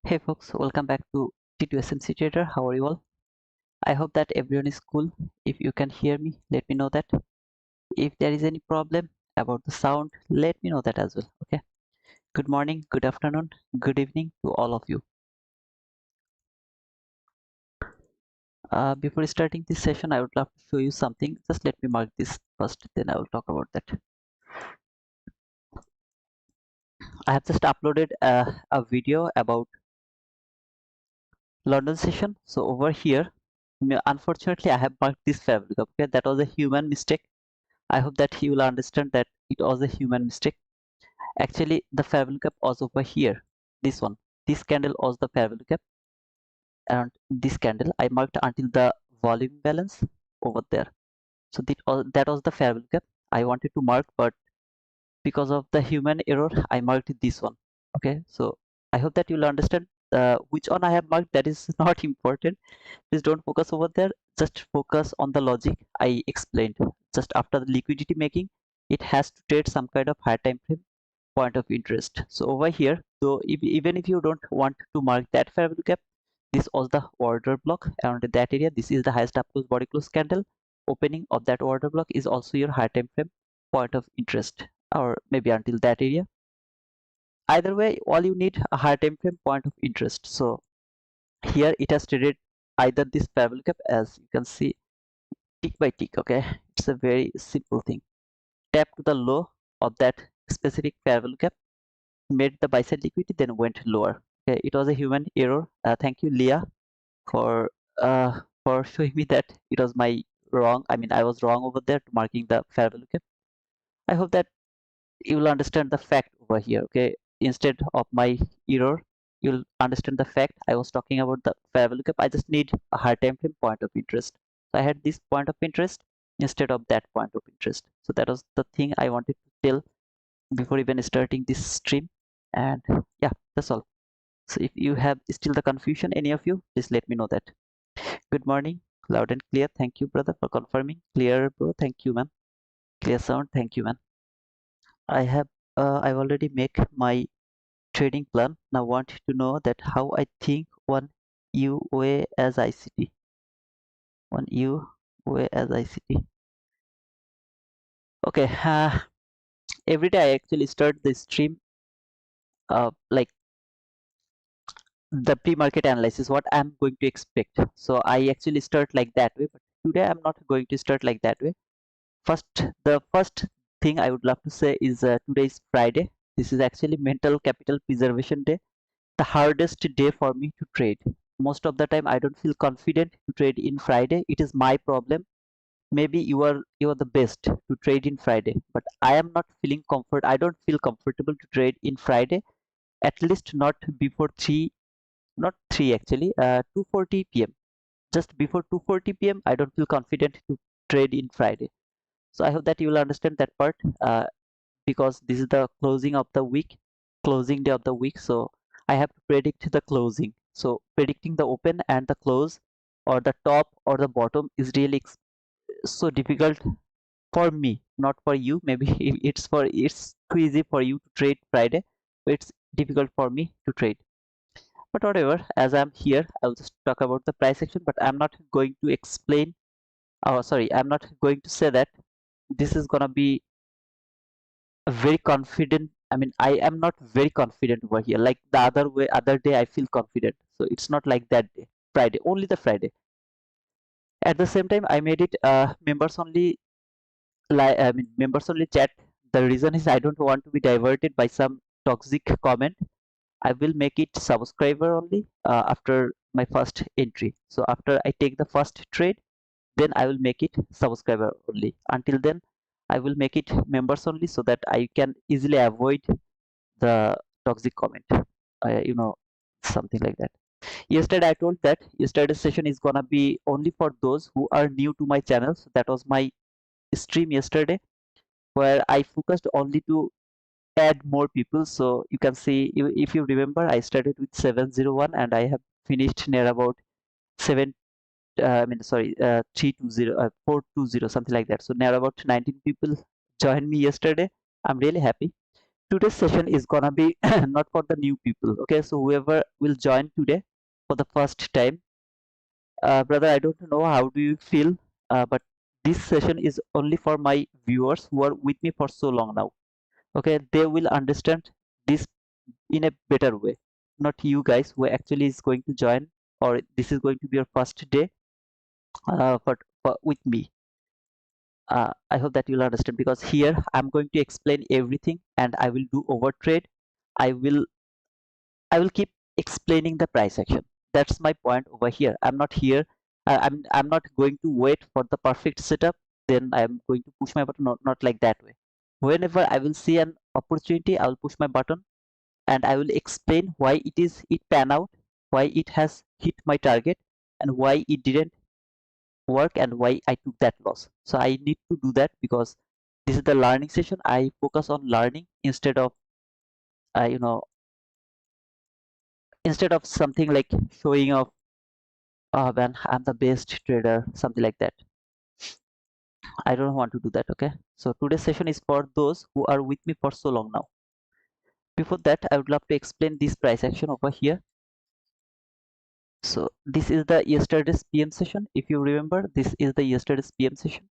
Hey folks, welcome back to T2SMC Trader. How are you all? I hope that everyone is cool. If you can hear me, let me know that. If there is any problem about the sound, let me know that as well. Okay. Good morning, good afternoon, good evening to all of you. Before starting this session, I would love to show you something. Just let me mark this first, then I will talk about that. I have just uploaded a video about London session. So over here, unfortunately, I have marked this fabric. Okay, that was a human mistake. I hope that he will understand that it was a human mistake. Actually, the fair value gap was over here. This one. This candle was the fair value gap, and this candle I marked until the volume balance over there. So that was the fair value gap I wanted to mark, but because of the human error, I marked this one. Okay, so I hope that you'll understand which one I have marked. That is not important. Please don't focus over there. Just focus on the logic I explained. Just after the liquidity making, it has to trade some kind of higher time frame point of interest. So over here, so even if you don't want to mark that fair value gap, this was the order block around that area. This is the highest up close body close candle. Opening of that order block is also your high time frame point of interest, or maybe until that area. Either way, all you need a high time frame point of interest. So here it has traded either this fair value gap, as you can see, tick by tick. Okay, it's a very simple thing. Tap to the low of that specific fair value gap, made the buy side liquidity, then went lower. Okay, it was a human error. Thank you, Leah, for showing me that it was my wrong. I mean, I was wrong over there to marking the fair value gap. I hope that you will understand the fact over here. Okay, instead of my error, you'll understand the fact. I was talking about the fair value gap. I just need a higher time frame point of interest. So I had this point of interest instead of that point of interest. So that was the thing I wanted to tell before even starting this stream. And yeah, that's all. So if you have still the confusion, any of you, please let me know that. Good morning, loud and clear. Thank you, brother, for confirming. Clear, bro. Thank you, man. Clear sound. Thank you, man. I've already make my trading plan. Now want to know that how I think one UA as ICT. One UA as ICT. Okay. Every day I actually start the stream like the pre-market analysis, what I'm going to expect. So I actually start like that way, but today I'm not going to start like that way. The first thing I would love to say is today is Friday. This is actually mental capital preservation day, the hardest day for me to trade. Most of the time I don't feel confident to trade in Friday. It is my problem. Maybe you are the best to trade in Friday, but I am not feeling comfort. I don't feel comfortable to trade in Friday, at least not before 3, not 3 actually, 2:40 p.m. Just before 2:40 p.m. I don't feel confident to trade in Friday. So I hope that you will understand that part, because this is the closing of the week, closing day of the week. So I have to predict the closing. So predicting the open and the close, or the top or the bottom, is really so difficult for me, not for you. Maybe it's too easy for you to trade Friday, but it's difficult for me to trade. But whatever, as I'm here, I'll just talk about the price action, but I'm not going to explain, oh sorry, I'm not going to say that this is gonna be a very confident. I mean, I am not very confident over here. Like the other day I feel confident. So it's not like that day. Friday, only the Friday. At the same time, I made it members only, I mean members only chat. The reason is I don't want to be diverted by some toxic comment. I will make it subscriber only after my first entry. So after I take the first trade, then I will make it subscriber only. Until then, I will make it members only, so that I can easily avoid the toxic comment. Something like that. Yesterday I told that yesterday's session is gonna be only for those who are new to my channel. So that was my stream yesterday, where I focused only to add more people. So you can see, if you remember, I started with 701 and I have finished near about 7 I mean sorry 320 420, something like that. So near about 19 people joined me yesterday. I'm really happy. today's session is gonna be not for the new people. Okay, so whoever will join today for the first time, brother, I don't know how do you feel, but this session is only for my viewers who are with me for so long now. Okay, they will understand this in a better way, not you guys who actually is going to join, or this is going to be your first day but with me. I hope that you'll understand, because here I'm going to explain everything and I will do over trade. I will i will keep explaining the price action. That's my point over here. I'm not here, I'm not going to wait for the perfect setup, then I'm going to push my button. Not like that way. Whenever I will see an opportunity, I will push my button and I will explain why it pan out, why it has hit my target, and why it didn't work, and why I took that loss. So I need to do that because this is the learning session. I focus on learning instead of uh, you know instead of something like showing off, when I'm the best trader, something like that. I don't want to do that. Okay, so today's session is for those who are with me for so long now. Before that, I would love to explain this price action over here. So this is the yesterday's PM session. If you remember, this is the yesterday's PM session.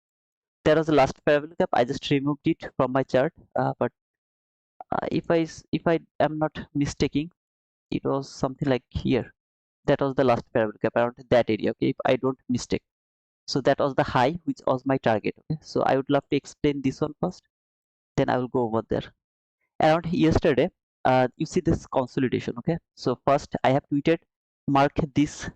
There was the last parallel gap. I just removed it from my chart, but if I am not mistaking, it was something like here. That was the last parallel gap around that area. Okay, if I don't mistake. So that was the high, which was my target. Okay, so I would love to explain this one first. Then I will go over there. Around yesterday, you see this consolidation. Okay, so first I have tweeted, mark this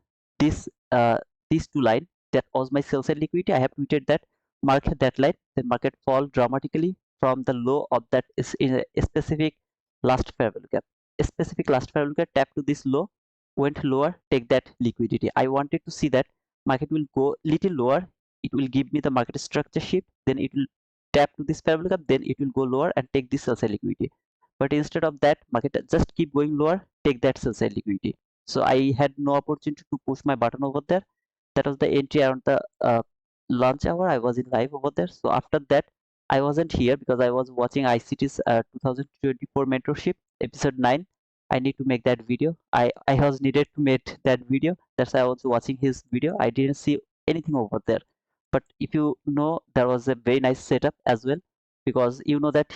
uh, these two line, that was my sell side liquidity. I have tweeted that, mark that line. Then market fall dramatically from the low of that is in a specific last fair value gap. A specific last fair value gap, tap to this low, went lower, take that liquidity. I wanted to see that market will go little lower, it will give me the market structure shift, then it will tap to this fair value gap, then it will go lower and take this sell side liquidity. But instead of that, market just keep going lower, take that sell side liquidity. So I had no opportunity to push my button over there. That was the entry around the lunch hour. I was in live over there. So after that, I wasn't here because I was watching ICT's 2024 mentorship episode 9. I need to make that video. I was needed to make that video. That's why I was watching his video. I didn't see anything over there. But if you know, there was a very nice setup as well, because you know that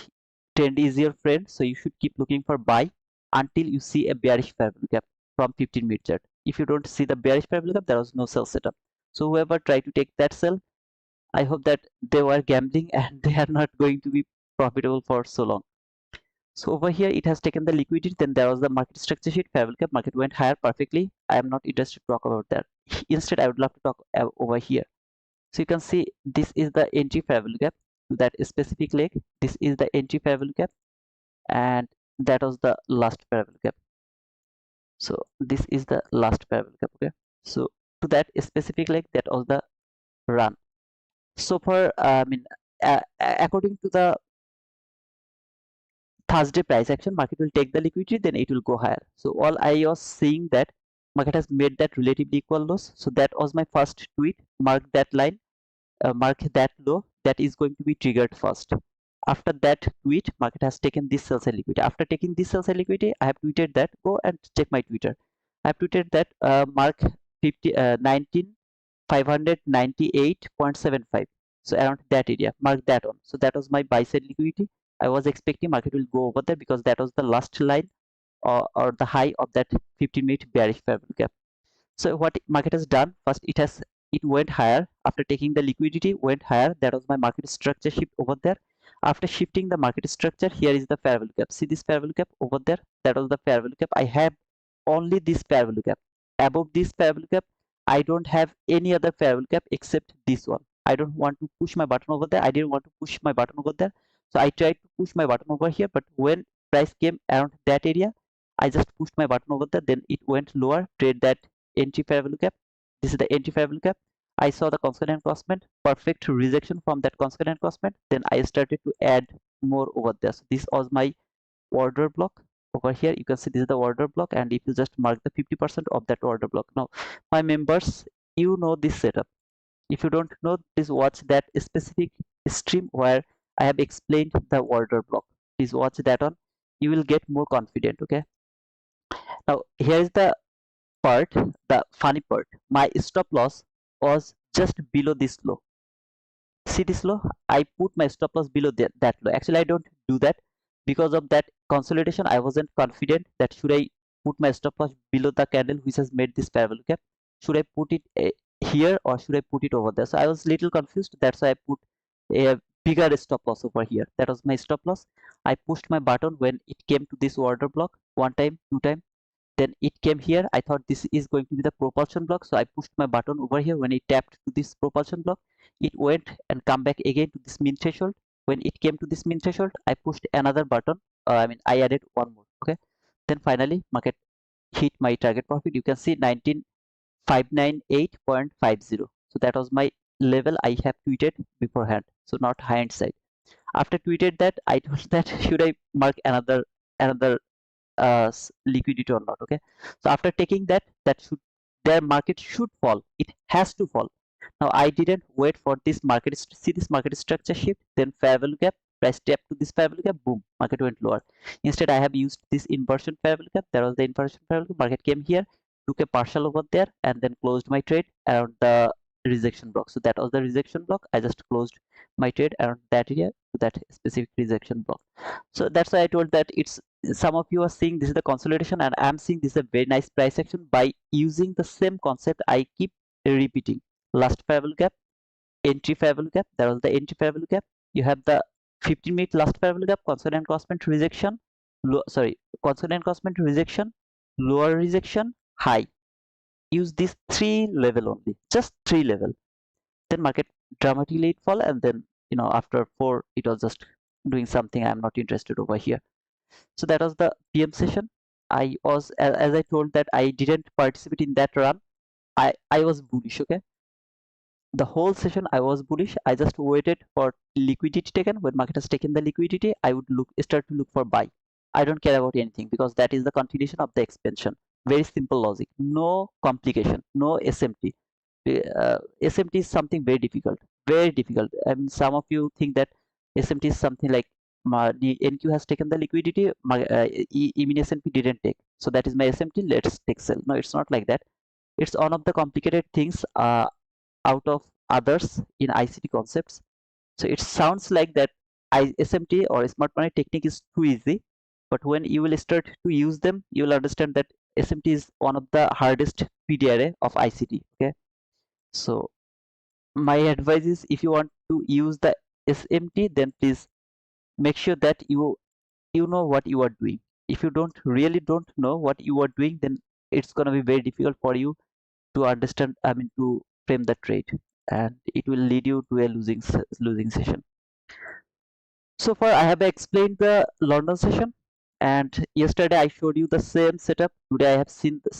trend is your friend. So you should keep looking for buy until you see a bearish fair value gap from 15-minute chart. If you don't see the bearish fair value gap, there was no sell setup. So whoever tried to take that sell, I hope that they were gambling and they are not going to be profitable for so long. So over here, it has taken the liquidity. Then there was the market structure sheet, fair value gap. Market went higher perfectly. I am not interested to talk about that. Instead, I would love to talk over here. So you can see this is the entry fair value gap to that specific leg. This is the entry fair value gap, and that was the last fair value gap. So this is the last fair value gap. Okay. So to that specific leg, that was the run. So for according to the Thursday price action, market will take the liquidity, then it will go higher. So all I was seeing that market has made that relatively equal lows. So that was my first tweet. Mark that line, mark that low. That is going to be triggered first. After that tweet, market has taken this sell side liquidity. After taking this sell side liquidity, I have tweeted that. Go and check my Twitter. I have tweeted that mark 598.75. So around that area, mark that on. So that was my buy side liquidity. I was expecting market will go over there because that was the last line, or the high of that 15-minute bearish fair value gap. So what market has done, first it went higher. After taking the liquidity, went higher. That was my market structure shift over there. After shifting the market structure, here is the fair value gap. See this fair value gap over there? That was the fair value gap. I have only this fair value gap. Above this fair value gap, I don't have any other fair value gap except this one. I don't want to push my button over there. I didn't want to push my button over there. So I tried to push my button over here, but when price came around that area, I just pushed my button over there. Then it went lower, trade that entry fair value gap. This is the entry fair value gap. I saw the constant crossment, perfect rejection from that constant crossment. Then I started to add more over there. So this was my order block. Over here you can see this is the order block, and if you just mark the 50% of that order block. Now my members, you know this setup. If you don't know, please watch that specific stream where I have explained the order block. Please watch that one. you will get more confident. Okay, now here is the part, the funny part. My stop loss was just below this low. See this low? I put my stop loss below that low. Actually, I don't do that because of that consolidation. I wasn't confident that should I put my stop loss below the candle which has made this parabolic gap. Should I put it here or should I put it over there? So I was little confused. That's why I put a bigger stop loss over here. That was my stop loss. I pushed my button when it came to this order block, one time, two time. Then it came here. I thought this is going to be the propulsion block, so I pushed my button over here. When it tapped to this propulsion block, it went and come back again to this mean threshold. When it came to this mean threshold, I pushed another button. I added one more. Okay, then finally market hit my target profit. You can see 19598.50. So that was my level I have tweeted beforehand, so not hindsight. After tweeted that, I told that should I mark another liquidity or not. Okay, so after taking that, their market should fall, it has to fall. Now I didn't wait for this market, see this market structure shift, then fair value gap, price step to this fair value gap, boom, market went lower. Instead I have used this inversion fair value gap. There was the inversion fair value, market came here, took a partial over there, and then closed my trade around the rejection block. So that was the rejection block. I just closed my trade around that area to that specific rejection block. So that's why I told that it's, some of you are seeing this is the consolidation, and I'm seeing this is a very nice price action by using the same concept I keep repeating. Last fair value gap, entry fair value gap, that was the entry fair value gap. You have the 15-minute last fair value gap, consonant crossment rejection, consonant crossment rejection, lower rejection, high. Use these three level only, just three level. Then market dramatically it fall, and then after 4 it was just doing something I'm not interested over here. So that was the PM session. I was, as I told, that I didn't participate in that run. I was bullish. Okay, the whole session I was bullish. I just waited for liquidity taken. When market has taken the liquidity, I would start to look for buy. I don't care about anything because that is the continuation of the expansion. Very simple logic, no complication, no SMT. SMT is something very difficult, very difficult. I mean, some of you think that SMT is something like the NQ has taken the liquidity, even S&P didn't take, so that is my SMT, let's take sell. No, it's not like that. It's one of the complicated things out of others in ICT concepts. So it sounds like that SMT or smart money technique is too easy, but when you will start to use them, you will understand that SMT is one of the hardest PDRA of ICT. Okay, so my advice is, if you want to use the SMT, then please make sure that you know what you are doing. If you don't know what you are doing, then it's going to be very difficult for you to understand, to frame the trade, and it will lead you to a losing session. So far I have explained the London session, and yesterday I showed you the same setup. Today I have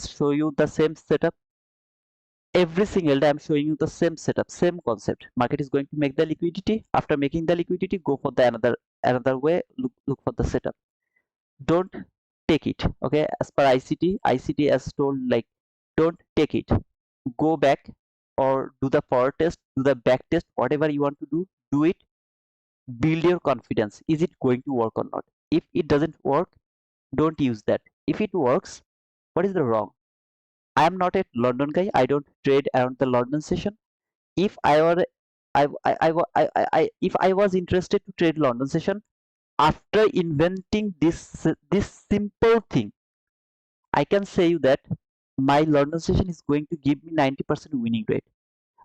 show you the same setup. Every single day I'm showing you the same setup, same concept. Market is going to make the liquidity. After making the liquidity, go for the another way, look for the setup. Don't take it. Okay, as per ICT has told, like, don't take it, go back or do the forward test, do the back test, whatever you want to do it. Build your confidence. Is it going to work or not? If it doesn't work, don't use that. If it works, what is the wrong? I am not a London guy. I don't trade around the London session. If I were if I was interested to trade London session, after inventing this simple thing, I can say you that my London session is going to give me 90% winning rate.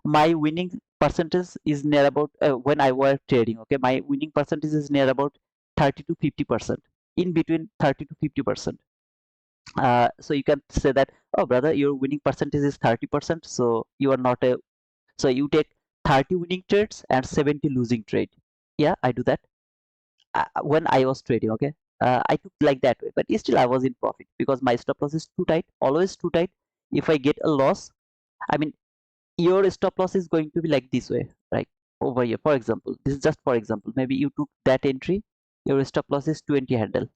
My winning percentage is near about, when I was trading, okay, my winning percentage is near about 30 to 50%, in between 30 to 50%. So you can say that, oh brother, your winning percentage is 30%, so you are not a, so you take 30 winning trades and 70 losing trade. Yeah, I do that when I was trading. Okay, I took like that way, but still I was in profit because my stop loss is too tight, always too tight. If I get a loss, I mean, your stop loss is going to be like this way, right? Over here, for example, this is just for example, maybe you took that entry, your stop loss is 20 handle.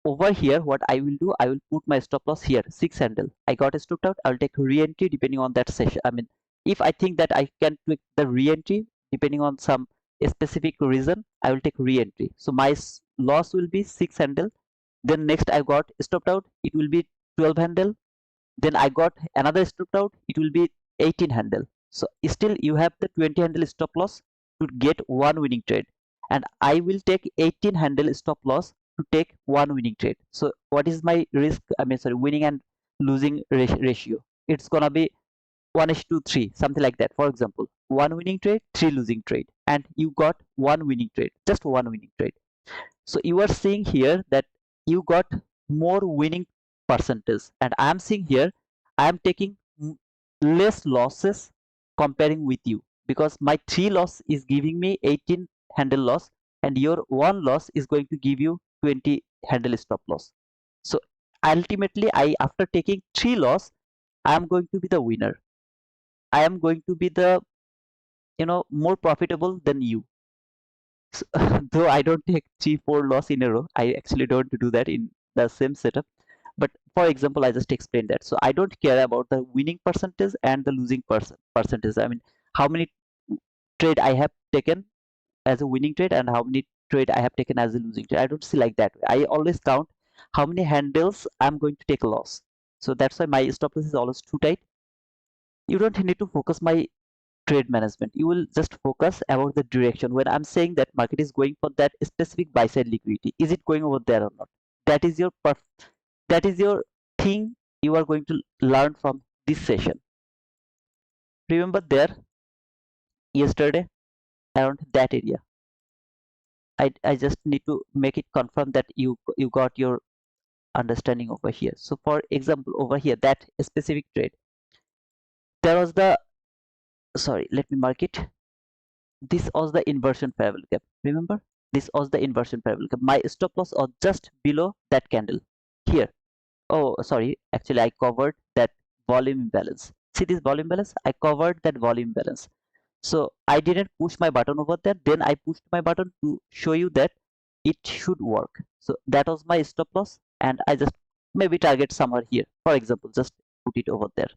Over here, what I will do, I will put my stop loss here, 6 handle. I got stopped out, I'll take re-entry depending on that session. I mean, if I think that I can tweak the re-entry depending on some specific reason, I will take re-entry. So my loss will be 6 handle, then next I got stopped out, it will be 12 handle, then I got another stopped out, it will be 18 handle. So still you have the 20 handle stop loss to get one winning trade, and I will take 18 handle stop loss to take one winning trade. So what is my risk, I mean sorry, winning and losing ratio? It's gonna be 1:3, something like that. For example, one winning trade, three losing trade, and you got one winning trade, just one winning trade. So you are seeing here that you got more winning percentage, and I am seeing here I am taking less losses comparing with you, because my 3 loss is giving me 18 handle loss, and your 1 loss is going to give you 20 handle stop loss. So ultimately, I after taking 3 loss, I am going to be the winner. I am going to be the more profitable than you. So, though I don't take 3-4 loss in a row, I actually don't do that in the same setup. But for example, I just explained that. So I don't care about the winning percentage and the losing percentage. I mean, how many trade I have taken as a winning trade and how many trade I have taken as a losing trade. I don't see like that. I always count how many handles I'm going to take a loss. So that's why my stop loss is always too tight. You don't need to focus my trade management. You will just focus about the direction. When I'm saying that market is going for that specific buy side liquidity, is it going over there or not? That is your that is your thing you are going to learn from this session. Remember there yesterday around that area. I just need to make it confirm that you got your understanding over here. So for example, over here, that specific trade, there was the, sorry, let me mark it. This was the inversion parallel gap. Remember, this was the inversion parallel gap. My stop loss was just below that candle here. Oh, sorry, actually I covered that volume imbalance. See this volume imbalance? I covered that volume imbalance. So I didn't push my button over there. Then I pushed my button to show you that it should work. So that was my stop loss, and I just maybe target somewhere here. For example, just put it over there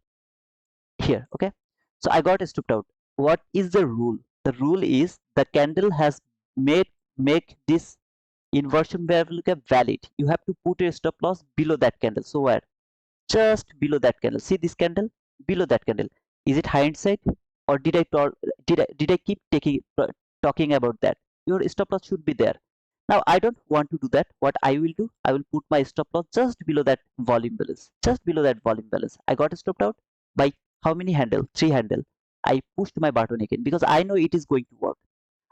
here. Okay. So I got stopped out. What is the rule? The rule is the candle has make this inversion parallel gap valid. You have to put a stop loss below that candle. So where? Just below that candle. See this candle? Below that candle. Is it hindsight, or did I keep talking about that? Your stop loss should be there. Now I don't want to do that. What I will do, I will put my stop loss just below that volume balance. Just below that volume balance. I got stopped out by how many handle? 3 handle. I pushed my button again because I know it is going to work.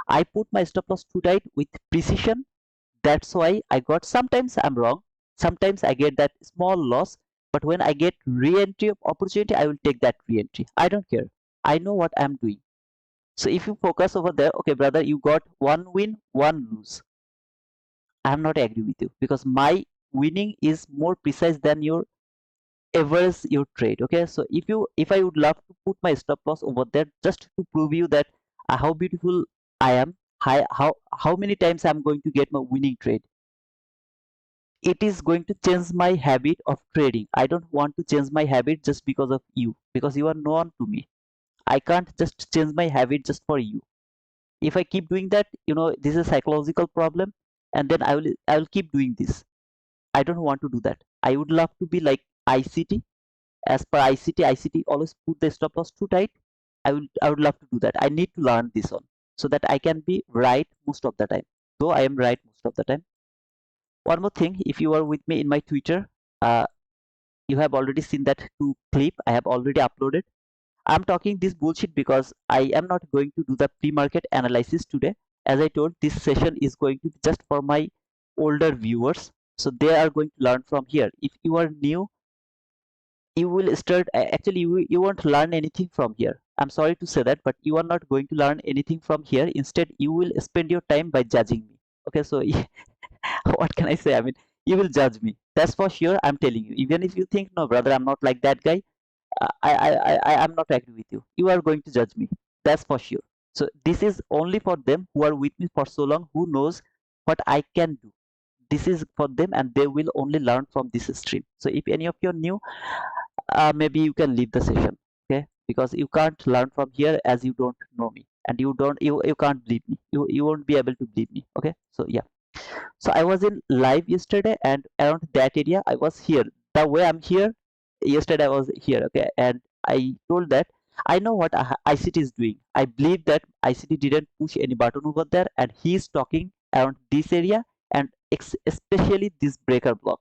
I put my stop loss too tight with precision. That's why I got, sometimes I'm wrong. Sometimes I get that small loss, but when I get re-entry opportunity, I will take that re-entry. I don't care. I know what I'm doing. So if you focus over there, okay, brother, you got one win, one lose. I'm not agree with you because my winning is more precise than your average your trade. Okay, so if I would love to put my stop loss over there just to prove you that how beautiful I am, how many times I'm going to get my winning trade, it is going to change my habit of trading. I don't want to change my habit just because of you, because you are known to me. I can't just change my habit just for you. If I keep doing that, this is a psychological problem, and then I will keep doing this. I don't want to do that. I would love to be like ICT. As per ICT always put the stop loss too tight. I would love to do that. I need to learn this one so that I can be right most of the time. Though I am right most of the time. One more thing, if you are with me in my Twitter, uh, you have already seen that two clip I have already uploaded. I'm talking this bullshit because I am not going to do the pre-market analysis today. As I told, this session is going to be just for my older viewers. So they are going to learn from here. If you are new, you will start, actually you won't learn anything from here. I'm sorry to say that, but you are not going to learn anything from here. Instead, you will spend your time by judging me. Okay, so what can I say? I mean, you will judge me. That's for sure. I'm telling you. Even if you think, no, brother, I'm not like that guy, I'm not agree with you. You are going to judge me. That's for sure. So this is only for them who are with me for so long, who knows what I can do. This is for them, and they will only learn from this stream. So if any of you are new, maybe you can leave the session. Okay, because you can't learn from here as you don't know me, and you can't believe me. You won't be able to believe me. Okay, so yeah. So I was in live yesterday, and around that area I was here. The way I'm here, yesterday I was here, okay, and I told that I know what ICT is doing. I believe that ICT didn't push any button over there, and he is talking around this area, and especially this breaker block,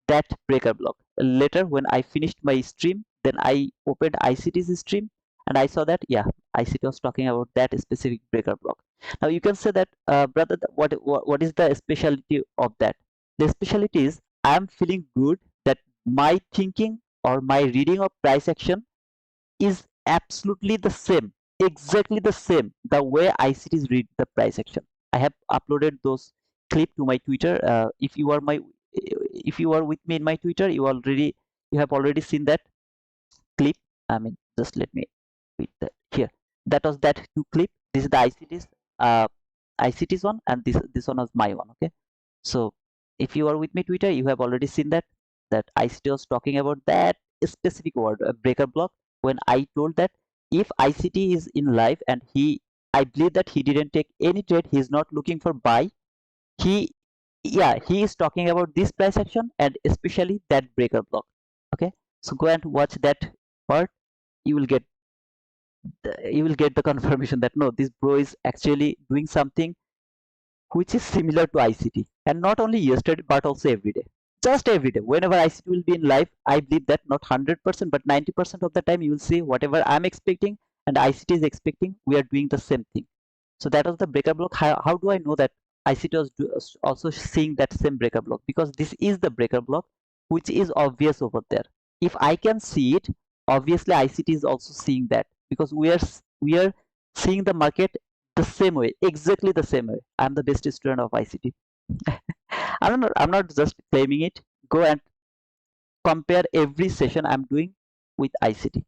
that breaker block. Later, when I finished my stream, then I opened ICT's stream, and I saw that, yeah, ICT was talking about that specific breaker block. Now you can say that, brother, what is the specialty of that? The specialty is I am feeling good that my thinking or my reading of price action is absolutely the same, exactly the same, the way ICTs read the price action. I have uploaded those clip to my Twitter. If you are with me in my Twitter, you have already seen that clip. I mean, just let me read that here. That was that two clip. This is the uh, ICTs one, and this one was my one. Okay, so if you are with me Twitter, you have already seen that ICT was talking about that specific word, a breaker block, when I told that if ICT is in live and I believe that he didn't take any trade, he is not looking for buy. He, yeah, he is talking about this price action and especially that breaker block. Okay, so go and watch that part. You will get the confirmation that no, this bro is actually doing something which is similar to ICT, and not only yesterday but also every day. Just every day, whenever ICT will be in live, I believe that not 100% but 90% of the time you will see whatever I'm expecting and ICT is expecting, we are doing the same thing. So that was the breaker block. How do I know that ICT was also seeing that same breaker block? Because this is the breaker block which is obvious over there. If I can see it, obviously ICT is also seeing that, because we are seeing the market the same way, exactly the same way. I'm the best student of ICT. I'm not just claiming it. Go and compare every session I'm doing with ICT.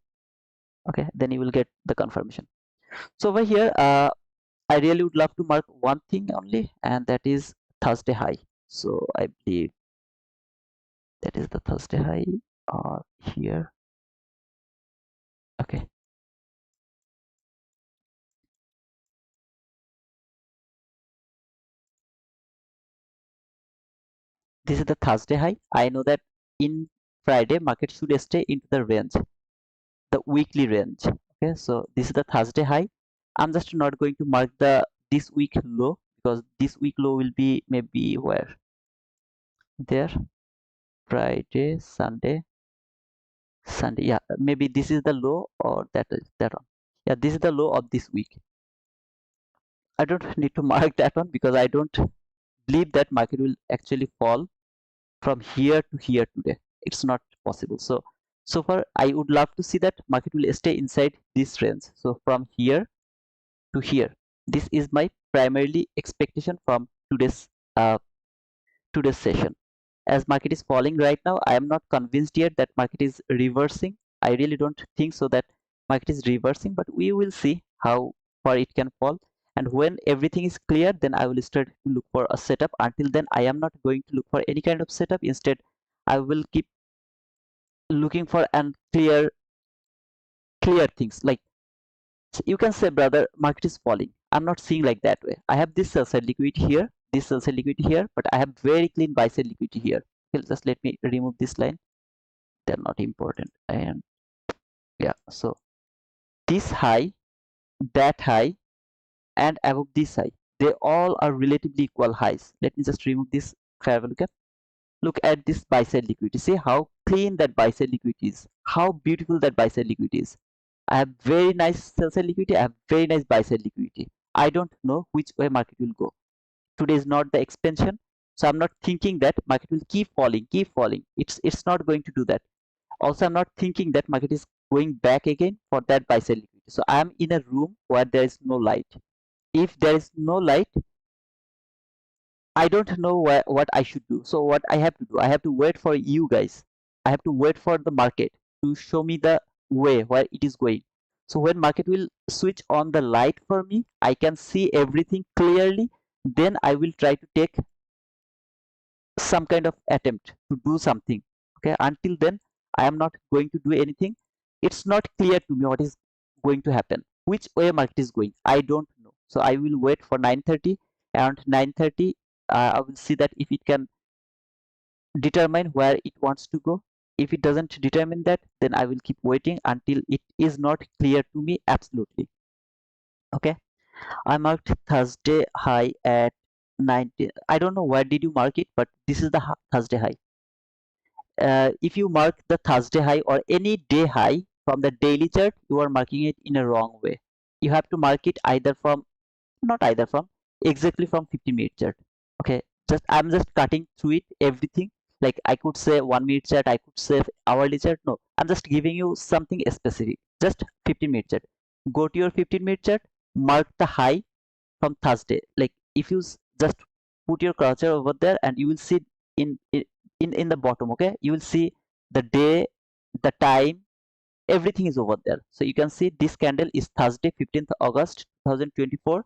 Okay, then you will get the confirmation. So over here, I really would love to mark one thing only, and that is Thursday high. So I believe that is the Thursday high here. Okay, this is the Thursday high. I know that in Friday market should stay into the range, the weekly range. Okay, so this is the Thursday high. I'm just not going to mark the this week low, because this week low will be maybe where, there, Friday, Sunday. Yeah, maybe this is the low, or that is that one. Yeah, this is the low of this week. I don't need to mark that one because I don't believe that market will actually fall from here to here today. It's not possible. So far I would love to see that market will stay inside this range. So from here to here, this is my primarily expectation from uh, today's session. As market is falling right now, I am not convinced yet that market is reversing. I really don't think so that market is reversing, but we will see how far it can fall. And when everything is clear, then I will start to look for a setup. Until then, I am not going to look for any kind of setup. Instead, I will keep looking for and clear things. Like, you can say, brother, market is falling. I'm not seeing like that way. I have this sell side liquidity here, this sell side liquidity here, but I have very clean buy side liquidity here. Okay, just let me remove this line. They're not important. And yeah, so this high, that high, and above this high, they all are relatively equal highs. Let me just remove this. Have a look at this buy side liquidity. See how clean that buy side liquidity is, how beautiful that buy side liquidity is. I have very nice sell side liquidity, I have very nice buy side liquidity. I don't know which way market will go. Today is not the expansion, so I'm not thinking that market will keep falling. It's not going to do that. Also, I'm not thinking that market is going back again for that buy sell liquidity. So I am in a room where there is no light. If there is no light, I don't know what I should do. So what I have to do, I have to wait for you guys. I have to wait for the market to show me the way where it is going. So when market will switch on the light for me, I can see everything clearly. Then I will try to take some kind of attempt to do something. Okay, until then I am not going to do anything. It's not clear to me what is going to happen, which way market is going. I don't know. So I will wait for 9:30. Around 9:30 I will see that if it can determine where it wants to go. If it doesn't determine that, then I will keep waiting until it is not clear to me absolutely. Okay, I marked Thursday high at 90. I don't know where did you mark it, but this is the Thursday high. If you mark the Thursday high or any day high from the daily chart, you are marking it in a wrong way. You have to mark it either from, not either from, exactly from 15-minute chart. Okay, I'm just cutting through it everything. Like I could say 1-minute chart, I could say hourly chart. No, I'm just giving you something specific. Just 15-minute chart. Go to your 15-minute chart, mark the high from Thursday. Like if you just put your cursor over there, and you will see in in the bottom. Okay, you will see the day, the time, everything is over there. So you can see this candle is Thursday 15th August 2024,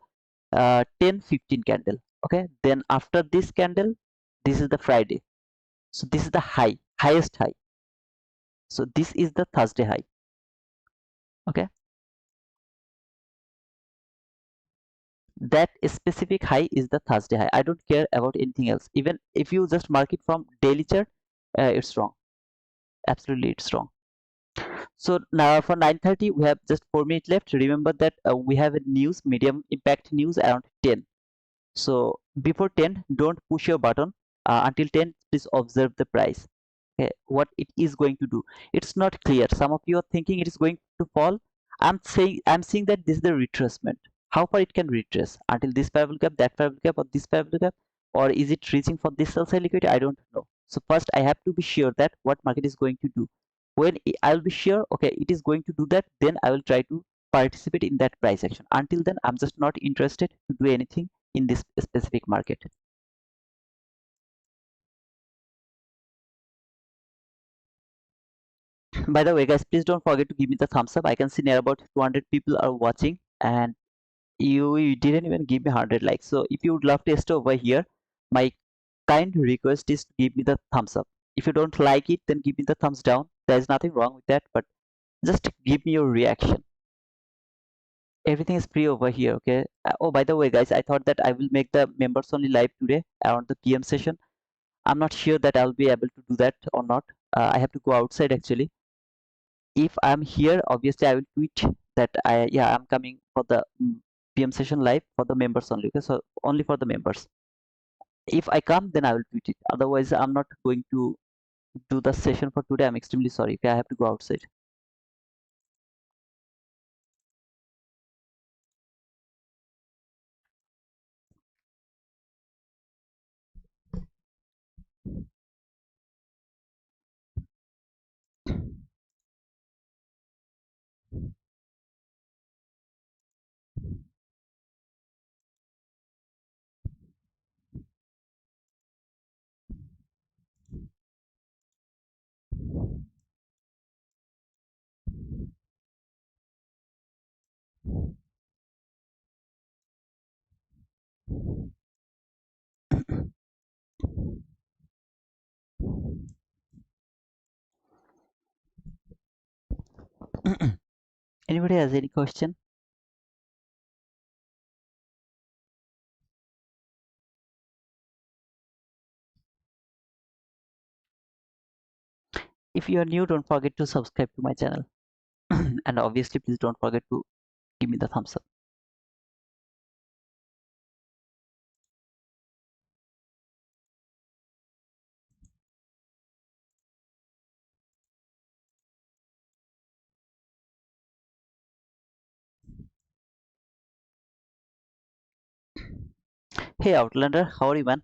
10:15 candle. Okay, then after this candle, this is the Friday. So this is the high, highest high. So this is the Thursday high. Okay, that specific high is the Thursday high. I don't care about anything else. Even if you just mark it from daily chart, it's wrong. Absolutely, it's wrong. So now for 9:30, we have just 4 minutes left. Remember that we have a news, medium impact news around 10. So before 10, don't push your button. Until 10, please observe the price. Okay, what it is going to do. It's not clear. Some of you are thinking it is going to fall. I'm saying that this is the retracement. How far it can retrace? Until this parallel gap, that parallel gap, or this parallel gap, or is it reaching for this sell side liquidity? I don't know. So first I have to be sure that what market is going to do. When I'll be sure, okay, it is going to do that, then I will try to participate in that price action. Until then, I'm just not interested to do anything in this specific market. By the way, guys, please don't forget to give me the thumbs up. I can see near about 200 people are watching, and you didn't even give me 100 likes. So if you would love to stay over here, my kind request is to give me the thumbs up. If you don't like it, then give me the thumbs down. There's nothing wrong with that, but just give me your reaction. Everything is free over here. Okay. Oh, by the way, guys, I thought that I will make the members only live today around the PM session. I'm not sure that I'll be able to do that or not. I have to go outside actually. If I'm here, obviously I will tweet that I'm coming for the PM session live for the members only. Okay, so only for the members. If I come, then I will tweet it. Otherwise, I'm not going to do the session for today. I'm extremely sorry. Okay, I have to go outside. Anybody has any question? If you are new, don't forget to subscribe to my channel. And obviously, please don't forget to give me the thumbs up. Hey Outlander, how are you, man?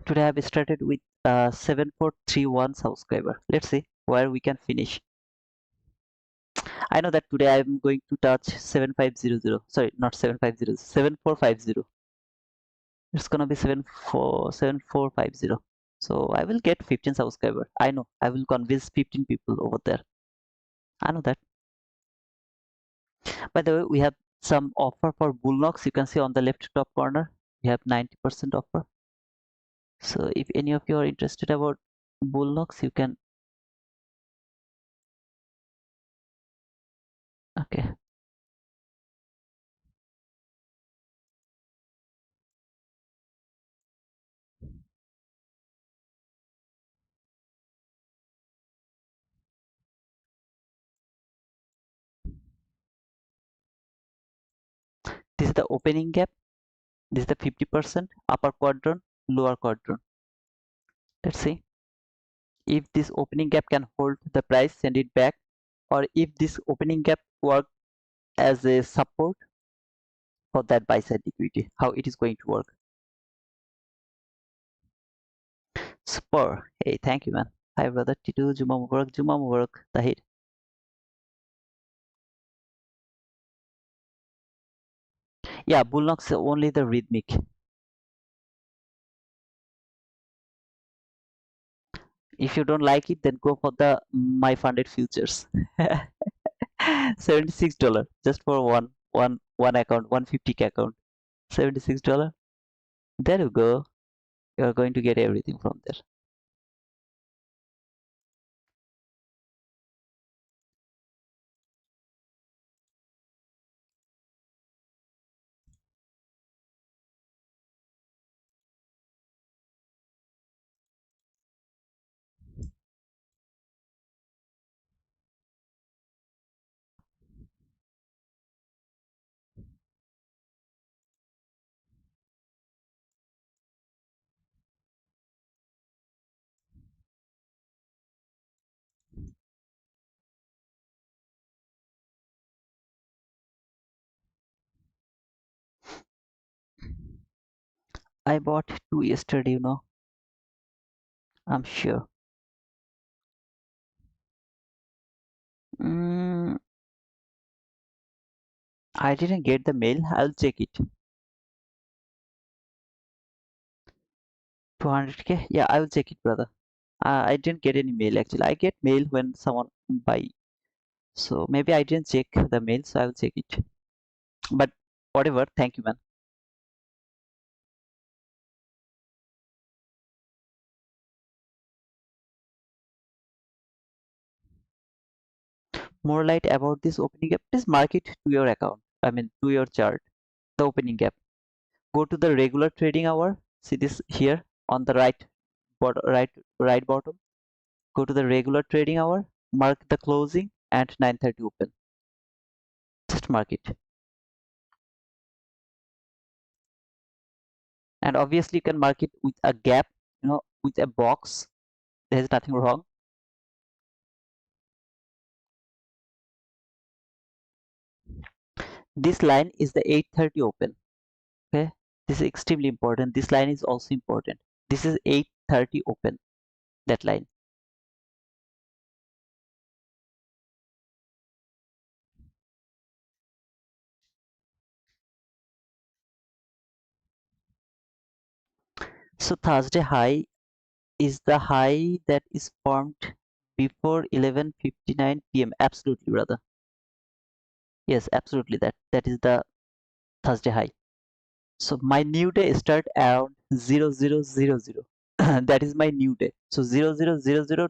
Today I've started with 7431 subscriber. Let's see where we can finish. I know that today I'm going to touch 7500. Sorry, not 7500, 7450. It's gonna be 7450. So I will get 15 subscriber. I know I will convince 15 people over there. I know that. By the way, we have some offer for Bluenox. You can see on the left top corner, we have 90% offer. So if any of you are interested about Bluenox, you can. Okay. This is the opening gap. This is the 50% upper quadrant, lower quadrant. Let's see if this opening gap can hold the price, send it back, or if this opening gap work as a support for that buy side liquidity, how it is going to work. Super. Hey, thank you, man. Hi, brother Titu. Juma Mubarak. Juma Mubarak. Tahir. Yeah, Bluenox only the rhythmic. If you don't like it, then go for the my funded futures. $76 just for one account, 150K account. $76. There you go. You're going to get everything from there. I bought two yesterday, I'm sure. Mm, I didn't get the mail. I'll check it. 200K? Yeah, I will check it, brother. I didn't get any mail actually. I get mail when someone buy. So maybe I didn't check the mail, so I will check it. But whatever, thank you, man. More light about this opening gap. Please mark it to your account. I mean to your chart. The opening gap. Go to the regular trading hour. See this here on the right bottom. Go to the regular trading hour. Mark the closing and 9:30 open. Just mark it. And obviously you can mark it with a gap, with a box. There's nothing wrong. This line is the 8:30 open. Okay, this is extremely important. This line is also important. This is 8:30 open, that line. So Thursday high is the high that is formed before 11:59 p.m. Absolutely, brother. Yes, absolutely. That is the Thursday high. So my new day start around 0000. That is my new day. So 0000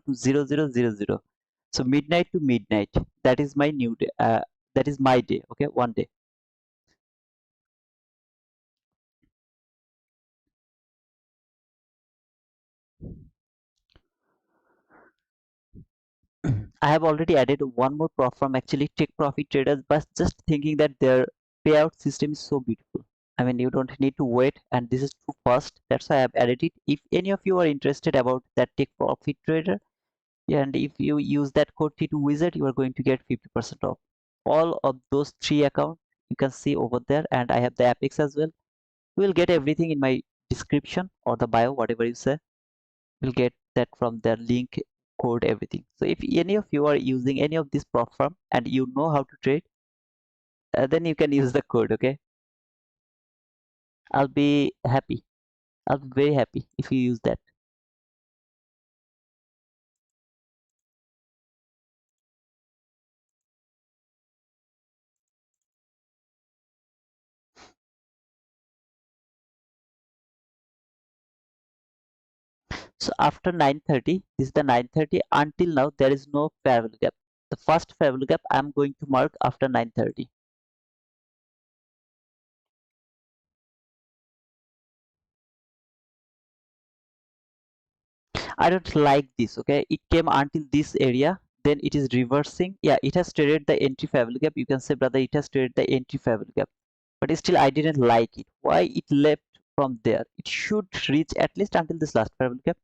to 0000. So midnight to midnight. That is my new day. That is my day. Okay, one day. I have already added one more prop from actually Take Profit Traders, but just thinking that their payout system is so beautiful. I mean, you don't need to wait, and this is too fast. That's why I have added it. If any of you are interested about that Take Profit Trader, and if you use that code T2 Wizard, you are going to get 50% off. All of those three accounts you can see over there, and I have the Apex as well. You will get everything in my description or the bio, whatever you say. You'll get that from their link, code, everything. So if any of you are using any of this prop firm and you know how to trade, then you can use the code. Okay, I'll be happy. I'll be very happy if you use that. So after 9:30, this is the 9:30. Until now, there is no fair value gap. The first fair value gap I'm going to mark after 9:30. I don't like this. Okay, it came until this area, then it is reversing. Yeah, it has traded the entry fair value gap. You can say, brother, it has traded the entry fair value gap. but still I didn't like it. Why it left from there? It should reach at least until this last parallel gap.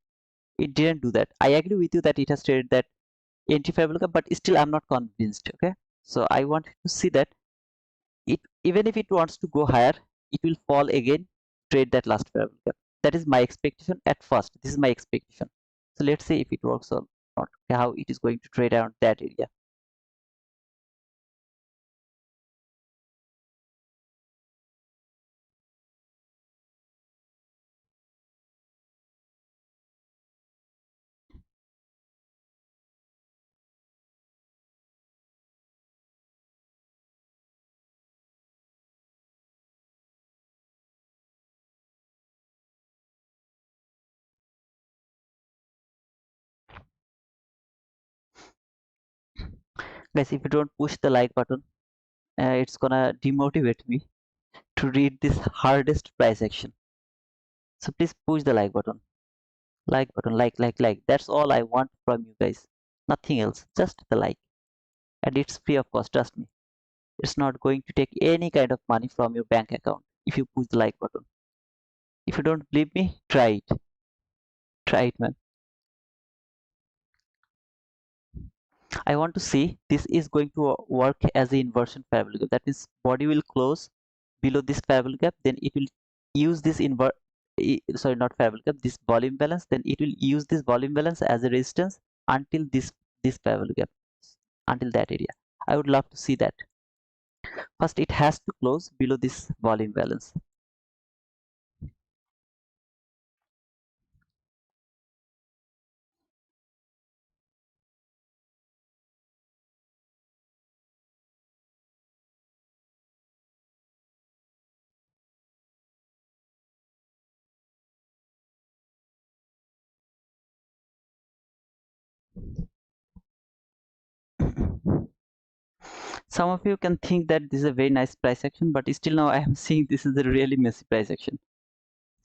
It didn't do that. I agree with you that it has traded that entry parallel gap, but still I'm not convinced. Okay, so I want to see that it, even if it wants to go higher, it will fall again, trade that last parallel gap. That is my expectation at first. This is my expectation. So let's see if it works or not. Okay, how it is going to trade around that area. Guys, if you don't push the like button, it's gonna demotivate me to read this hardest price action. So please push the like button. Like button, like. That's all I want from you guys. Nothing else. Just the like. And it's free of cost, trust me. It's not going to take any kind of money from your bank account if you push the like button. If you don't believe me, try it. Try it, man. I want to see this is going to work as the inversion parabolic gap. That means body will close below this parabolic gap, then it will use this sorry, not parabolic gap, this volume balance, then it will use this volume balance as a resistance until this parabolic gap, until that area. I would love to see that. First, it has to close below this volume balance. Some of you can think that this is a very nice price action, but still now I am seeing this is a really messy price action.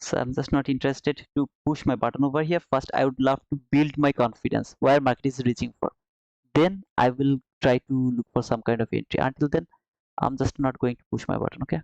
So I'm just not interested to push my button over here. First, I would love to build my confidence where market is reaching for. Then I will try to look for some kind of entry. Until then, I'm just not going to push my button. Okay.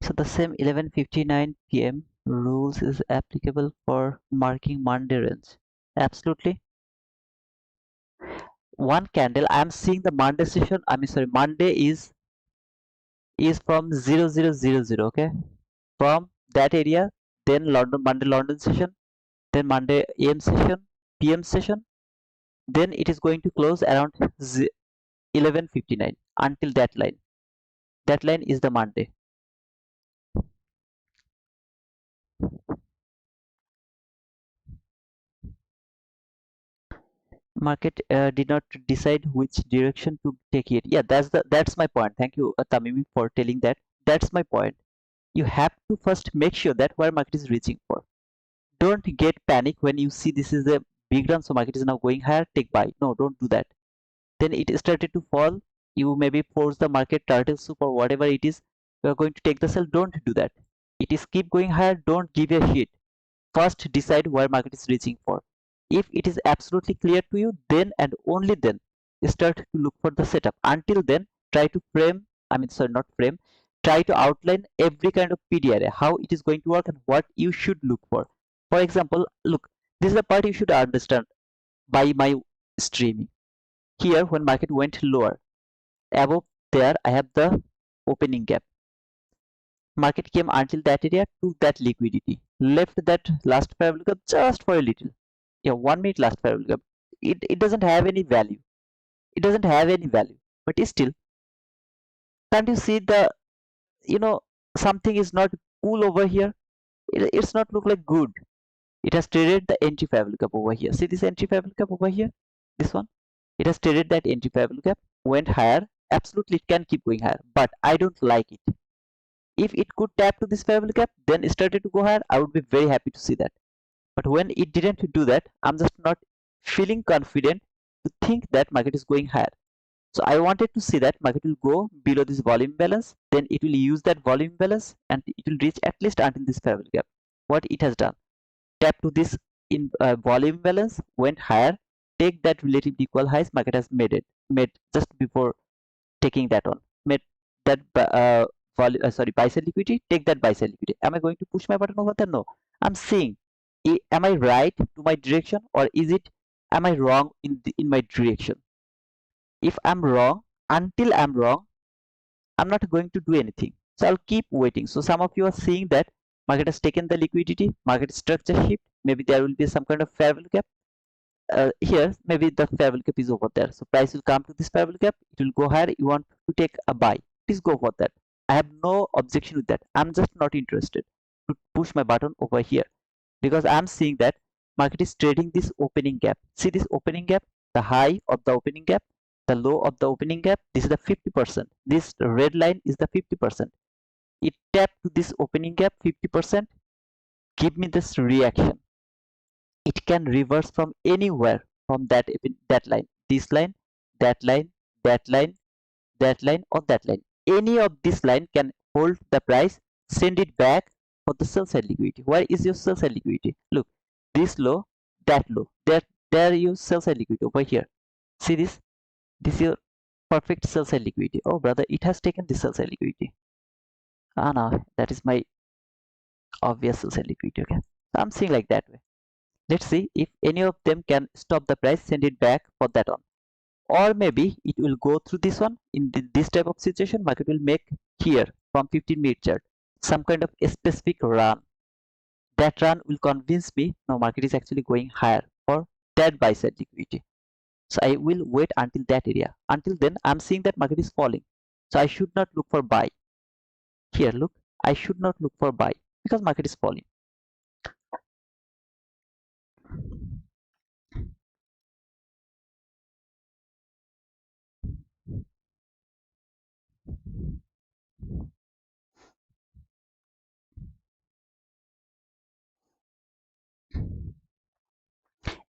So the same 11:59 p.m. rules is applicable for marking Monday range. Absolutely. One candle. I'm seeing the Monday session. I mean, sorry, Monday is from 0000. Okay, from that area. Then Monday London session. Then Monday AM session, PM session. Then it is going to close around 11:59 until that line. That line is the Monday. Market did not decide which direction to take it. Yeah, that's my point. Thank you, Tamimi, for telling that. That's my point. You have to first make sure that where market is reaching for. Don't get panic when you see this is a big run, so market is now going higher. Take buy. No, don't do that. Then it started to fall. You maybe force the market turtle soup or whatever it is. You are going to take the sell. Don't do that. It is keep going higher. Don't give a shit. First decide where market is reaching for. If it is absolutely clear to you, then and only then start to look for the setup. Until then, try to frame, I mean, sorry, not frame, try to outline every kind of PDRA, how it is going to work and what you should look for. For example, look, this is the part you should understand by my streaming. Here, when market went lower, above there, I have the opening gap. Market came until that area, took that liquidity, left that last parabolic gap just for a little. Yeah, 1 minute last parabolic gap. It doesn't have any value. It doesn't have any value. But still, can't you see the, you know, something is not cool over here? It's not look like good. It has traded the entry parabolic gap over here. See this entry parabolic gap over here? This one? It has traded that entry parabolic gap, went higher. Absolutely, it can keep going higher. But I don't like it. If it could tap to this parabolic gap, then it started to go higher, I would be very happy to see that. But when it didn't do that, I'm just not feeling confident to think that market is going higher. So I wanted to see that market will go below this volume balance, then it will use that volume balance and it will reach at least until this fair value gap. What it has done, tap to this in volume balance, went higher, take that relative equal highs market has made just before taking that on, made that buy side liquidity, take that buy side liquidity. Am I going to push my button over there? No. I'm seeing, am I right to my direction, or is it, am I wrong in my direction? If I'm wrong, until I'm wrong, I'm not going to do anything. So I'll keep waiting. So some of you are seeing that market has taken the liquidity, market structure shift, maybe there will be some kind of fair value gap. Here maybe the fair value gap is over there, so price will come to this fair value gap, it will go higher, you want to take a buy, please go for that. I have no objection with that. I'm just not interested to push my button over here, because I'm seeing that market is trading this opening gap. See this opening gap, the high of the opening gap, the low of the opening gap, this is the 50%, this red line is the 50%. It tapped to this opening gap 50%, give me this reaction. It can reverse from anywhere from that line, this line, that line, that line, that line, or that line. Any of this line can hold the price, send it back for the sell side liquidity. Where is your sell side liquidity? Look, this low, that low, there you sell side liquidity over here. See this is your perfect sell side liquidity. Oh brother, it has taken this sell side liquidity. Ah no, that is my obvious sell side liquidity. Okay, so I'm seeing like that way. Let's see if any of them can stop the price, send it back for that one. Or maybe it will go through this one. In this type of situation, market will make here from 15-minute chart some kind of a specific run. That run will convince me no, market is actually going higher for that buy side liquidity. So I will wait until that area. Until then, I'm seeing that market is falling. So I should not look for buy. Here, look, I should not look for buy because market is falling.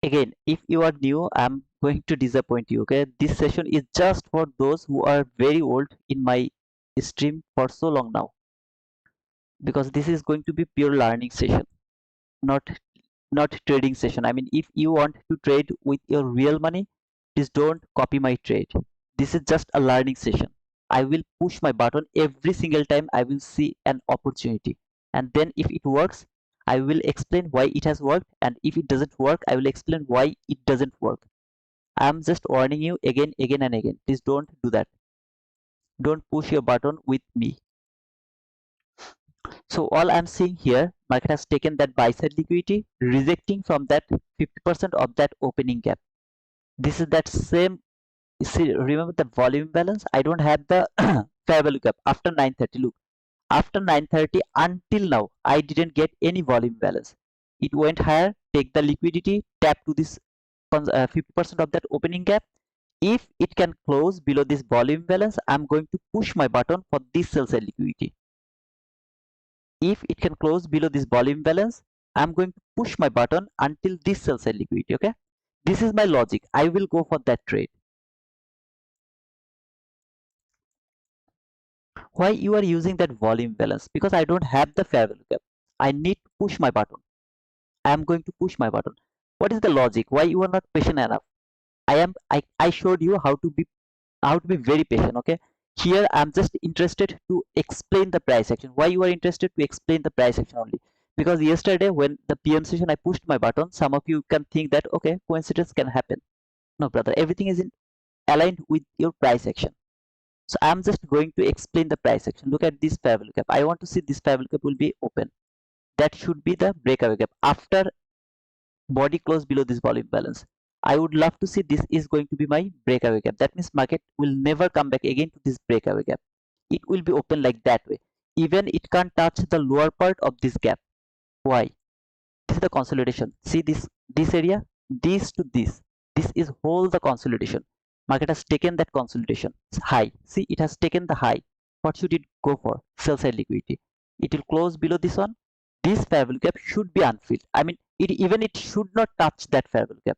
Again, if you are new, I'm going to disappoint you. Okay, this session is just for those who are very old in my stream for so long now, because this is going to be pure learning session, not trading session. I mean, if you want to trade with your real money, please don't copy my trade. This is just a learning session. I will push my button every single time I will see an opportunity, and then if it works, I will explain why it has worked, and if it doesn't work, I will explain why it doesn't work. I'm just warning you again, and again. Please don't do that. Don't push your button with me. So all I'm seeing here, market has taken that buy side liquidity, rejecting from that 50% of that opening gap. This is that same. See, remember the volume balance? I don't have the fair value gap after 9:30. Look, after 9:30 until now, I didn't get any volume balance. It went higher, take the liquidity, tap to this 50% of that opening gap. If it can close below this volume balance, I'm going to push my button for this sell side liquidity. If it can close below this volume balance, I'm going to push my button until this sell side liquidity. Okay, this is my logic. I will go for that trade. Why you are using that volume balance? Because I don't have the fair value gap. I need to push my button. I am going to push my button. What is the logic? Why you are not patient enough? I showed you how to be very patient. Okay, here I'm just interested to explain the price action. Why you are interested to explain the price action only? Because yesterday when the PM session I pushed my button, some of you can think that okay, coincidence can happen. No brother, everything is aligned with your price action. So I'm just going to explain the price action. Look at this fair value gap. I want to see this fair value gap will be open. That should be the breakaway gap after body close below this volume balance. I would love to see this is going to be my breakaway gap. That means market will never come back again to this breakaway gap. It will be open like that way. Even it can't touch the lower part of this gap. Why? This is the consolidation. See this area, this to this. This is whole the consolidation. Market has taken that consolidation high. See, it has taken the high. What should it go for? Sell side liquidity. It will close below this one. This fair value gap should be unfilled. I mean, it should not touch that fair value gap.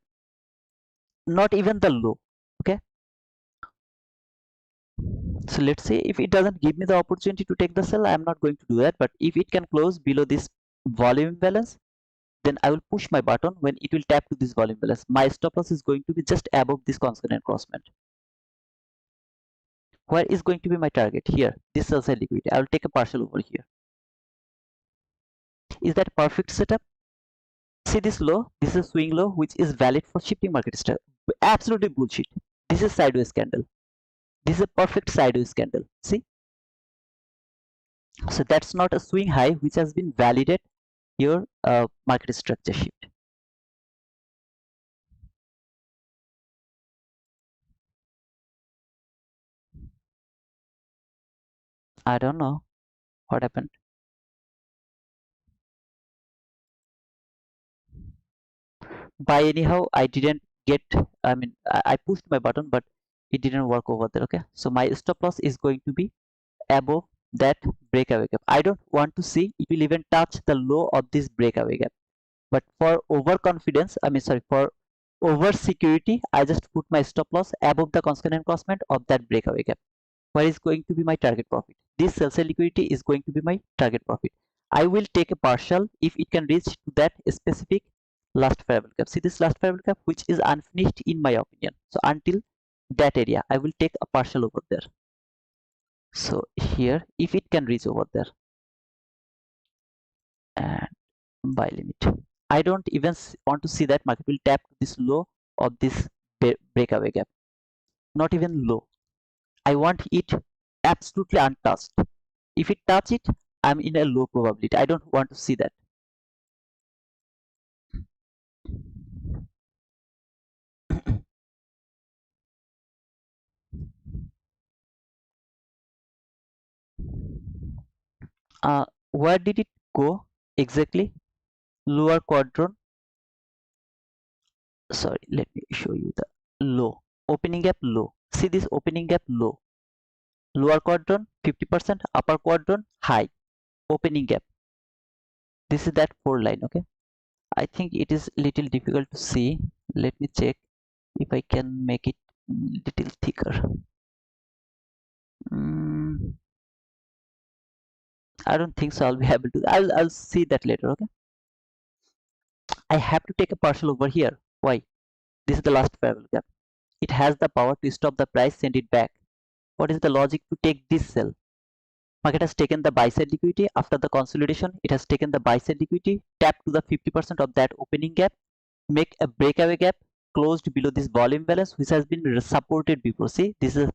not even the low. Okay, so let's say if it doesn't give me the opportunity to take the sell, I'm not going to do that. But if it can close below this volume imbalance, then I will push my button when it will tap to this volume balance. My stop loss is going to be just above this consonant crossment. Where is going to be my target? Here, this sell side liquidity. I will take a partial over here. Is that perfect setup? See this low? This is swing low, which is valid for shifting market structure. Absolutely bullshit. This is sideways candle. This is a perfect sideways candle. See? So that's not a swing high, which has been validated your market structure shift. I don't know what happened. By anyhow, I didn't get, I pushed my button, but it didn't work over there. Okay, so my stop loss is going to be above that breakaway gap. I don't want to see it will even touch the low of this breakaway gap, but for overconfidence, for over security, I just put my stop loss above the constant crossment of that breakaway gap. Where is going to be my target profit? This sell side liquidity is going to be my target profit. I will take a partial if it can reach to that specific last variable gap. See this last variable gap, which is unfinished in my opinion. So until that area, I will take a partial over there. So here, if it can reach over there, and buy limit. I don't even want to see that market will tap this low of this breakaway gap. Not even low. I want it absolutely untouched. If it touch it, I'm in a low probability. I don't want to see that. Where did it go exactly? Lower quadrant. Sorry, let me show you the low. Opening gap low. See this opening gap low. Lower quadrant 50%, upper quadrant high. Opening gap. This is that 4 line. Okay. I think it is little difficult to see. Let me check if I can make it little thicker. I don't think so. I'll be able to. I'll see that later. Okay. I have to take a partial over here. Why? This is the last parallel gap. It has the power to stop the price, send it back. What is the logic to take this sell? Market has taken the buy side liquidity after the consolidation. It has taken the buy side liquidity, tap to the 50% of that opening gap, make a breakaway gap closed below this volume balance, which has been supported before. See, this is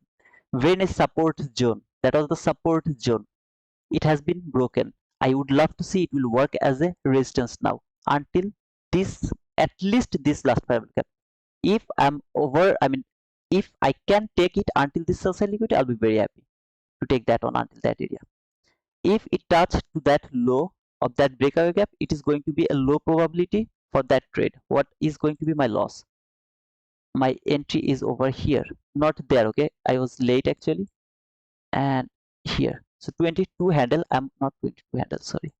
when a support zone. That was the support zone. It has been broken. I would love to see it will work as a resistance now until this, at least this last parallel gap. If I'm over, if I can take it until this sell side liquidity, I'll be very happy to take that on until that area. If it touches to that low of that breakaway gap, it is going to be a low probability for that trade. What is going to be my loss? My entry is over here, not there. Okay, I was late actually, and here. So 22 handle. I'm not 22 handle. Sorry,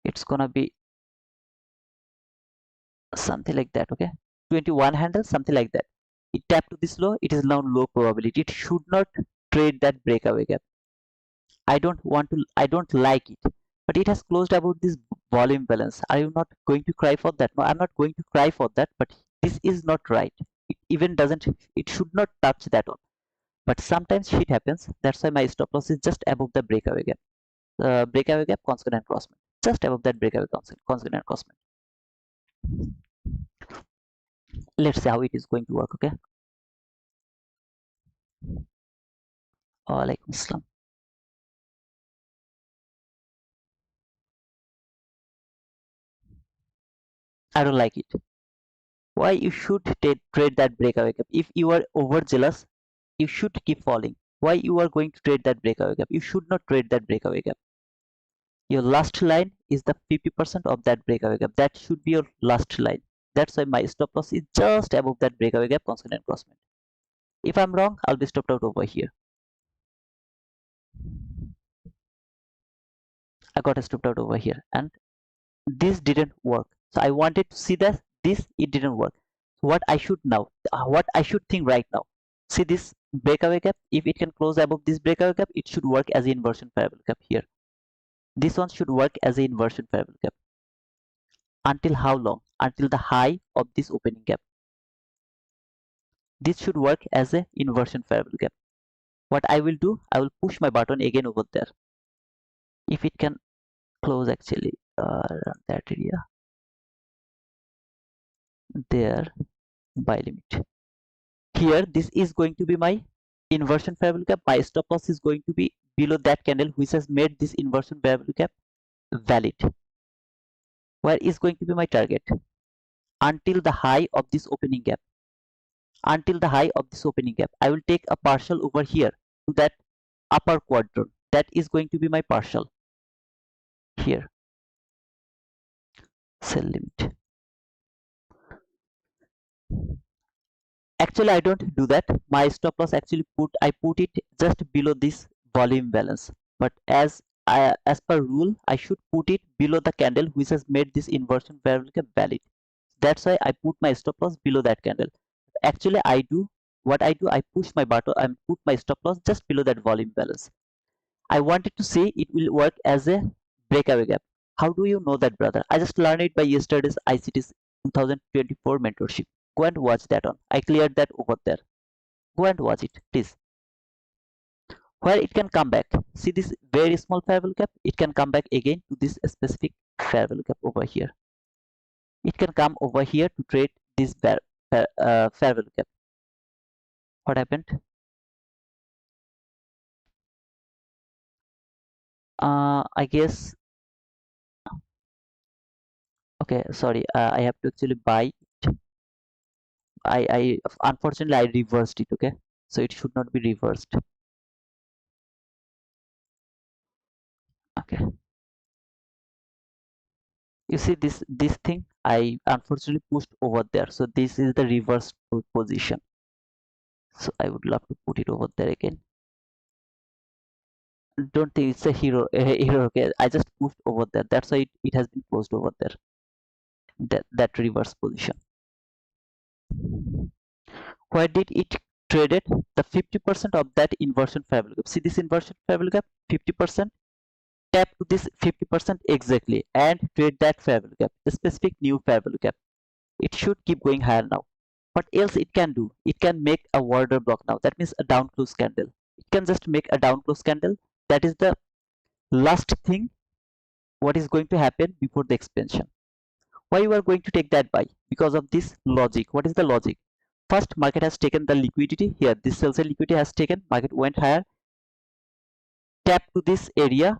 it's gonna be something like that. Okay, 21 handle, something like that. It tapped to this low. It is now low probability. It should not trade that breakaway gap. I don't like it, but it has closed about this volume balance. Are you not going to cry for that? No, I'm not going to cry for that, but this is not right. It even doesn't, it should not touch that one. But sometimes shit happens. That's why my stop loss is just above the breakaway gap. Breakaway gap, constant crossment. Just above that breakaway constant crossment. Let's see how it is going to work, okay? Alaikum Assalam. I don't like it. Why you should trade that breakaway gap? If you are overzealous, you should keep falling. Why you are going to trade that breakaway gap? You should not trade that breakaway gap. Your last line is the 50% of that breakaway gap. That should be your last line. That's why my stop loss is just above that breakaway gap constant crossment. If I'm wrong, I'll be stopped out over here. I got stopped out over here, and this didn't work. So I wanted to see that this, it didn't work. what I should now, what I should think right now. See this breakaway gap, if it can close above this breakaway gap, it should work as an inversion parabol gap here. This one should work as an inversion parabol gap. Until how long? Until the high of this opening gap. This should work as an inversion parabol gap. What I will do, I will push my button again over there. If it can close actually around that area, there, buy limit. Here, this is going to be my inversion parabol gap. My stop loss is going to be below that candle which has made this inversion parabol gap valid. Where is going to be my target? Until the high of this opening gap. Until the high of this opening gap, I will take a partial over here to that upper quadrant. That is going to be my partial here. Sell limit. Actually, I don't do that. My stop loss actually I put it just below this volume balance. But as per rule, I should put it below the candle which has made this inversion parabol gap valid. That's why I put my stop loss below that candle. Actually, I push my button and put my stop loss just below that volume balance. I wanted to say it will work as a breakaway gap. How do you know that, brother? I just learned it by yesterday's ICT 2024 mentorship. Go and watch that on. I cleared that over there. Go and watch it, please. Where it can come back. See this very small parabol gap? It can come back again to this specific parabol gap over here. It can come over here to trade this parabol gap. What happened? I guess. Okay, sorry. I have to actually buy. I unfortunately I reversed it. Okay, so it should not be reversed. Okay, you see this thing I unfortunately pushed over there, so this is the reverse position. So I would love to put it over there again. Don't think it's a hero. Okay, I just pushed over there. That's why it has been closed over there. That reverse position. Where did it traded? The 50% of that inversion parabol gap. See this inversion parabol gap, 50%. Tap to this 50% exactly and trade that parabol gap, a specific new parabol gap. It should keep going higher now. What else it can do? It can make a order block now. That means a down close candle. It can just make a down close candle. That is the last thing what is going to happen before the expansion. Why you are going to take that buy? Because of this logic. What is the logic? First, market has taken the liquidity here. This sell side liquidity has taken. Market went higher. Tap to this area.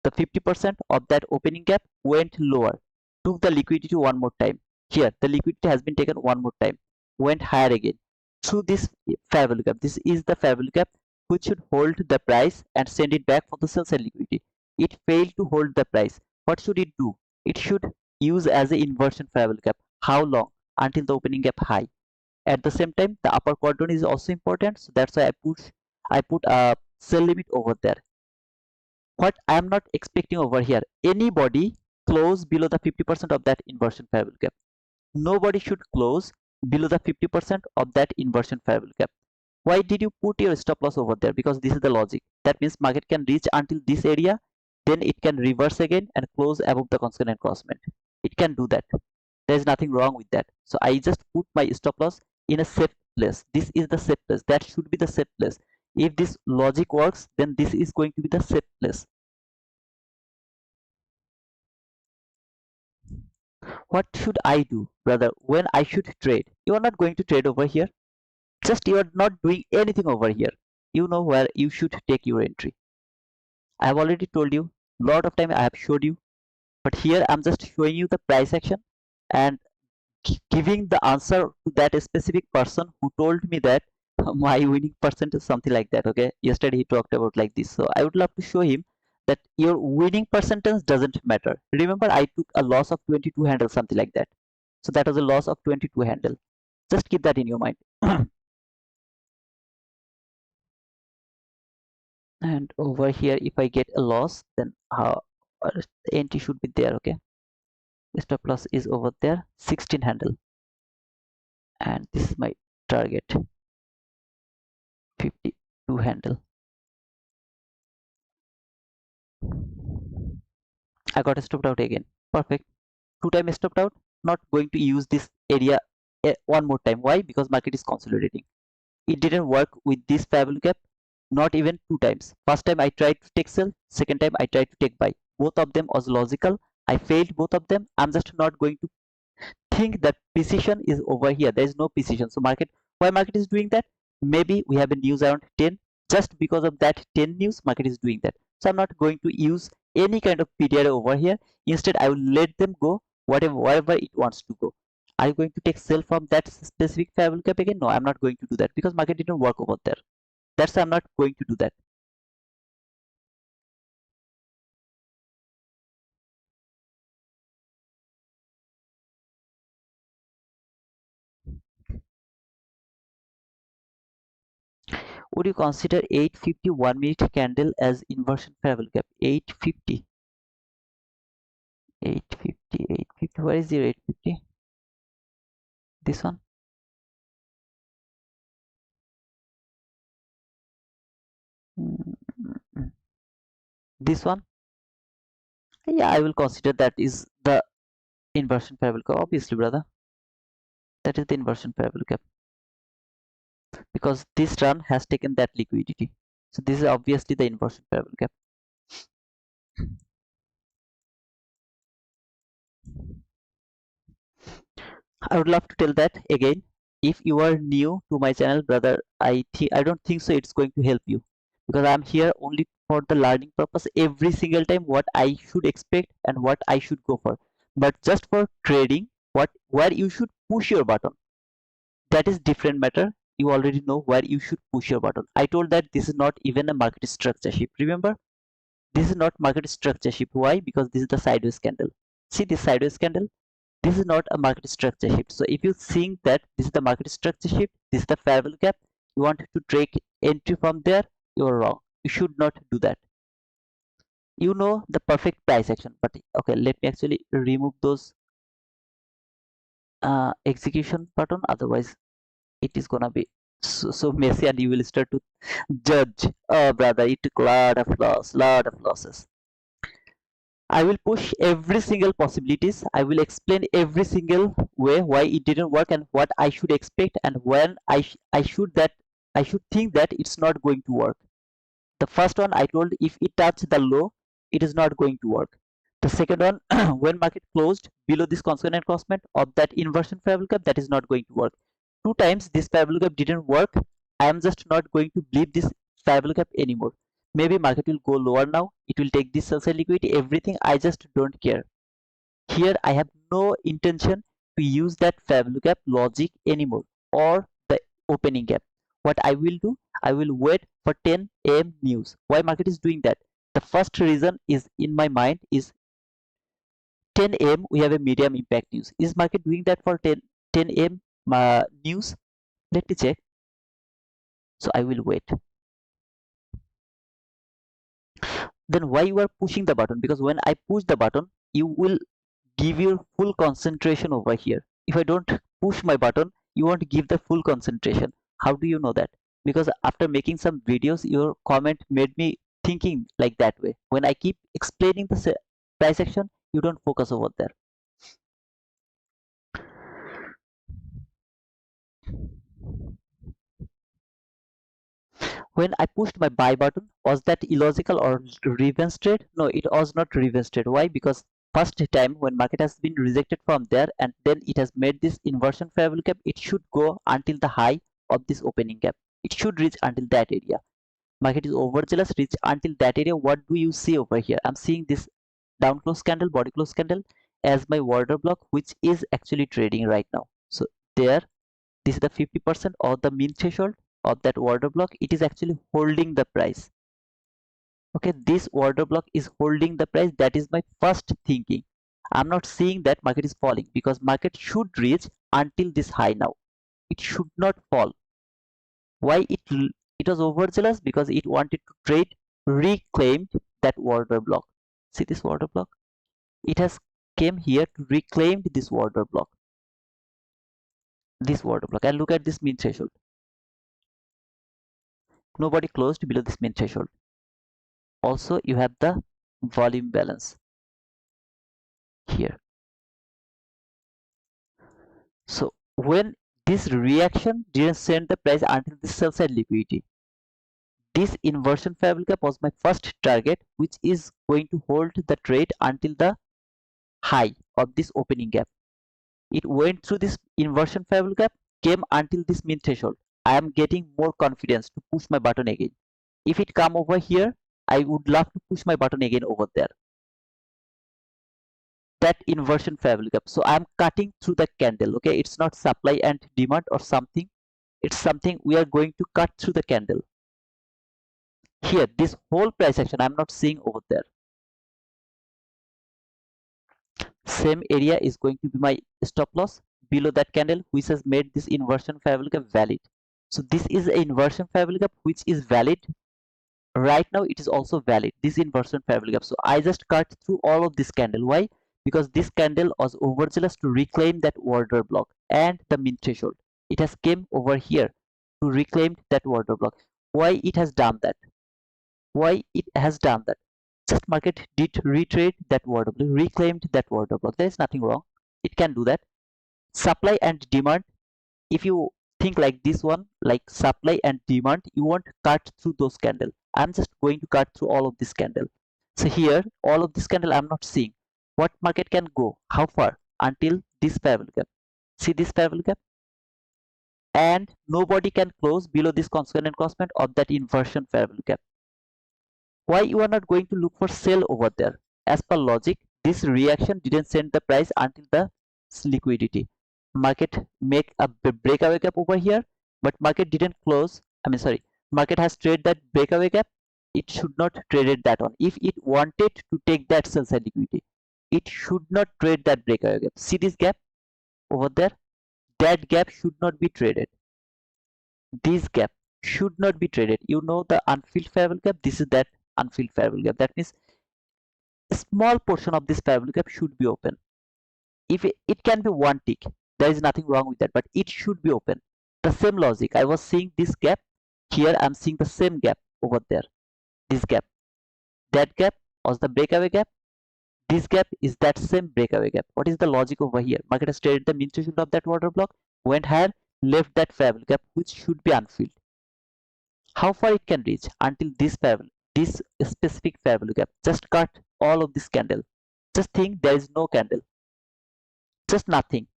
The 50% of that opening gap went lower. Took the liquidity one more time. Here, the liquidity has been taken one more time. Went higher again. Through this parabol gap. This is the parabol gap which should hold the price and send it back for the sell side liquidity. It failed to hold the price. What should it do? It should use as an inversion parabol gap. How long? Until the opening gap high. At the same time, the upper quadrant is also important. So that's why I put a sell limit over there. What I am not expecting over here, anybody close below the 50% of that inversion parabol gap. Nobody should close below the 50% of that inversion parabol gap. Why did you put your stop loss over there? Because this is the logic. That means market can reach until this area, then it can reverse again and close above the constant crossment. It can do that. There is nothing wrong with that. So I just put my stop loss in a safe place. This is the safe place. That should be the safe place. If this logic works, then this is going to be the safe place. What should I do, brother, when I should trade? You are not going to trade over here. Just you are not doing anything over here. You know where you should take your entry. I have already told you. Lot of time I have showed you. But here I'm just showing you the price action and giving the answer to that specific person who told me that my winning percent is something like that. Okay, yesterday he talked about like this, so I would love to show him that your winning percentage doesn't matter. Remember, I took a loss of 22 handle, something like that. So that was a loss of 22 handle. Just keep that in your mind. And over here, if I get a loss, then the entry should be there. Okay, stop loss is over there, 16 handle. and this is my target 52 handle. I got stopped out again. Perfect. 2 times stopped out. Not going to use this area one more time. Why? Because market is consolidating. It didn't work with this parallel gap, not even 2 times. First time I tried to take sell, second time I tried to take buy. Both of them was logical. I failed both of them. I'm just not going to think that precision is over here. There is no precision. So market, why market is doing that? Maybe we have a news around 10. Just because of that 10 news, market is doing that. So I'm not going to use any kind of PDR over here. Instead, I will let them go wherever it wants to go. Are you going to take sell from that specific fair value gap again? No, I'm not going to do that because market didn't work over there. That's why I'm not going to do that. Would you consider 850 1 minute candle as inversion fair value gap? 850, 850, 850. Where is your 850? This one? Mm, this one? Yeah, I will consider that is the inversion fair value gap. Obviously, brother, that is the inversion fair value gap because this run has taken that liquidity. So this is obviously the inversion fair value gap. I would love to tell that again. If you are new to my channel, brother, I don't think so it's going to help you because I'm here only for the learning purpose every single time what I should expect and what I should go for. But just for trading, what where you should push your button, that is different matter. You already know where you should push your button. I told that this is not even a market structure shift. Remember, this is not market structure shift. Why? Because this is the sideways candle. See this sideways candle? This is not a market structure shift. So if you think that this is the market structure shift, this is the fair value gap, you want to take entry from there, you're wrong. You should not do that. You know the perfect price action, but okay, let me actually remove those execution button. Otherwise, it is gonna be so messy, and you will start to judge. Oh, brother, it took lot of losses. I will push every single possibilities. I will explain every single way why it didn't work and what I should expect and when I should think that it's not going to work. The first one I told if it touches the low, it is not going to work. The second one, when market closed below this consonant crossment of that inversion fair value gap, that is not going to work. 2 times this fair value gap didn't work. I am just not going to believe this fair value gap anymore. Maybe market will go lower now. It will take this sell side liquidity, everything. I just don't care. Here I have no intention to use that fair value gap logic anymore or the opening gap. What I will do, I will wait for 10 a.m. news. Why market is doing that? The first reason is in my mind is 10 a.m. we have a medium impact news. Is market doing that for 10 a.m. News? Let me check. So I will wait. Then why you are pushing the button? Because when I push the button, you will give your full concentration over here. If I don't push my button, you won't give the full concentration. How do you know that? Because after making some videos, your comment made me thinking like that way. When I keep explaining the price action, you don't focus over there. When I pushed my buy button, was that illogical or revenge trade? No, it was not revenge trade. Why? Because first time when market has been rejected from there and then it has made this inversion fair value gap, it should go until the high of this opening gap. It should reach until that area. Market is overzealous, reach until that area. What do you see over here? I'm seeing this down close candle, body close candle as my order block, which is actually trading right now. So there, this is the 50% of the mean threshold of that order block. It is actually holding the price. Okay, this order block is holding the price. That is my first thinking. I'm not seeing that market is falling because market should reach until this high now. It should not fall. Why it was overzealous? Because it wanted to trade reclaimed that order block. See this order block? It has came here to reclaim this order block. this order block and look at this mean threshold. Nobody closed below this mean threshold. Also, you have the volume balance here. So when this reaction didn't send the price until the sell side liquidity, this inversion fair gap was my first target, which is going to hold the trade until the high of this opening gap. It went through this inversion fair gap, came until this mean threshold. I am getting more confidence to push my button again. If it come over here, I would love to push my button again over there. That inversion fair gap. So I am cutting through the candle. Okay, it's not supply and demand or something. It's something we are going to cut through the candle. Here, this whole price action I'm not seeing over there. Same area is going to be my stop loss below that candle, which has made this inversion fair gap valid. So this is an inversion fair gap which is valid. Right now it is also valid, this inversion fair gap. So I just cut through all of this candle. Why? Because this candle was overzealous to reclaim that order block and the mean threshold. It has came over here to reclaim that order block. Why it has done that? Why it has done that? Just market did retrade that order block, reclaimed that order block. There is nothing wrong. It can do that. Supply and demand, if you think like this one, like supply and demand, you won't cut through those candle. I'm just going to cut through all of this candle. So here, all of this candle I'm not seeing. What market can go? How far? Until this fair value gap. See this fair value gap? And nobody can close below this constant encroachment of that inversion fair value gap. Why you are not going to look for sell over there? As per logic, this reaction didn't send the price until the liquidity. Market make a breakaway gap over here, but market didn't close. Market has traded that breakaway gap. It should not traded that on. If it wanted to take that sell side liquidity, it should not trade that breakaway gap. See this gap over there? That gap should not be traded. This gap should not be traded. You know the unfilled fair value gap. This is that unfilled fair value gap. That means a small portion of this fair value gap should be open. If it can be one tick, there is nothing wrong with that, but it should be open. The same logic. I was seeing this gap. Here I'm seeing the same gap over there. This gap. That gap was the breakaway gap. This gap is that same breakaway gap. What is the logic over here? Market has traded the mean threshold of that order block, went higher, left that fair value gap, which should be unfilled. How far it can reach? Until this fair value, this specific fair value gap. Just cut all of this candle. Just think there is no candle. Just nothing.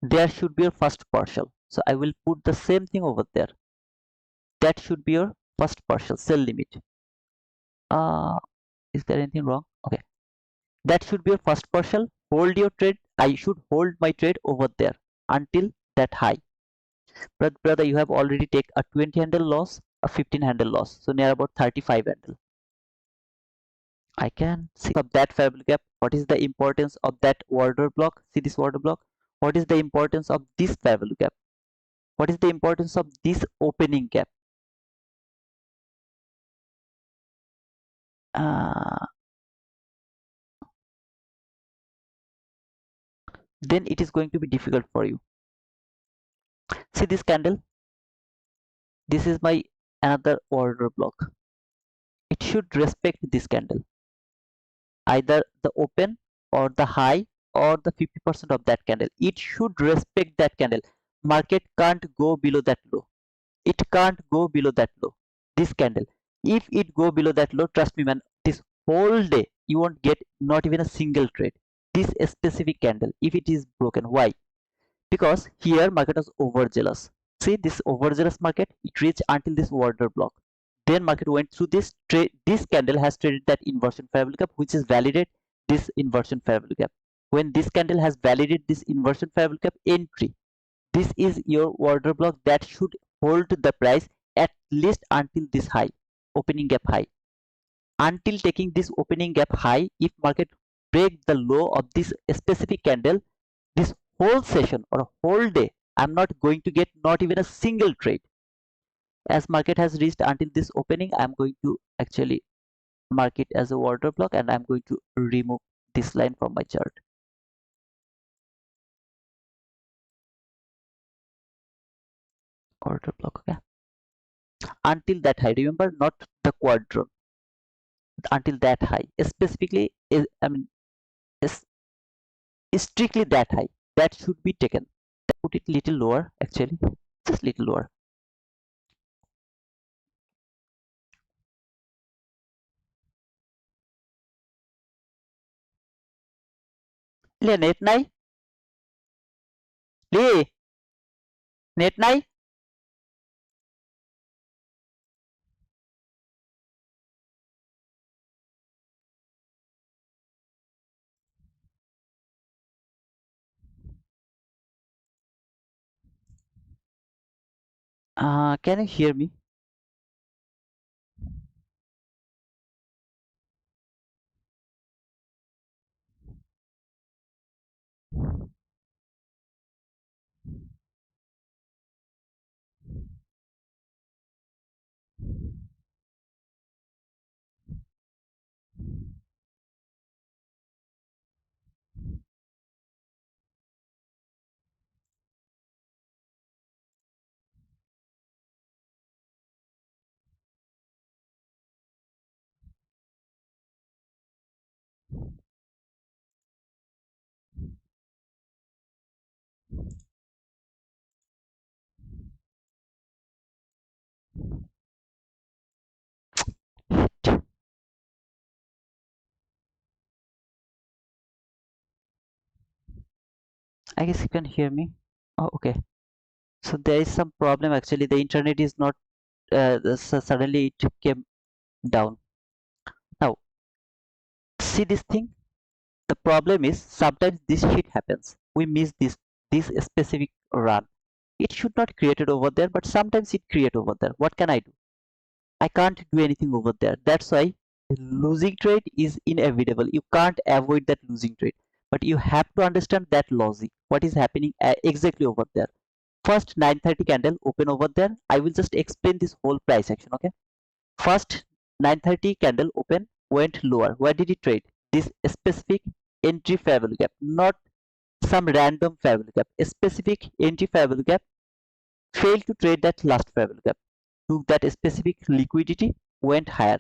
There should be your first partial. So I will put the same thing over there. That should be your first partial sell limit. Is there anything wrong? Okay. That should be your first partial. Hold your trade. I should hold my trade over there until that high. But brother, you have already take a 20 handle loss, a 15 handle loss. So near about 35 handle. I can see of that fair value gap. What is the importance of that order block? See this order block. What is the importance of this fair value gap? What is the importance of this opening gap? Then it is going to be difficult for you. See this candle? This is my another order block. It should respect this candle. Either the open or the high or the 50% of that candle. It should respect that candle. Market can't go below that low. It can't go below that low. This candle. If it go below that low, trust me man, this whole day you won't get not even a single trade. This specific candle, if it is broken, why? Because here market was overzealous. See this overzealous market, it reached until this order block. Then market went through this trade. This candle has traded that inversion fair value gap, which is validated this inversion fair value gap. When this candle has validated this inversion fair value gap, entry. This is your order block that should hold the price at least until this high, opening gap high. Until taking this opening gap high, if market break the low of this specific candle, this whole session or whole day, I'm not going to get not even a single trade. As market has reached until this opening, I'm going to actually mark it as a order block and I'm going to remove this line from my chart. order block, okay, until that high. Remember, not the quadrant, until that high. Specifically, is I mean, is strictly that high. That should be taken. Put it little lower, actually, just little lower. লে net নাই, লে net নাই। Can you hear me? I guess you can hear me. Oh, okay. So there is some problem, actually. The internet is not suddenly it came down. Now, see this thing. The problem is sometimes this shit happens. We miss this specific run. It should not create it over there, but sometimes it create over there. What can I do? I can't do anything over there. That's why losing trade is inevitable. You can't avoid that losing trade, but you have to understand that logic. What is happening exactly over there? First 930 candle open over there. I will just explain this whole price action. Okay. First 930 candle open, went lower. Where did it trade? This specific entry fair value gap, not some random fair value gap. A specific entry fair value gap, failed to trade that last fair value gap. Took that specific liquidity, went higher.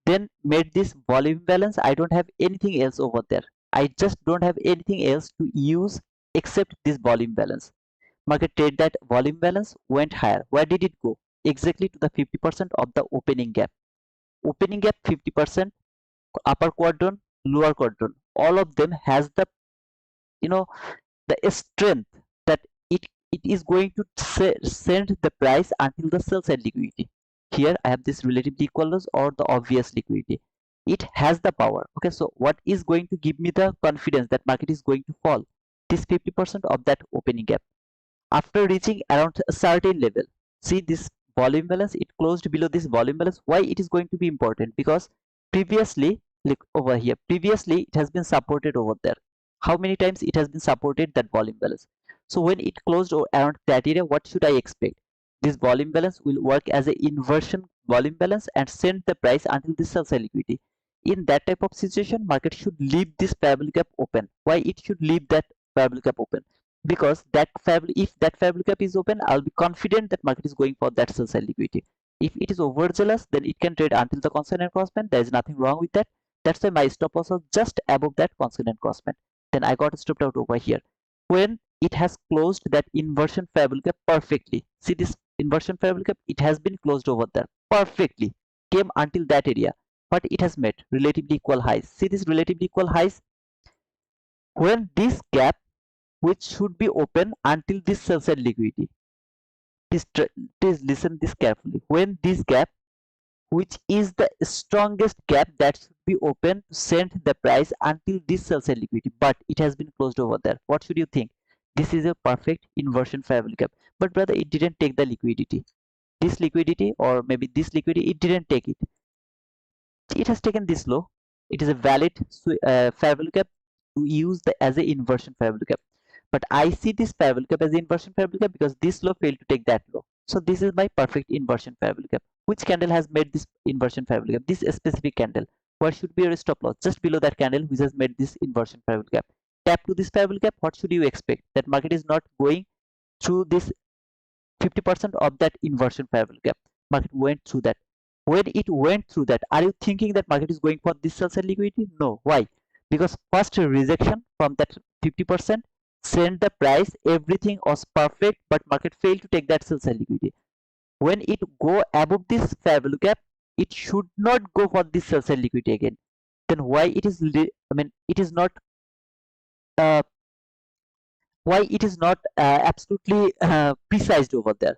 Then made this volume balance. I don't have anything else over there. I just don't have anything else to use except this volume balance. Market trade that volume balance, went higher. Where did it go? Exactly to the 50% of the opening gap. Opening gap 50%, upper quadrant, lower quadrant. All of them has the, you know, the strength that it is going to send the price until the sell side liquidity. Here I have this relatively equal loss or the obvious liquidity. It has the power. Okay, so what is going to give me the confidence that market is going to fall? This 50% of that opening gap. After reaching around a certain level, see this volume balance, it closed below this volume balance. Why it is going to be important? Because previously, look over here, previously it has been supported over there. How many times it has been supported, that volume balance? So when it closed around that area, what should I expect? This volume balance will work as a inversion volume balance and send the price until this sell side liquidity. In that type of situation, market should leave this parabolic gap open. Why it should leave that parabolic gap open? Because that if that fair value gap is open, I'll be confident that market is going for that sell side liquidity. If it is overzealous, then it can trade until the constant and crossband. There is nothing wrong with that. That's why my stop loss was just above that constant and crossband. Then I got stopped out over here when it has closed that inversion fair value gap perfectly. See this inversion fair value gap, it has been closed over there perfectly, came until that area, but it has met relatively equal highs. See this relatively equal highs. When this gap, which should be open until this sell side liquidity. Please listen this carefully. When this gap, which is the strongest gap that should be open to send the price until this sell side liquidity, but it has been closed over there. What should you think? This is a perfect inversion fair value gap. But brother, it didn't take the liquidity. This liquidity, or maybe this liquidity, it didn't take it. It has taken this low. It is a valid fair value gap to use as a inversion fair value gap. But I see this fair value gap as inversion fair value gap because this low failed to take that low. So this is my perfect inversion fair value gap. Which candle has made this inversion fair value gap? This specific candle. What should be your stop loss? Just below that candle which has made this inversion fair value gap. Tap to this fair value gap. What should you expect? That market is not going through this 50% of that inversion fair value gap. Market went through that. When it went through that, are you thinking that market is going for this sell side liquidity? No. Why? Because first rejection from that 50% sent the price, everything was perfect, but market failed to take that sell side liquidity. When it go above this fair value gap, it should not go for this sell side liquidity again. Then why it is it is not uh, absolutely precise over there.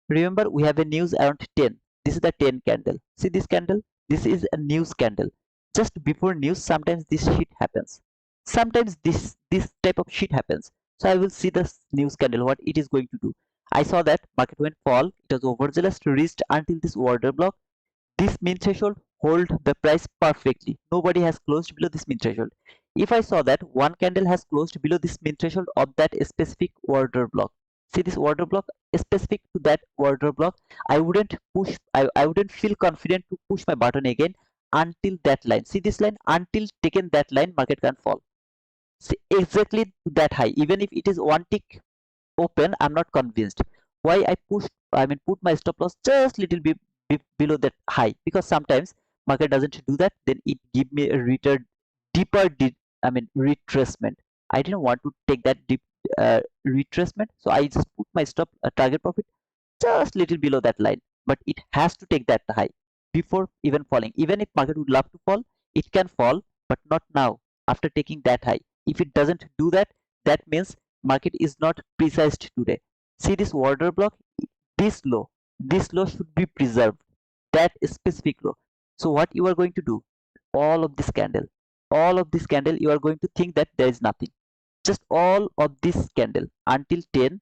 Remember, we have a news around 10. This is the 10 candle. See this candle? This is a news candle. Just before news, sometimes this shit happens. Sometimes this type of shit happens. So I will see the news candle, what it is going to do. I saw that market went fall. It was overzealous, reached until this order block. This mean threshold hold the price perfectly. Nobody has closed below this mean threshold. If I saw that one candle has closed below this mean threshold of that specific order block, see this order block specific to that order block, I wouldn't push. I wouldn't feel confident to push my button again until that line. See this line, until taken that line, market can fall. See exactly that high. Even if it is one tick open, I'm not convinced. Why I put my stop loss just little bit below that high, because sometimes market doesn't do that, then it give me a return deeper retracement. I didn't want to take that deep retracement, so I just put my stop target profit just little below that line, but it has to take that high before even falling. Even if market would love to fall, it can fall, but not now after taking that high. If it doesn't do that, that means market is not precise today. See this order block, this low, this low should be preserved, that specific low. So what you are going to do, all of this candle, you are going to think that there is nothing, just all of this candle until 10.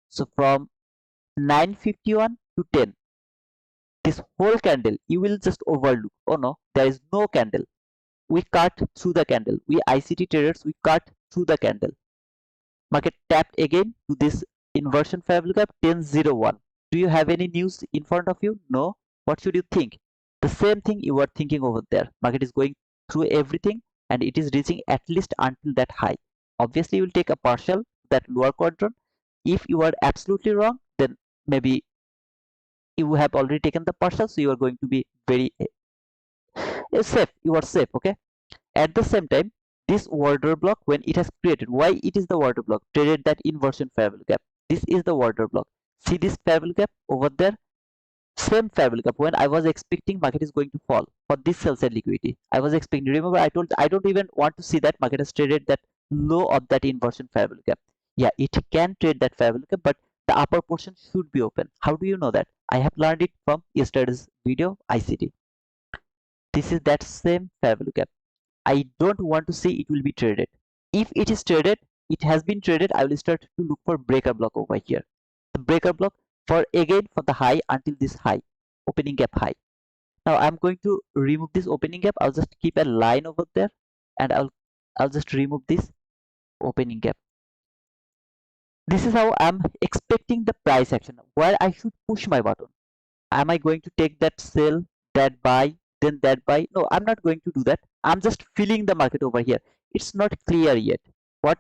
So from 9:51 to 10, this whole candle you will just overlook. Oh no, there is no candle. We cut through the candle. We ICT traders, we cut through the candle. Market tapped again to this inversion fair value gap 1001. Do you have any news in front of you? No. What should you think? The same thing you are thinking over there. Market is going through everything and it is reaching at least until that high. Obviously, you will take a partial that lower quadrant. If you are absolutely wrong, then maybe you have already taken the partial, so you are going to be very safe. You are safe, okay? At the same time, this order block, when it has created, why it is the order block? Traded that inversion fair value gap. This is the order block. See this fair value gap over there? Same fair value gap. When I was expecting market is going to fall for this sell side liquidity, I was expecting. Remember, I told I don't even want to see that market has traded that low of that inversion fair value gap. Yeah, it can trade that fair value gap, but the upper portion should be open. How do you know that? I have learned it from yesterday's video ICT. This is that same fair value gap. I don't want to see it will be traded. If it is traded, it has been traded, I will start to look for breaker block over here. The breaker block for again for the high until this high, opening gap high. Now I'm going to remove this opening gap. I'll just keep a line over there and I'll just remove this opening gap. This is how I'm expecting the price action, where I should push my button. Am I going to take that sell, that buy, then that buy? No, I'm not going to do that. I'm just feeling the market over here. It's not clear yet. What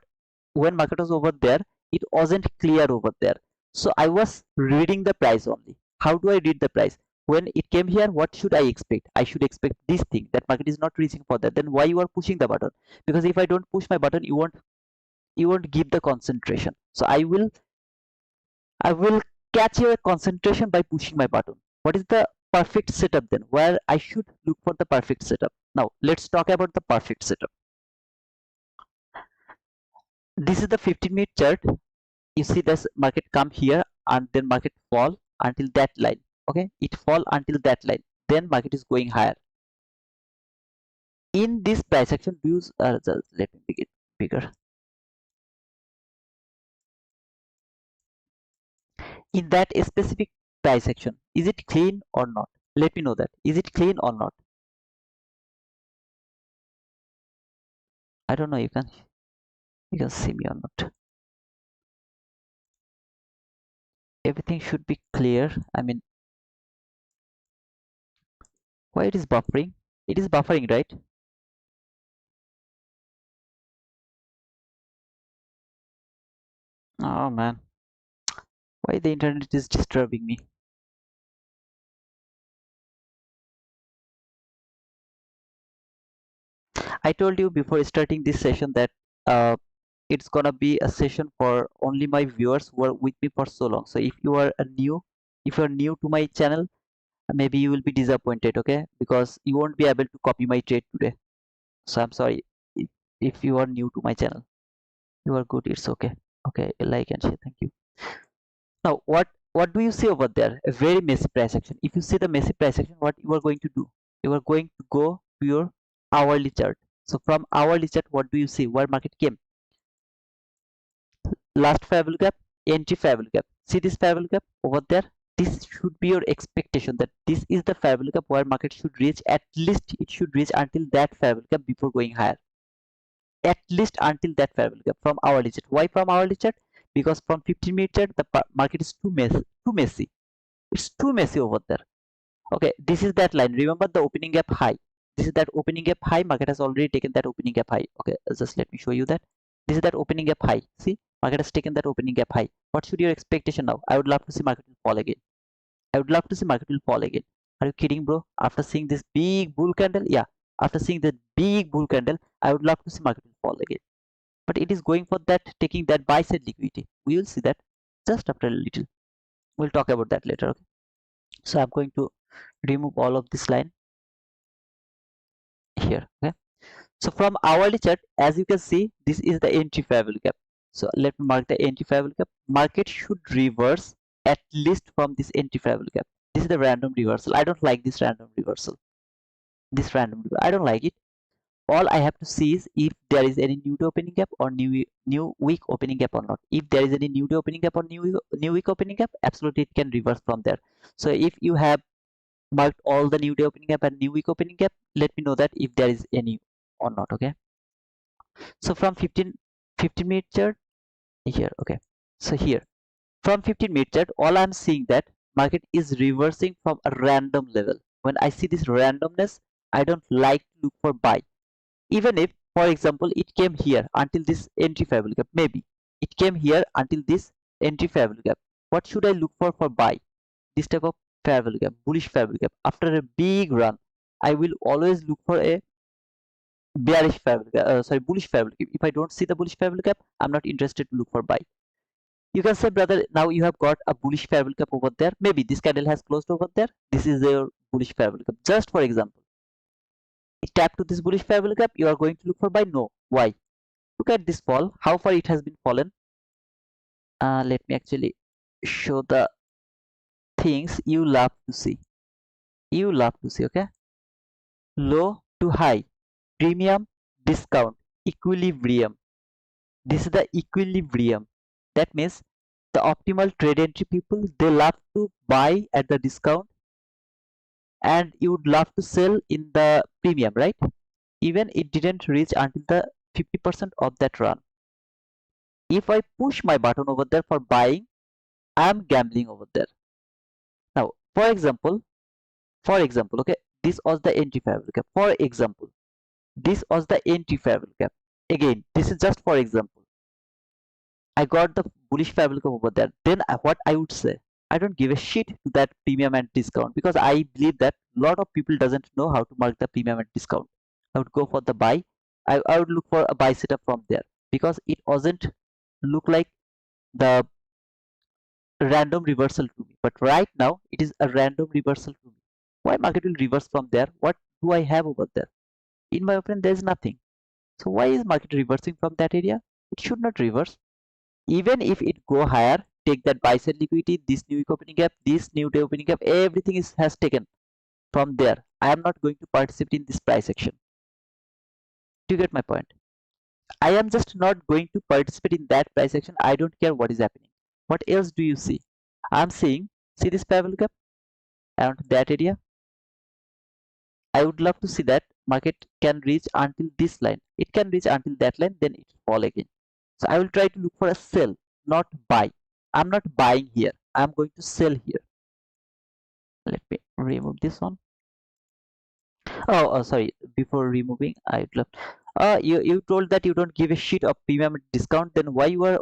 When market was over there, it wasn't clear over there. So I was reading the price only. How do I read the price? When it came here, what should I expect? I should expect this thing, that market is not reaching for that. Then why you are pushing the button? Because if I don't push my button, you won't give the concentration. So I will catch your concentration by pushing my button. What is the perfect setup then? Where I should look for the perfect setup. Now let's talk about the perfect setup. This is the 15-minute chart. You see this market come here and then market fall until that line. Okay, it fall until that line. Then market is going higher. In this price action views, let me make it bigger. In that specific price action, is it clean or not? Let me know that. Is it clean or not? I don't know. You can see me or not. Everything should be clear. Why it is buffering? It is buffering, right? Oh man. Why the internet is disturbing me? I told you before starting this session that uh, it's gonna be a session for only my viewers who are with me for so long. So if you're new to my channel, maybe you will be disappointed, okay? Because you won't be able to copy my trade today. So I'm sorry if, if you are new to my channel. You are good, it's okay. Okay, like and share, thank you. Now, what do you see over there? A very messy price action. If you see the messy price action, what you are going to do? You are going to go to your hourly chart. So from hourly chart, what do you see? Where market came? Last fair value gap, entry fair value gap. See this fair value gap over there? This should be your expectation that this is the fair value gap where market should reach. At least it should reach until that fair value gap before going higher. At least until that fair value gap from hourly chart. Why from hourly chart? Because from 15-minute chart the market is too messy. Too messy. It's too messy over there. Okay, this is that line. Remember the opening gap high. This is that opening gap high. Market has already taken that opening gap high. Okay, just let me show you that. This is that opening gap high. See, market has taken that opening gap high. What should your expectation now? I would love to see market will fall again. I would love to see market will fall again. Are you kidding, bro? After seeing this big bull candle, yeah. After seeing the big bull candle, I would love to see market will fall again. But it is going for that, taking that buy side liquidity. We will see that just after a little. We'll talk about that later. Okay. So I'm going to remove all of this line here. Okay. So from hourly chart, as you can see, this is the entry fair value gap. So let me mark the entry fair value gap. Market should reverse at least from this entry fair value gap. This is the random reversal. I don't like this random reversal. I don't like it. All I have to see is if there is any new day opening gap or new week opening gap or not. If there is any new day opening gap or new week opening gap, absolutely it can reverse from there. So if you have marked all the new day opening gap and new week opening gap, let me know that if there is any or not. Okay. So from 15-minute chart here. Okay. So here from 15-minute chart, all I'm seeing that market is reversing from a random level. When I see this randomness, I don't like to look for buy. Even if, for example, it came here until this entry fair value gap, maybe it came here until this entry fair value gap. What should I look for buy? This type of fair value gap, bullish fair value gap. After a big run, I will always look for a bearish fair value gap, bullish fair value gap. If I don't see the bullish fair value gap, I'm not interested to look for buy. You can say, brother, now you have got a bullish fair value gap over there. Maybe this candle has closed over there. This is your bullish fair value gap. Just for example, tap to this bullish fair value gap, you are going to look for buy? No. Why? Look at this fall, how far it has been fallen. Let me actually show the things you love to see. You love to see, okay? Low to high, premium, discount, equilibrium. This is the equilibrium. That means the optimal trade entry people, they love to buy at the discount and you would love to sell in the premium, right? Even it didn't reach until the 50% of that run. If I push my button over there for buying, I'm gambling over there. Now, for example, okay, this was the entry fair value gap. For example, this was the entry fair value gap. Again, this is just for example. I got the bullish fair value gap over there. Then what I would say, I don't give a shit to that premium and discount because I believe that a lot of people doesn't know how to mark the premium and discount. I would go for the buy. I would look for a buy setup from there because it wasn't look like the random reversal to me. But right now, it is a random reversal to me. Why market will reverse from there? What do I have over there? In my opinion, there is nothing. So why is market reversing from that area? It should not reverse. Even if it go higher, take that buy side liquidity, this new week opening gap, this new day opening gap, everything has taken from there. I am not going to participate in this price action. Do you get my point? I am just not going to participate in that price action. I don't care what is happening. What else do you see? I'm seeing, see this parallel gap around that area. I would love to see that market can reach until this line. It can reach until that line, then it fall again. So I will try to look for a sell, not buy. I'm not buying here. I'm going to sell here. Let me remove this one. Oh, sorry. Before removing, I'd love. You told that you don't give a shit of premium discount. Then why you are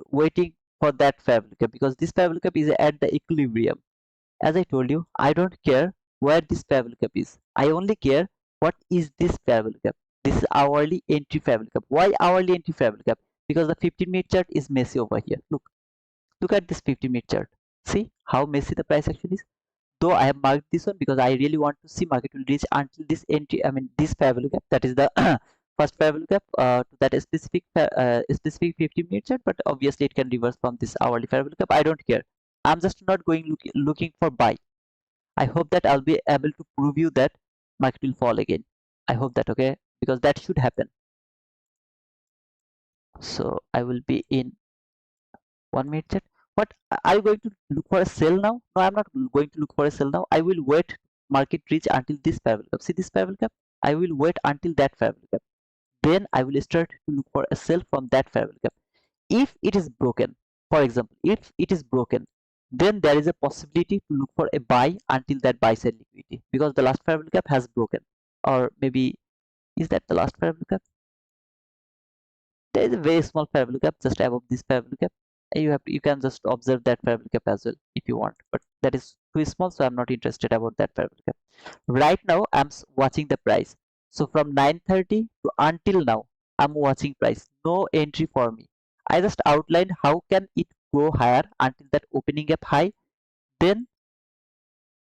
waiting for that fair value gap, because this fair value gap is at the equilibrium. As I told you, I don't care where this fair value gap is. I only care what is this fair value gap. This is hourly entry fair value gap. Why hourly entry fair value gap? Because the 15-minute chart is messy over here. Look at this 15-minute chart. See how messy the price actually is. Though I have marked this one because I really want to see market will reach until this entry, I mean this fair value gap, that is the first fair value gap to that specific 15-minute chart, but obviously it can reverse from this hourly fair value gap. I don't care. I'm just not going looking for buy. I hope that I'll be able to prove you that market will fall again. I hope that, okay, because that should happen. So I will be in 1 minute chart. But are you going to look for a sell now? No, I'm not going to look for a sell now. I will wait market reach until this fair value gap. See this fair value gap? I will wait until that fair value gap. Then I will start to look for a sell from that fair value gap. If it is broken, for example, if it is broken, then there is a possibility to look for a buy until that buy side liquidity, because the last fair value gap has broken. Or maybe, is that the last fair value gap? There is a very small fair value gap just above this fair value gap. You can just observe that fair value gap as well if you want, but that is too small, so I'm not interested about that fair value gap. Right now I'm watching the price. So from 9:30 to until now I'm watching price. No entry for me. I just outlined how can it go higher until that opening gap high. Then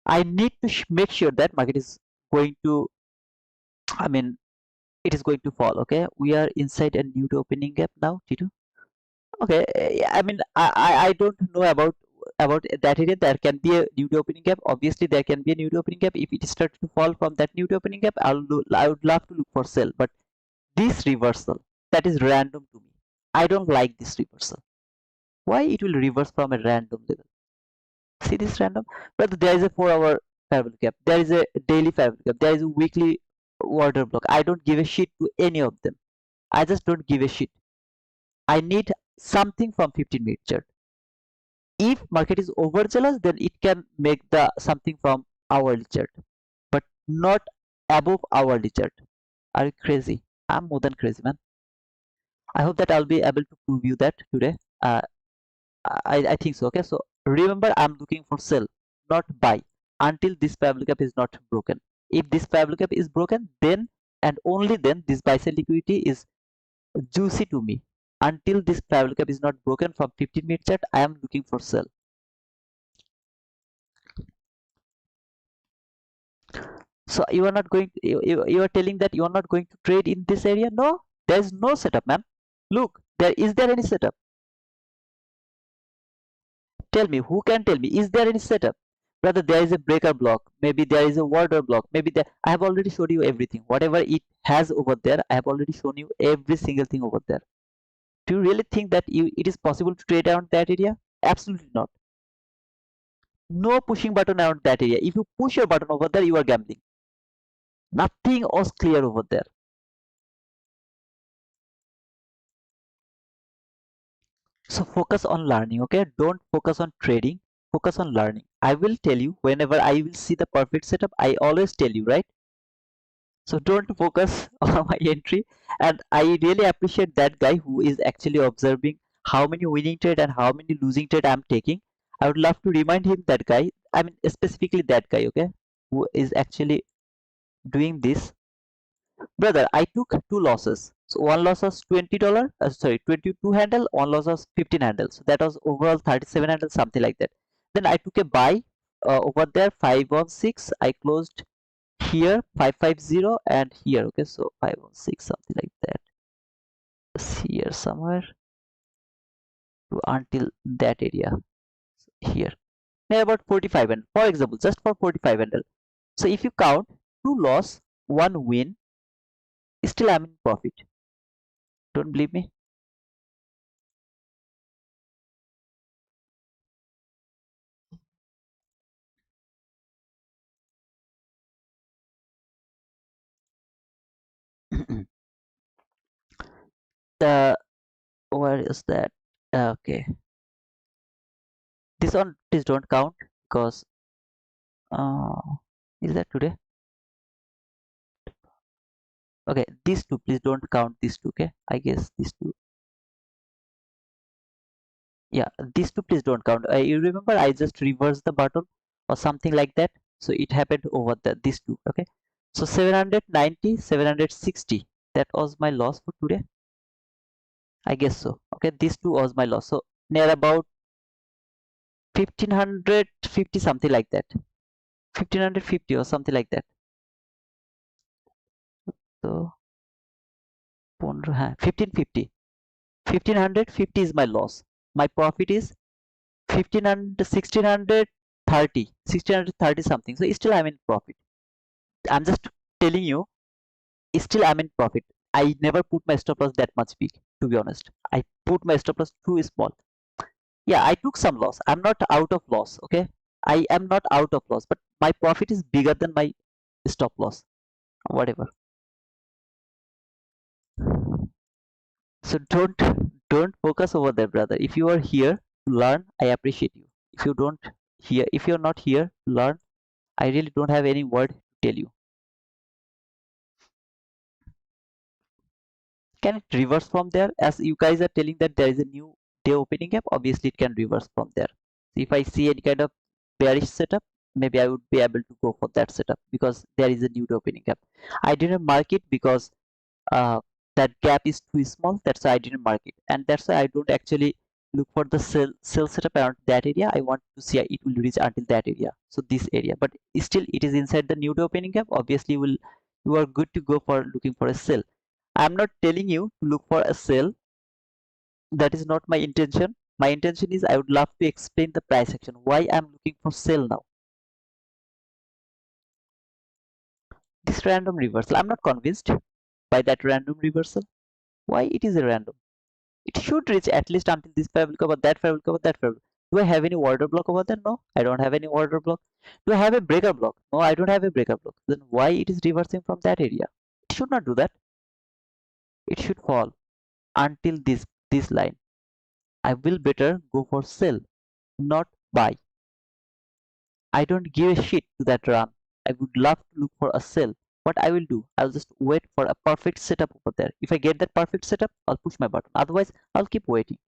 I need to make sure that market is going to, I mean, it is going to fall. Okay, we are inside a new opening gap now, T2. Okay, yeah, I mean, I don't know about that area. There can be a new opening gap. Obviously, there can be a new opening gap. If it starts to fall from that new opening gap, I would love to look for sell. But this reversal, that is random to me. I don't like this reversal. Why it will reverse from a random level? See this random? But there is a 4-hour fair value gap. There is a daily fair value gap. There is a weekly order block. I don't give a shit to any of them. I just don't give a shit. I need something from 15-minute chart. If market is overzealous, then it can make the something from hourly chart, but not above hourly chart. Are you crazy? I'm more than crazy, man. I hope that I'll be able to prove you that today. I think so. Okay, so remember, I'm looking for sell, not buy, until this fair value gap is not broken. If this fair value gap is broken, then and only then this buy side liquidity is juicy to me. Until this fair value gap is not broken from 15-minute chart, I am looking for sell. So you are not going to, you are telling that you are not going to trade in this area? No, there is no setup, man. Look, there any setup? Tell me, who can tell me, is there any setup? Brother, there is a breaker block, maybe there is a order block, maybe there, I have already showed you everything. Whatever it has over there, I have already shown you every single thing over there. Do you really think that it is possible to trade around that area? Absolutely not. No pushing button around that area. If you push your button over there, you are gambling. Nothing was clear over there. So focus on learning, okay? Don't focus on trading, focus on learning. I will tell you whenever I will see the perfect setup. I always tell you, right? So don't focus on my entry. And I really appreciate that guy who is actually observing how many winning trade and how many losing trade I'm taking. I would love to remind him, that guy, I mean specifically that guy, okay, who is actually doing this. Brother, I took two losses. So one loss was $20, sorry, 22 handle, one loss was 15 handle. So that was overall 37 handle, something like that. Then I took a buy over there, 516. I closed here 550 and here. Okay, so 516, something like that. It's here somewhere to until that area here. Near about 45 handle, for example, just for 45 handle. So if you count two loss, one win, still I'm in profit. Don't believe me? The Where is that? Okay, this one please don't count, because uh, is that today? Okay, these two please don't count, these two. Okay, I guess these two. Yeah, these two please don't count. You remember I just reversed the button or something like that, so it happened over these two. Okay, so 790, 760, that was my loss for today, I guess so. Okay, these two was my loss, so near about 1550, something like that, 1550 or something like that. So 1550, 1550 is my loss. My profit is 1500, 1630, 1630 something. So still I'm in profit. I'm just telling you, still I'm in profit. I never put my stop loss that much big, to be honest. I put my stop loss too small. Yeah, I took some loss. I'm not out of loss. Okay, I am not out of loss, but my profit is bigger than my stop loss. Whatever. So don't focus over there, brother. If you are here to learn, I appreciate you. If you don't here, if you're not here to learn, I really don't have any word to tell you. Can it reverse from there? As you guys are telling that there is a new day opening up, obviously it can reverse from there. So if I see any kind of bearish setup, maybe I would be able to go for that setup because there is a new day opening up. I didn't mark it because uh, that gap is too small. That's why I didn't mark it, and that's why I don't actually look for the sell setup around that area. I want to see it will reach until that area, so this area, but still it is inside the new day opening gap. Obviously will you are good to go for looking for a sell. I'm not telling you to look for a sell. That is not my intention. My intention is I would love to explain the price action, why I'm looking for sell now. This random reversal, I'm not convinced by that random reversal. Why it is a random? It should reach at least until this pair will cover, that pair will cover, that pair will. Do I have any order block over there? No, I don't have any order block. Do I have a breaker block? No, I don't have a breaker block. Then why it is reversing from that area? It should not do that. It should fall until this line. I will better go for sell, not buy. I don't give a shit to that run. I would love to look for a sell. What I will do, I'll just wait for a perfect setup over there. If I get that perfect setup, I'll push my button. Otherwise, I'll keep waiting.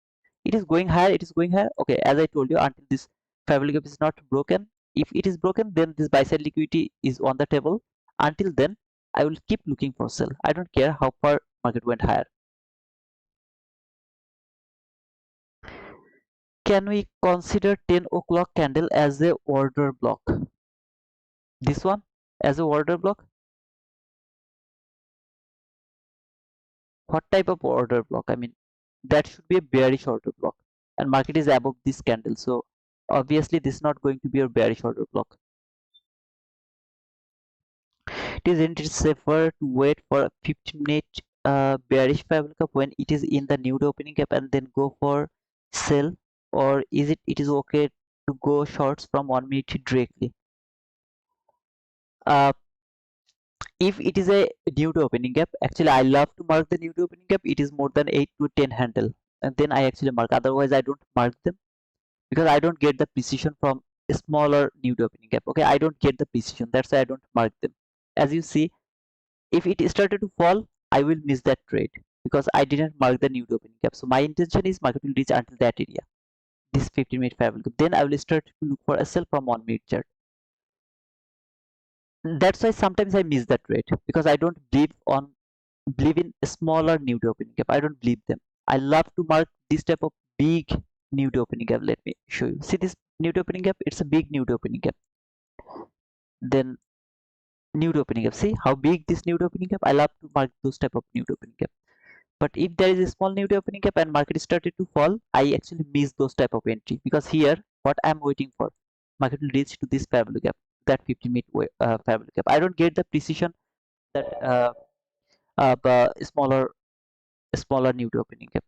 It is going higher, it is going higher. Okay, as I told you, until this family gap is not broken. If it is broken, then this buy side liquidity is on the table. Until then, I will keep looking for sell. I don't care how far market went higher. Can we consider 10 o'clock candle as a order block? This one as a order block? What type of order block? I mean, that should be a bearish order block, and market is above this candle, so obviously this is not going to be a bearish order block. Isn't it safer to wait for a 15-minute bearish fair gap when it is in the nude opening gap and then go for sell, or is it is okay to go shorts from 1 minute directly? uh, if it is a nude opening gap, actually I love to mark the nude opening gap. It is more than 8 to 10 handle, and then I actually mark. Otherwise I don't mark them because I don't get the precision from a smaller nude opening gap. Okay, I don't get the precision, that's why I don't mark them. As you see, if it started to fall, I will miss that trade because I didn't mark the new opening gap. So my intention is market will reach until that area, this 15-minute fair value. Then I will start to look for a sell from 1 minute chart. That's why sometimes I miss that trade because I don't believe in a smaller new opening gap. I don't believe them. I love to mark this type of big new opening gap. Let me show you. See this new opening gap? It's a big new opening gap. Then new opening gap. See how big this new opening gap? I love to mark those type of new opening gap. But if there is a small new opening gap and market started to fall, I actually miss those type of entry because here what I'm waiting for, market will reach to this fair value gap, that 50-minute fair value gap. I don't get the precision that smaller new opening gap.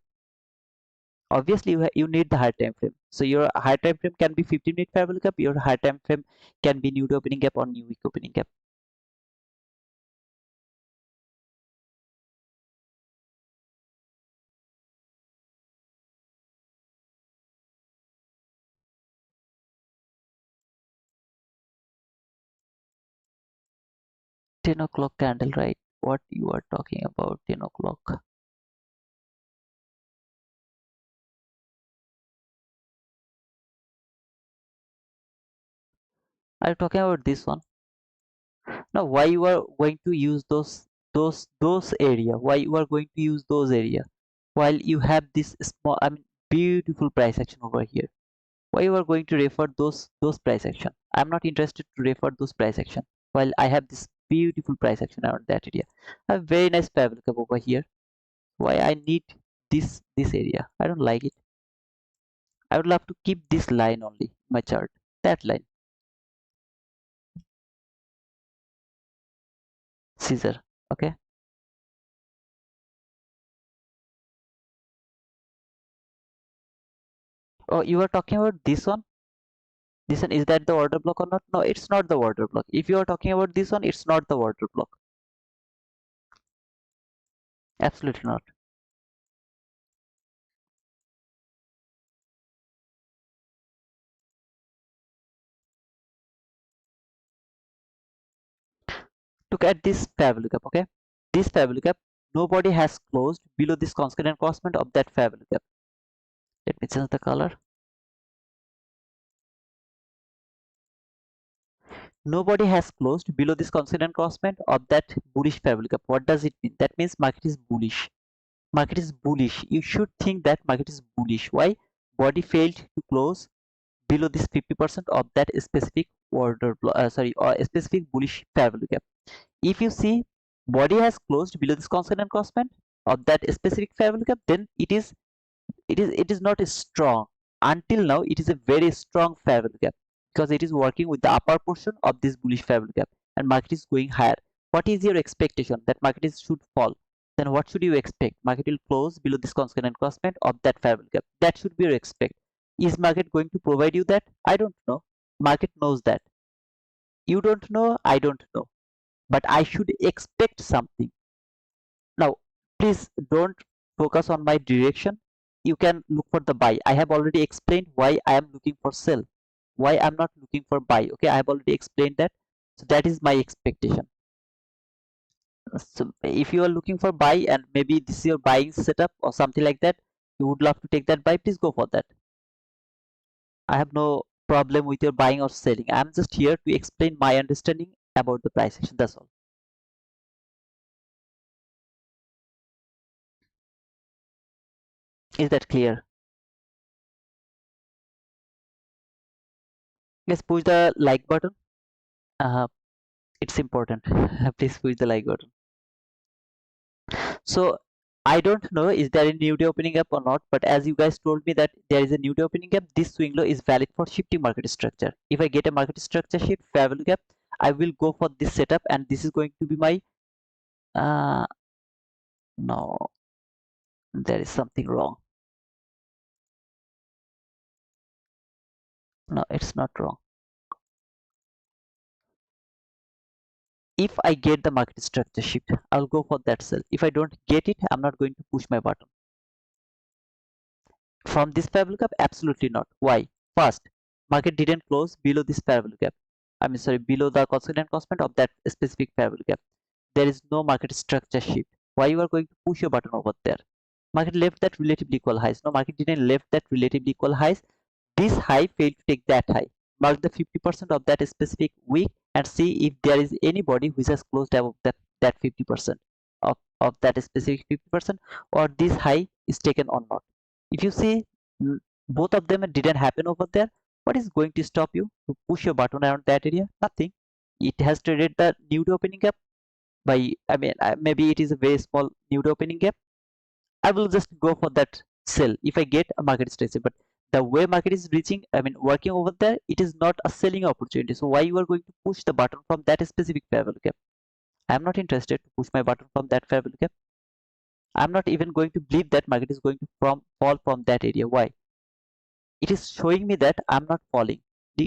Obviously you need the high time frame. So your high time frame can be 15-minute fair value gap, your high time frame can be new opening gap or new week opening gap. Ten o'clock candle, right? What you are talking about? 10 o'clock. Are you talking about this one? Now, why you are going to use those area? Why you are going to use those area while you have this small, I mean, beautiful price action over here? Why you are going to refer those price action? I'm not interested to refer those price action while I have this beautiful price action around that area. A very nice fabric over here. Why I need this area? I don't like it. I would love to keep this line only, my chart. That line. Scissor. Okay. Oh, you are talking about this one? This one, is that the order block or not? No, it's not the order block. If you are talking about this one, it's not the order block. Absolutely not. Look at this fair value gap, okay? This fair value gap, nobody has closed below this constant encroachment of that fair value gap. Let me change the color. Nobody has closed below this constant encroachment of that bullish fair value gap. What does it mean? That means market is bullish. Market is bullish. You should think that market is bullish. Why? Body failed to close below this 50% of that specific or a specific bullish fair value gap. If you see body has closed below this constant encroachment of that specific fair value gap, then it is not strong. Until now it is a very strong fair value gap because it is working with the upper portion of this bullish fair value gap and market is going higher. What is your expectation? That market should fall. Then what should you expect? Market will close below this constant encroachment of that fair value gap. That should be your expect. Is market going to provide you that? I don't know. Market knows that. You don't know, I don't know, but I should expect something. Now, please don't focus on my direction. You can look for the buy. I have already explained why I am looking for sell, why I'm not looking for buy. Okay, I have already explained that. So that is my expectation. So if you are looking for buy and maybe this is your buying setup or something like that, you would love to take that buy, please go for that. I have no problem with your buying or selling. I'm just here to explain my understanding about the price action. That's all. Is that clear? Let's push the like button. Uh, it's important. Please push the like button. So I don't know is there a new day opening up or not, but as you guys told me that there is a new day opening up, this swing low is valid for shifting market structure. If I get a market structure shift fair value gap, I will go for this setup and this is going to be my uh no, there is something wrong. No, it's not wrong. If I get the market structure shift, I'll go for that sell. If I don't get it, I'm not going to push my button. From this fair value gap, absolutely not. Why? First, market didn't close below this fair value gap. I mean, sorry, below the constant encroachment of that specific fair value gap. There is no market structure shift. Why you are going to push your button over there? Market left that relatively equal highs. No, market didn't left that relatively equal highs. This high failed to take that high. Mark the 50% of that specific week and see if there is anybody which has closed above that 50% of that specific 50% or this high is taken or not. If you see both of them didn't happen over there, what is going to stop you to push your button around that area? Nothing. It has traded the new opening gap by, I mean, maybe it is a very small new opening gap. I will just go for that sell if I get a market structure. But the way market is reaching, I mean, working over there, it is not a selling opportunity. So why you are going to push the button from that specific fair value gap? I am not interested to push my button from that fair value gap. I'm not even going to believe that market is going to fall from that area. Why? It is showing me that I'm not falling.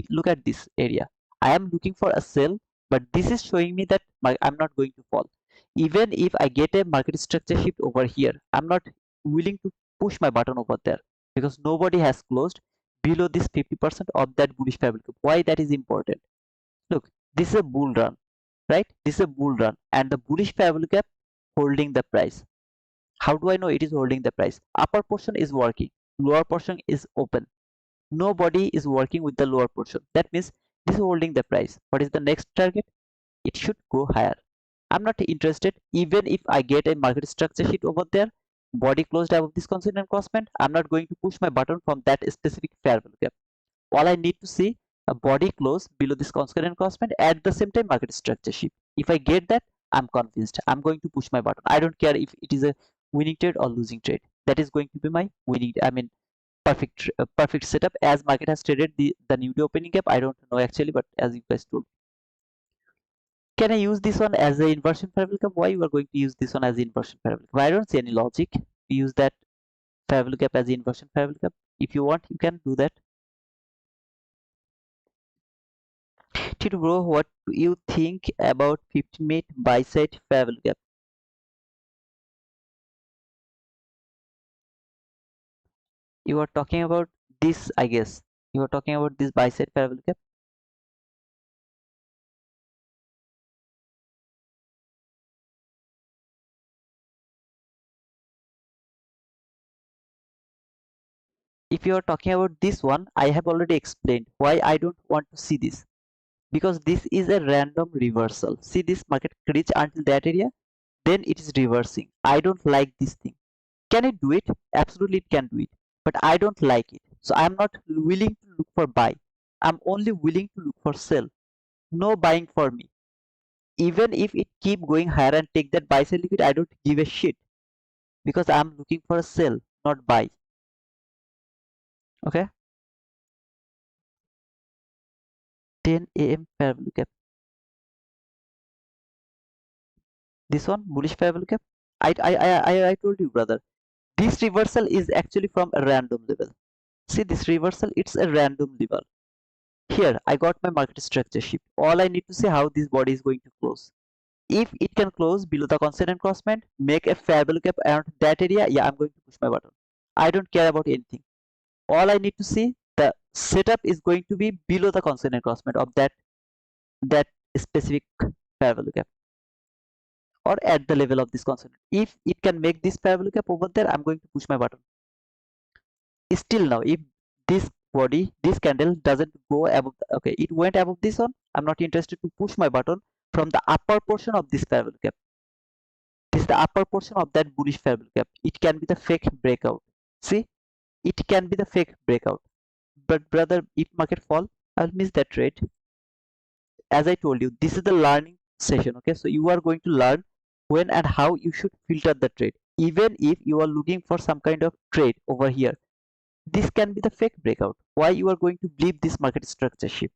Look at this area. I am looking for a sell, but this is showing me that I'm not going to fall. Even if I get a market structure shift over here, I'm not willing to push my button over there because nobody has closed below this 50% of that bullish fabric. Why that is important? Look, this is a bull run, right? This is a bull run, and the bullish fabric gap holding the price. How do I know it is holding the price? Upper portion is working, lower portion is open. Nobody is working with the lower portion. That means This is holding the price. What is the next target? It should go higher. I'm not interested even if I get a market structure sheet over there, body closed above this constant crossment. I'm not going to push my button from that specific fair value gap. All I need to see a body close below this constant crossment at the same time market structure sheet. If I get that, I'm convinced. I'm going to push my button. I don't care if it is a winning trade or losing trade. That is going to be my winning. I mean perfect setup as market has traded the new opening gap. I don't know actually, but as you guys told, can I use this one as an inversion fair value gap? Why you are going to use this one as inversion fair value gap? I don't see any logic to use that fair value gap as inversion fair value gap. If you want, you can do that. Tito bro, what do you think about 15-minute buy side fair value gap? You are talking about this, I guess. You are talking about this buy side fair value gap. If you are talking about this one, I have already explained why I don't want to see this. Because this is a random reversal. See this market reach until that area, then it is reversing. I don't like this thing. Can it do it? Absolutely it can do it. But I don't like it. So I am not willing to look for buy. I'm only willing to look for sell. No buying for me. Even if it keep going higher and take that buy sell liquid, I don't give a shit. Because I'm looking for a sell, not buy. Okay? 10 a.m. fair value gap. This one, bullish fair value gap. I told you, brother. This reversal is actually from a random level. See this reversal, it's a random level. Here, I got my market structure shift. All I need to see how this body is going to close. If it can close below the constant encroachment, make a fair value gap around that area, yeah, I'm going to push my button. I don't care about anything. All I need to see, the setup is going to be below the constant encroachment of that specific fair value gap, or at the level of this constant. If it can make this fair value gap over there, I'm going to push my button. Still now, if this body, this candle doesn't go above, okay, it went above this one, I'm not interested to push my button from the upper portion of this fair value gap. This is the upper portion of that bullish fair value gap. It can be the fake breakout. See, it can be the fake breakout. But brother, if market fall, I'll miss that trade. As I told you, this is the learning session. Okay, so you are going to learn when and how you should filter the trade. Even if you are looking for some kind of trade over here, this can be the fake breakout. Why you are going to believe this market structure shift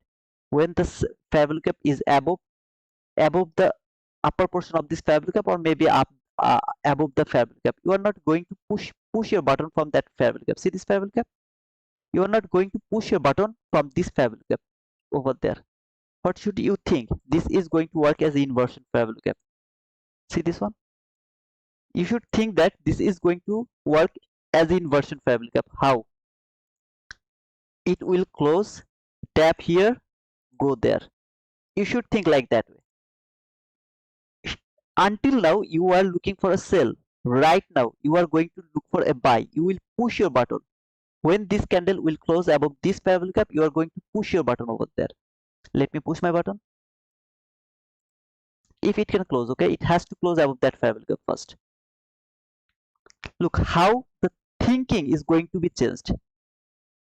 when the fair value gap is above the upper portion of this fair value gap, or maybe up above the fair value gap? You are not going to push your button from that fair value gap. See this fair value gap? You are not going to push your button from this fair value gap over there. What should you think? This is going to work as an inversion fair value gap. See this one? You should think that this is going to work as an inversion fair value gap. How? It will close, tap here, go there. You should think like that way. Until now, you are looking for a sell. Right now, you are going to look for a buy. You will push your button. When this candle will close above this fair value gap, you are going to push your button over there. Let me push my button. If it can close, okay, it has to close above that fair value gap first. Look how the thinking is going to be changed.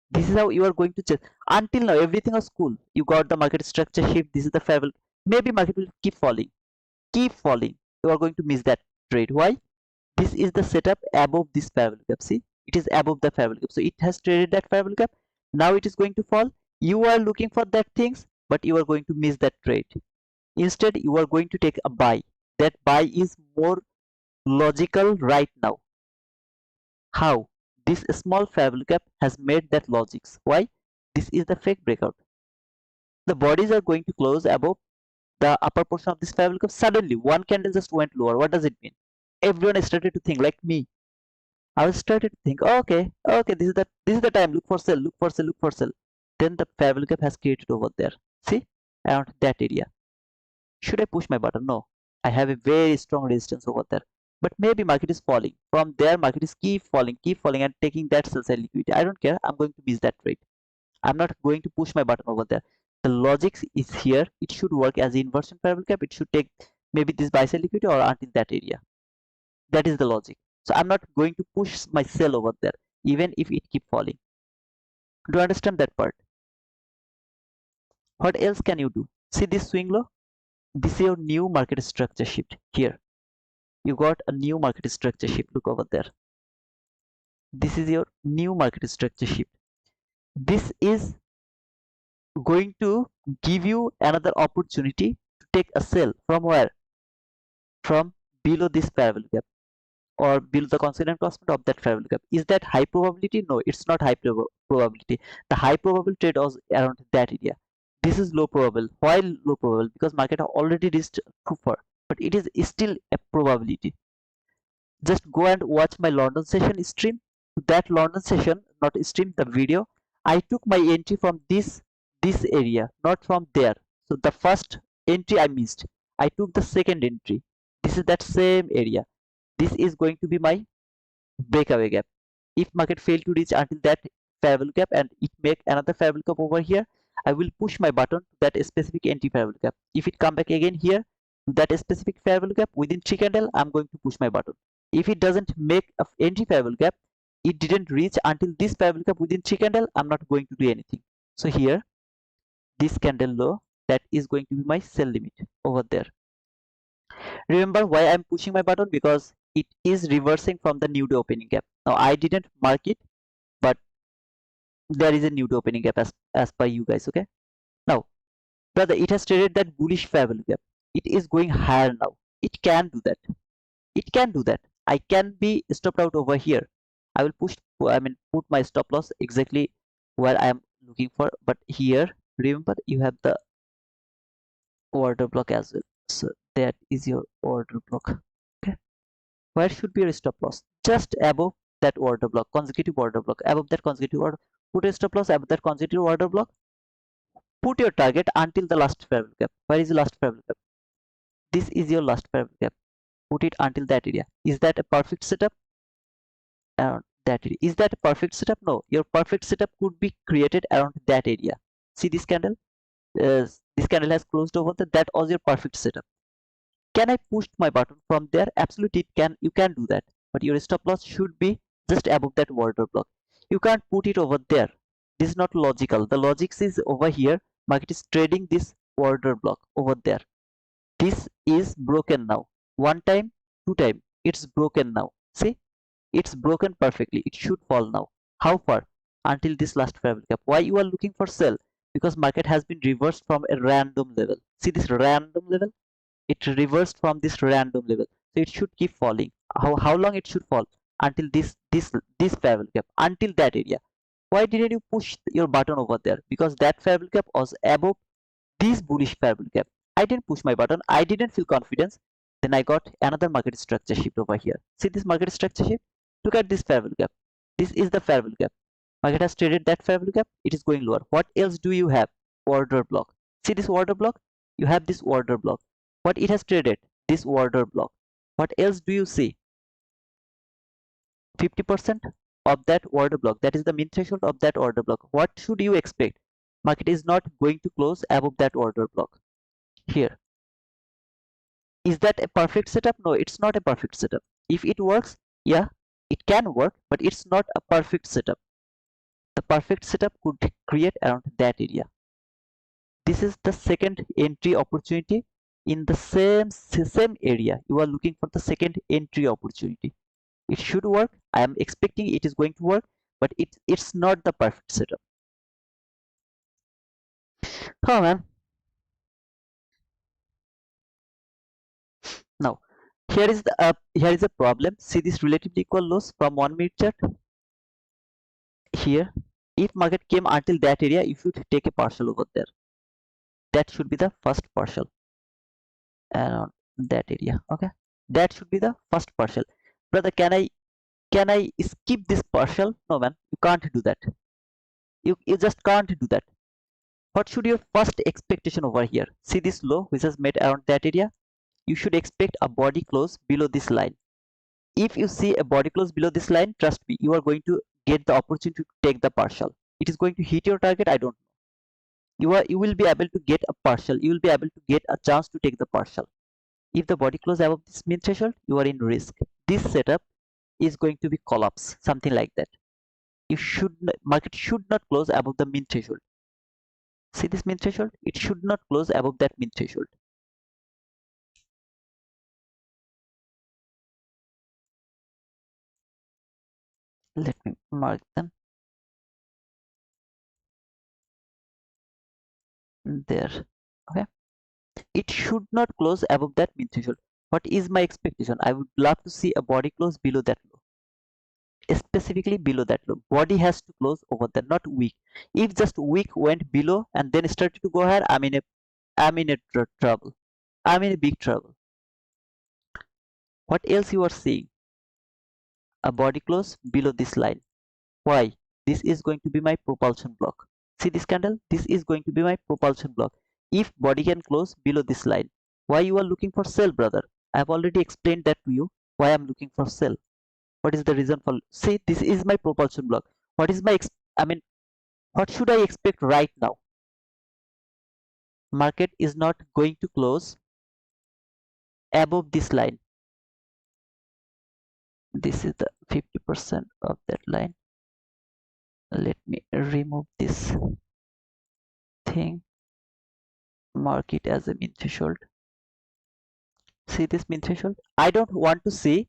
This is how you are going to change. Until now, everything was cool. You got the market structure shift. This is the fair value. Maybe market will keep falling. Keep falling. You are going to miss that trade. Why? This is the setup above this fair value gap. See, it is above the fair value gap. So it has traded that fair value gap. Now it is going to fall. You are looking for that things, but you are going to miss that trade. Instead, you are going to take a buy. That buy is more logical right now. How? This small fair value gap has made that logics. Why? This is the fake breakout. The bodies are going to close above the upper portion of this fair value gap. Suddenly, one candle just went lower. What does it mean? Everyone started to think like me. I started to think, oh, okay, this is the time. Look for sell, look for sell, look for sell. Then the fair value gap has created over there. See, around that area. Should I push my button? No. I have a very strong resistance over there. But maybe market is falling. From there, market is keep falling and taking that sell side liquidity. I don't care. I'm going to miss that trade. I'm not going to push my button over there. The logic is here. It should work as inversion parallel gap. It should take maybe this buy sell liquidity or until that area. That is the logic. So I'm not going to push my sell over there, even if it keep falling. Do you understand that part? What else can you do? See this swing low? This is your new market structure shift here. You got a new market structure shift. Look over there. This is your new market structure shift. This is going to give you another opportunity to take a sell from where? From below this parallel gap or below the constant constant of that parallel gap. Is that high probability? No, it's not high probability. The high probable trade was around that area. This is low probable. Why low probable? Because market have already reached too far, but it is still a probability. Just go and watch my London session stream. That London session, not stream, the video, I took my entry from this area, not from there. So the first entry I missed. I took the second entry. This is that same area. This is going to be my breakaway gap. If market fail to reach until that parallel gap and it make another parallel gap over here, I will push my button to that specific entry parallel gap. If it come back again here to that specific parallel gap within 3 candle, I'm going to push my button. If it doesn't make a entry parallel gap, it didn't reach until this parallel gap within 3 candle, I'm not going to do anything. So here, this candle low, that is going to be my sell limit over there. Remember why I'm pushing my button? Because it is reversing from the new day opening gap. Now I didn't mark it, but there is a new day opening gap as per you guys. Okay, now brother, it has traded that bullish parallel gap. It is going higher now. It can do that. It can do that. I can be stopped out over here. I will put my stop loss exactly where I am looking for. But here, remember, you have the order block as well. So that is your order block. Okay, where should be your stop loss? Just above that order block, consecutive order block. Above that consecutive order, put a stop loss above that consecutive order block. Put your target until the last parallel gap. Where is the last parallel gap? This is your last parallel gap. Put it until that area. Is that a perfect setup? Around that area. Is that a perfect setup? No, your perfect setup could be created around that area. See this candle? This candle has closed over there. That was your perfect setup. Can I push my button from there? Absolutely, it can. You can do that, but your stop loss should be just above that order block. You can't put it over there. This is not logical. The logic is over here. Market is trading this order block over there. This is broken now. One time, two time, it's broken now. See, it's broken perfectly. It should fall now. How far? Until this last parallel gap. Why you are looking for sell? Because market has been reversed from a random level. See this random level? It reversed from this random level. So it should keep falling. How long it should fall? Until this parallel gap. Until that area. Why didn't you push your button over there? Because that parallel gap was above this bullish parallel gap. I didn't push my button. I didn't feel confidence. Then I got another market structure shift over here. See this market structure shift? Look at this parallel gap. This is the parallel gap. Market has traded that parallel gap. It is going lower. What else do you have? Order block. See this order block? You have this order block. What it has traded? This order block. What else do you see? 50% of that order block. That is the mean threshold of that order block. What should you expect? Market is not going to close above that order block. Here. Is that a perfect setup? No, it's not a perfect setup. If it works, yeah, it can work, but it's not a perfect setup. The perfect setup could create around that area. This is the second entry opportunity in the same area. You are looking for the second entry opportunity. It should work. I am expecting it is going to work, but it's not the perfect setup. Oh man. Now, here is a problem. See this relatively equal lows from 1 minute chart. Here, if market came until that area, you should take a partial over there. That should be the first partial around that area. Okay, that should be the first partial. Brother, can I skip this partial? No man, you can't do that. You just can't do that. What should your first expectation over here? See this low which is made around that area? You should expect a body close below this line. If you see a body close below this line, trust me, you are going to get the opportunity to take the partial. It is going to hit your target, I don't know. you will be able to get a partial, you will be able to get a chance to take the partial. If the body close above this mean threshold, you are in risk. This setup is going to be collapse, something like that. You should not, market should not close above the mean threshold. See this mean threshold? It should not close above that mean threshold. Let me mark them there. Okay, it should not close above that mean threshold. What is my expectation? I would love to see a body close below that low, specifically below that low. Body has to close over there, not weak. If just weak went below and then started to go higher, I'm in a trouble. I'm in a big trouble. What else you are seeing? A body close below this line. Why? This is going to be my propulsion block. See this candle? This is going to be my propulsion block. If body can close below this line, why you are looking for sell, brother? I have already explained that to you. Why I'm looking for sell? What is the reason for? See, this is my propulsion block. What is my? What should I expect right now? Market is not going to close above this line. This is the 50% of that line. Let me remove this thing, mark it as a mean threshold. See this mean threshold? I don't want to see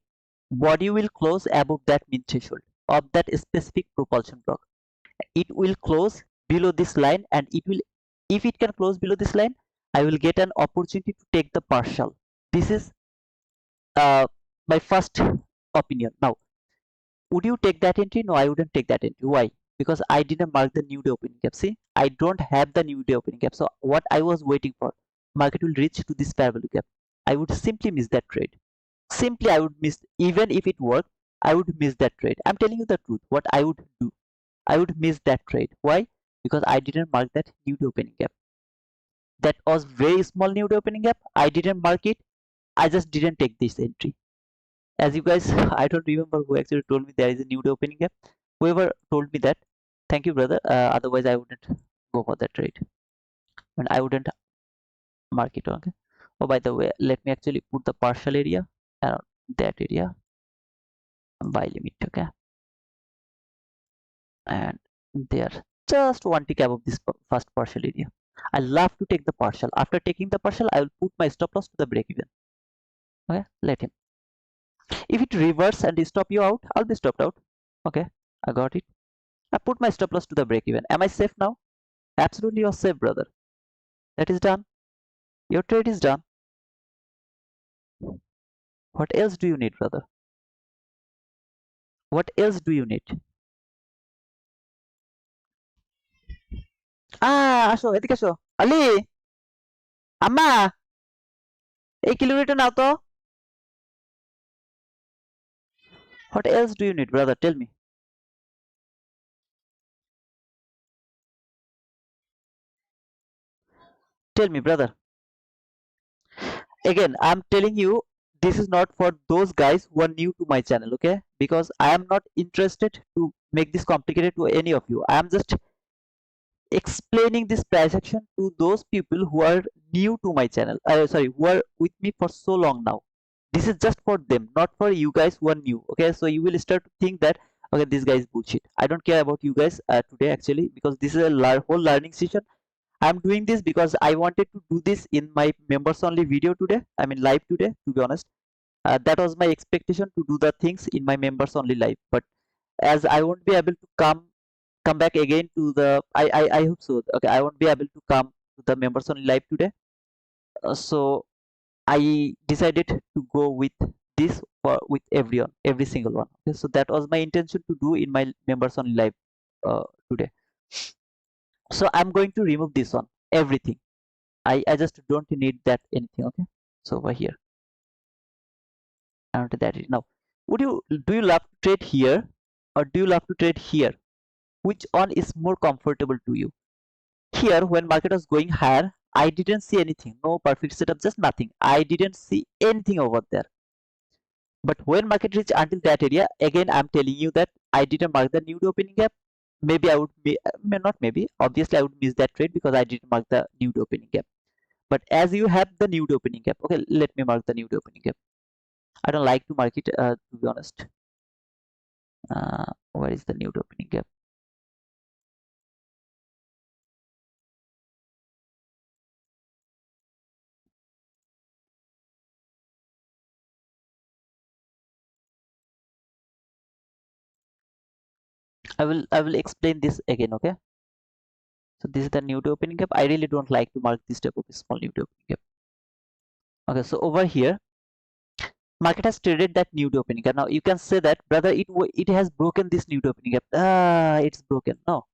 body will close above that mean threshold of that specific propulsion block. It will close below this line, and it will, if it can close below this line, I will get an opportunity to take the partial. This is my first opinion. Now, would you take that entry? No, I wouldn't take that entry. Why? Because I didn't mark the new day opening gap. See, I don't have the new day opening gap. So what I was waiting for, market will reach to this fair value gap. I would simply miss that trade. Simply I would miss, even if it worked, I would miss that trade. I'm telling you the truth. What I would do, I would miss that trade. Why? Because I didn't mark that new day opening gap. That was very small new day opening gap. I didn't mark it. I just didn't take this entry. As you guys, I don't remember who actually told me there is a new day opening gap. Whoever told me that, thank you, brother. Otherwise, I wouldn't go for that trade, and I wouldn't mark it. Okay. Oh, by the way, let me actually put the partial area around that area, buy limit. Okay, and there, just one tick above this first partial area. I love to take the partial. After taking the partial, I will put my stop loss to the break even. Okay, let him. If it reverse and stop you out, I'll be stopped out. Okay, I got it. I put my stop loss to the break even. Am I safe now? Absolutely, you're safe, brother. That is done. Your trade is done. What else do you need, brother? What else do you need? আসো এদিকে আসো আলি আম্মা এই kilometre নাও তো What else do you need, brother? Tell me. Tell me, brother. Again, I'm telling you, this is not for those guys who are new to my channel, okay? Because I am not interested to make this complicated to any of you. I am just explaining this price action to those people who are new to my channel. Sorry, who are with me for so long now. This is just for them, not for you guys who are new. Okay, so you will start to think that okay, this guy is bullshit. I don't care about you guys today actually, because this is a whole learning session. I'm doing this because I wanted to do this in my members only video today. I mean live today, to be honest. That was my expectation, to do the things in my members only live. But as I won't be able to come back again to the I hope so. Okay, I won't be able to come to the members only live today. So I decided to go with this for with everyone, every single one. Okay, so that was my intention to do in my members only live today. So I'm going to remove this one, everything. I just don't need that anything. Okay, so over here, and that is now. Do you love to trade here, or do you love to trade here? Which one is more comfortable to you? Here, when market was going higher, I didn't see anything, no perfect setup, just nothing. I didn't see anything over there. But when market reached until that area, again I'm telling you that I didn't mark the new opening gap. maybe I would not maybe, obviously I would miss that trade because I didn't mark the nude opening gap. But as you have the nude opening gap, okay, let me mark the nude opening gap. I don't like to mark it, to be honest. Where is the nude opening gap? I will explain this again, okay? So this is the nude opening gap. I really don't like to mark this type of small nude opening gap. Okay, so over here, market has traded that nude opening gap. Now you can say that, brother, it has broken this nude opening gap. It's broken. No,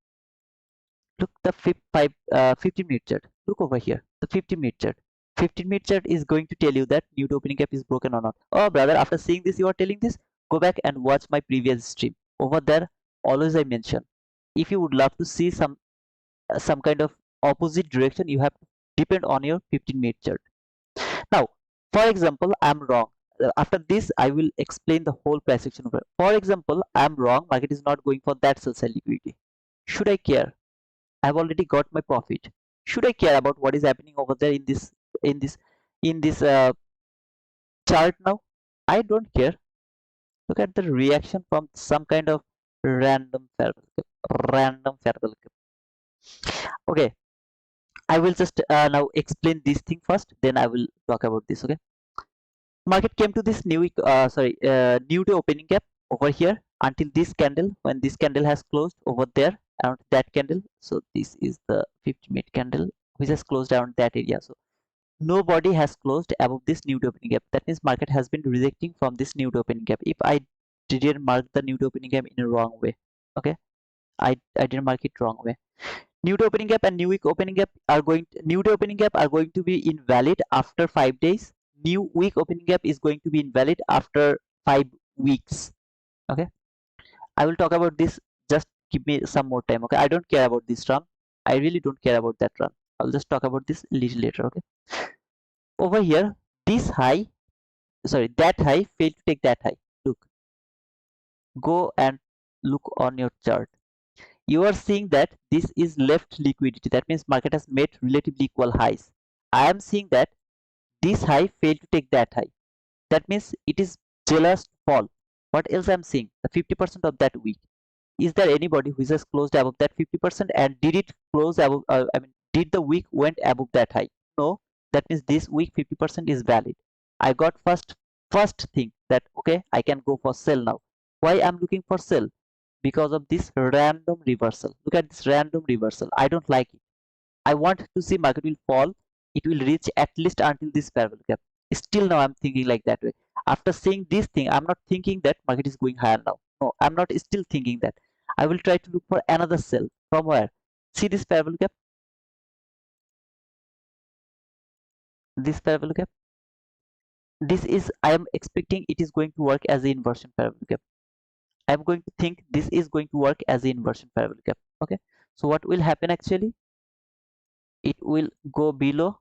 look the 15-minute chart. Look over here, the 15-minute chart. 15-minute chart is going to tell you that nude opening gap is broken or not. Oh, brother, after seeing this, you are telling this. Go back and watch my previous stream. Over there, always I mention, if you would love to see some kind of opposite direction, you have to depend on your 15-minute chart. Now, for example, I'm wrong. After this, I will explain the whole price action over. For example, I'm wrong. Market is not going for that sell side liquidity. Should I care? I've already got my profit. Should I care about what is happening over there in this in this chart now? I don't care. Look at the reaction from some kind of random fair value gap. Random fair value gap. Okay, I will just now explain this thing first. Then I will talk about this. Okay. Market came to this new day opening gap over here until this candle. When this candle has closed over there around that candle, so this is the 50-minute candle which has closed around that area. So nobody has closed above this new day opening gap. That means market has been rejecting from this new day opening gap. If I didn't mark the new day opening gap in a wrong way, okay, I didn't mark it wrong way. New day opening gap and new week opening gap are new day opening gap are going to be invalid after 5 days. New week opening gap is going to be invalid after 5 weeks. Okay, I will talk about this. Just give me some more time. Okay, I don't care about this run. I really don't care about that run. I'll just talk about this a little later. Okay, over here, this high, sorry, that high failed to take that high. Look, go and look on your chart. You are seeing that this is left liquidity. That means market has made relatively equal highs. I am seeing that this high failed to take that high. That means it is jealous fall. What else I'm seeing? The 50% of that week. Is there anybody who has closed above that 50%, and did it close above? Did the week went above that high? No. That means this week 50% is valid. I got first thing that okay, I can go for sell now. Why I'm looking for sell? Because of this random reversal. Look at this random reversal. I don't like it. I want to see market will fall. It will reach at least until this parallel gap. Still now I'm thinking like that way. After seeing this thing, I'm not thinking that market is going higher now. No, I'm not still thinking that. I will try to look for another sell. From where? See this parallel gap? This parallel gap? This is, I am expecting it is going to work as the inversion parallel gap. I'm going to think this is going to work as the inversion parallel gap. Okay. So what will happen actually? It will go below,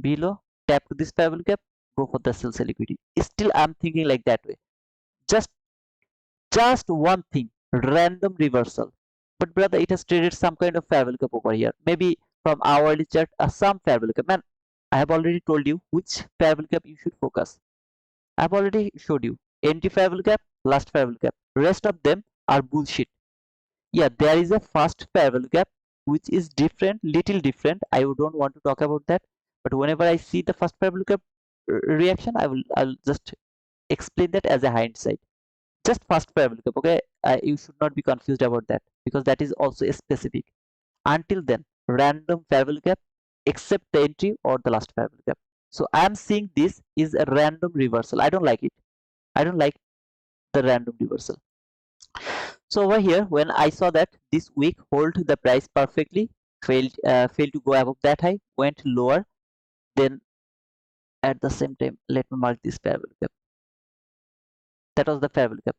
below, tap to this parallel gap, go for the sell liquidity. Still I'm thinking like that way. Just just one thing, random reversal. But brother, it has traded some kind of fair value gap over here. Maybe from hourly chart, some fair value gap. Man, I have already told you which fair value gap you should focus. I have already showed you entry fair value gap, last fair value gap. Rest of them are bullshit. Yeah, there is a first fair value gap which is different, little different. I don't want to talk about that. But whenever I see the first fair value gap reaction, I'll just explain that as a hindsight. Just first fair value gap, okay? You should not be confused about that because that is also specific. Until then, random fair value gap except the entry or the last fair value gap. So I am seeing this is a random reversal. I don't like it. I don't like the random reversal. So over here, when I saw that this week hold the price perfectly, failed to go above that high, went lower, then at the same time, let me mark this fair value gap. That was the fair value gap.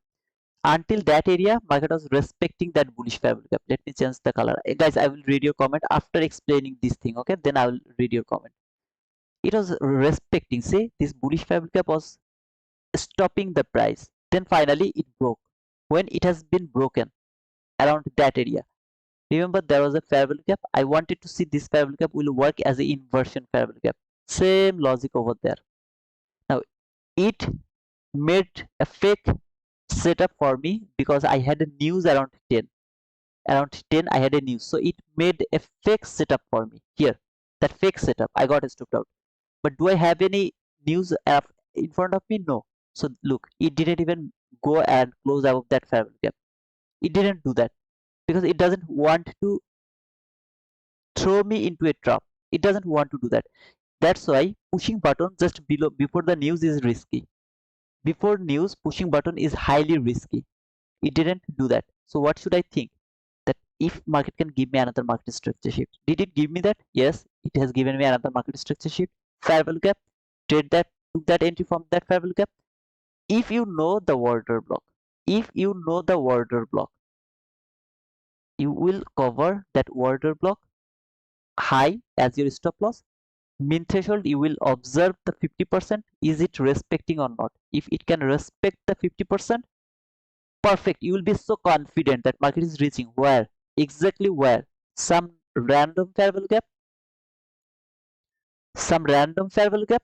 Until that area, market was respecting that bullish fair value gap. Let me change the color. Guys, I will read your comment after explaining this thing. Okay, then I will read your comment. It was respecting. Say this bullish fair value gap was stopping the price. Then finally it broke. When it has been broken, around that area. Remember, there was a fair value gap. I wanted to see this fair value gap will work as an inversion fair value gap. Same logic over there. Now it made a fake setup for me because I had a news around 10. Around 10 I had a news. So it made a fake setup for me. Here, that fake setup, I got stopped out. But do I have any news in front of me? No. So look, it didn't even go and close above that fair value gap. It didn't do that because it doesn't want to throw me into a trap. It doesn't want to do that. That's why pushing button just below before the news is risky. Before news, pushing button is highly risky. It didn't do that. So what should I think? That if market can give me another market structure shift. Did it give me that? Yes, it has given me another market structure shift. Fair value gap. Trade that, took that entry from that fair value gap. If you know the order block, if you know the order block, you will cover that order block high as your stop loss. Mean threshold, you will observe the 50%. Is it respecting or not? If it can respect the 50%, perfect. You will be so confident that market is reaching where? Exactly where? Some random fair value gap? Some random fair value gap?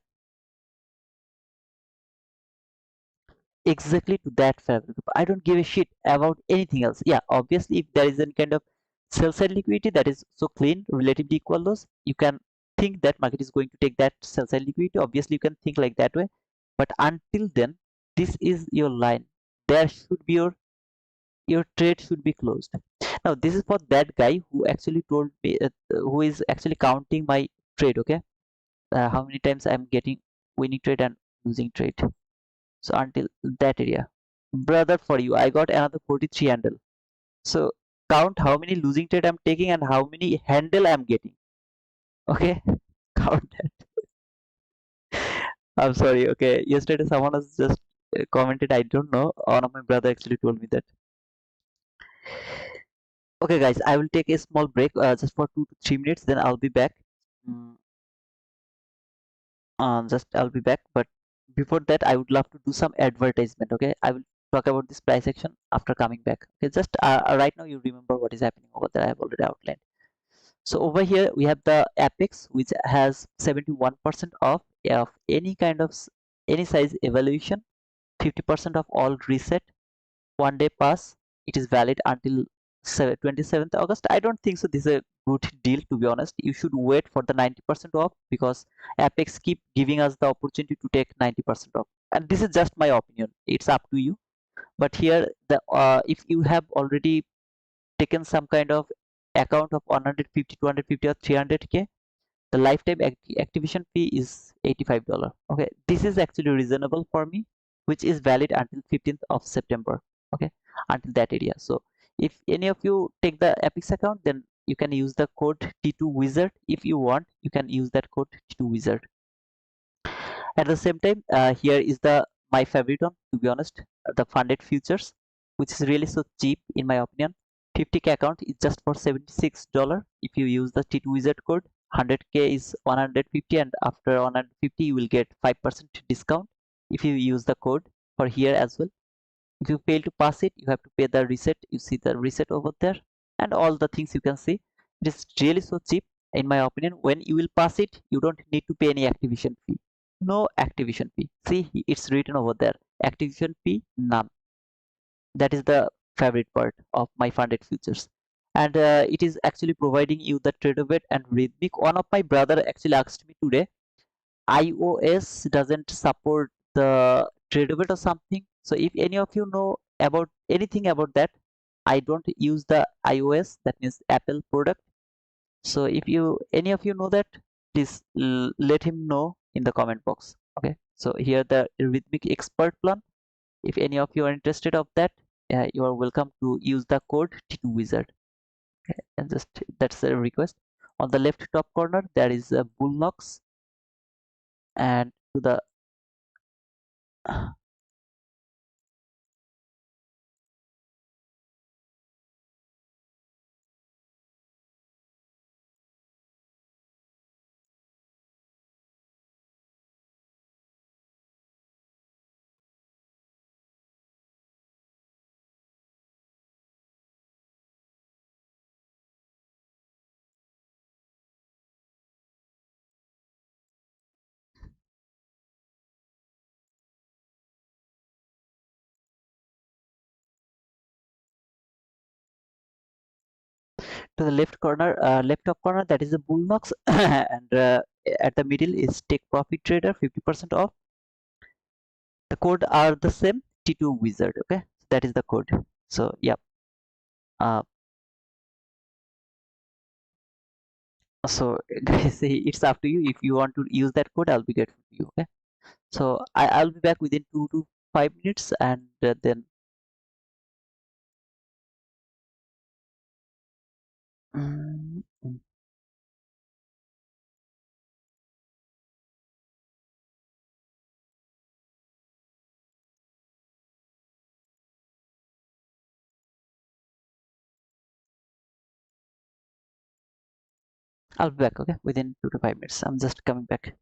Exactly to that fair value gap. I don't give a shit about anything else. Yeah, obviously, if there is any kind of sell side liquidity that is so clean, relatively equal loss, you can think that market is going to take that sell side liquidity. Obviously, you can think like that way. But until then, this is your line. There should be your trade should be closed. Now this is for that guy who actually told me who is actually counting my trade. Okay, how many times I'm getting winning trade and losing trade. So until that area, brother, for you I got another 43 handle. So count how many losing trade I'm taking and how many handle I'm getting. Okay, count that. I'm sorry. Okay, yesterday someone has just commented, I don't know, one of my brother actually told me that. Okay, guys, I will take a small break just for 2 to 3 minutes. Then I'll be back. Mm, just I'll be back. But before that, I would love to do some advertisement. Okay, I will talk about this price action after coming back. Okay, just right now you remember what is happening over there. I have already outlined. So over here we have the Apex, which has 71% of any kind of any size evaluation, 50% of all reset, 1 day pass. It is valid until 27th August. I don't think so this is a good deal, to be honest. You should wait for the 90% off because Apex keep giving us the opportunity to take 90% off, and this is just my opinion. It's up to you. But here the if you have already taken some kind of account of 150, 250 or 300k, the lifetime activation fee is $85. Okay, this is actually reasonable for me, which is valid until 15th of September. Okay, until that area. So if any of you take the Apex account, then you can use the code T2 Wizard. If you want, you can use that code T2 Wizard. At the same time, here is the my favorite one, to be honest, the funded futures, which is really so cheap in my opinion. 50k account is just for $76 if you use the T2 Wizard code. 100k is 150, and after 150 you will get 5% discount if you use the code for here as well. If you fail to pass it, you have to pay the reset. You see the reset over there and all the things you can see. It is really so cheap in my opinion. When you will pass it, you don't need to pay any activation fee. No activation fee. See, it's written over there. Activation fee none. That is the favorite part of my funded futures. And it is actually providing you the trader weight and rhythmic. One of my brother actually asked me today, iOS doesn't support the TradeObit or something. So if any of you know about anything about that, I don't use the iOS, that means Apple product. So if you any of you know that, please let him know in the comment box. Okay. So here the rhythmic expert plan. If any of you are interested of that, you are welcome to use the code T2 Wizard. Okay. And just that's a request. On the left top corner there is a Bluenox, and to the to the left corner, left top corner, that is the Bluenox, and at the middle is TakeProfitTrader, 50% off. The code are the same, T2 Wizard. Okay, that is the code. So yeah, uh, so guys, it's up to you. If you want to use that code, I'll be grateful to you. Okay, so I'll be back within 2 to 5 minutes, and then mm, mm, I'll be back. Okay, within 2 to 5 minutes. I'm just coming back.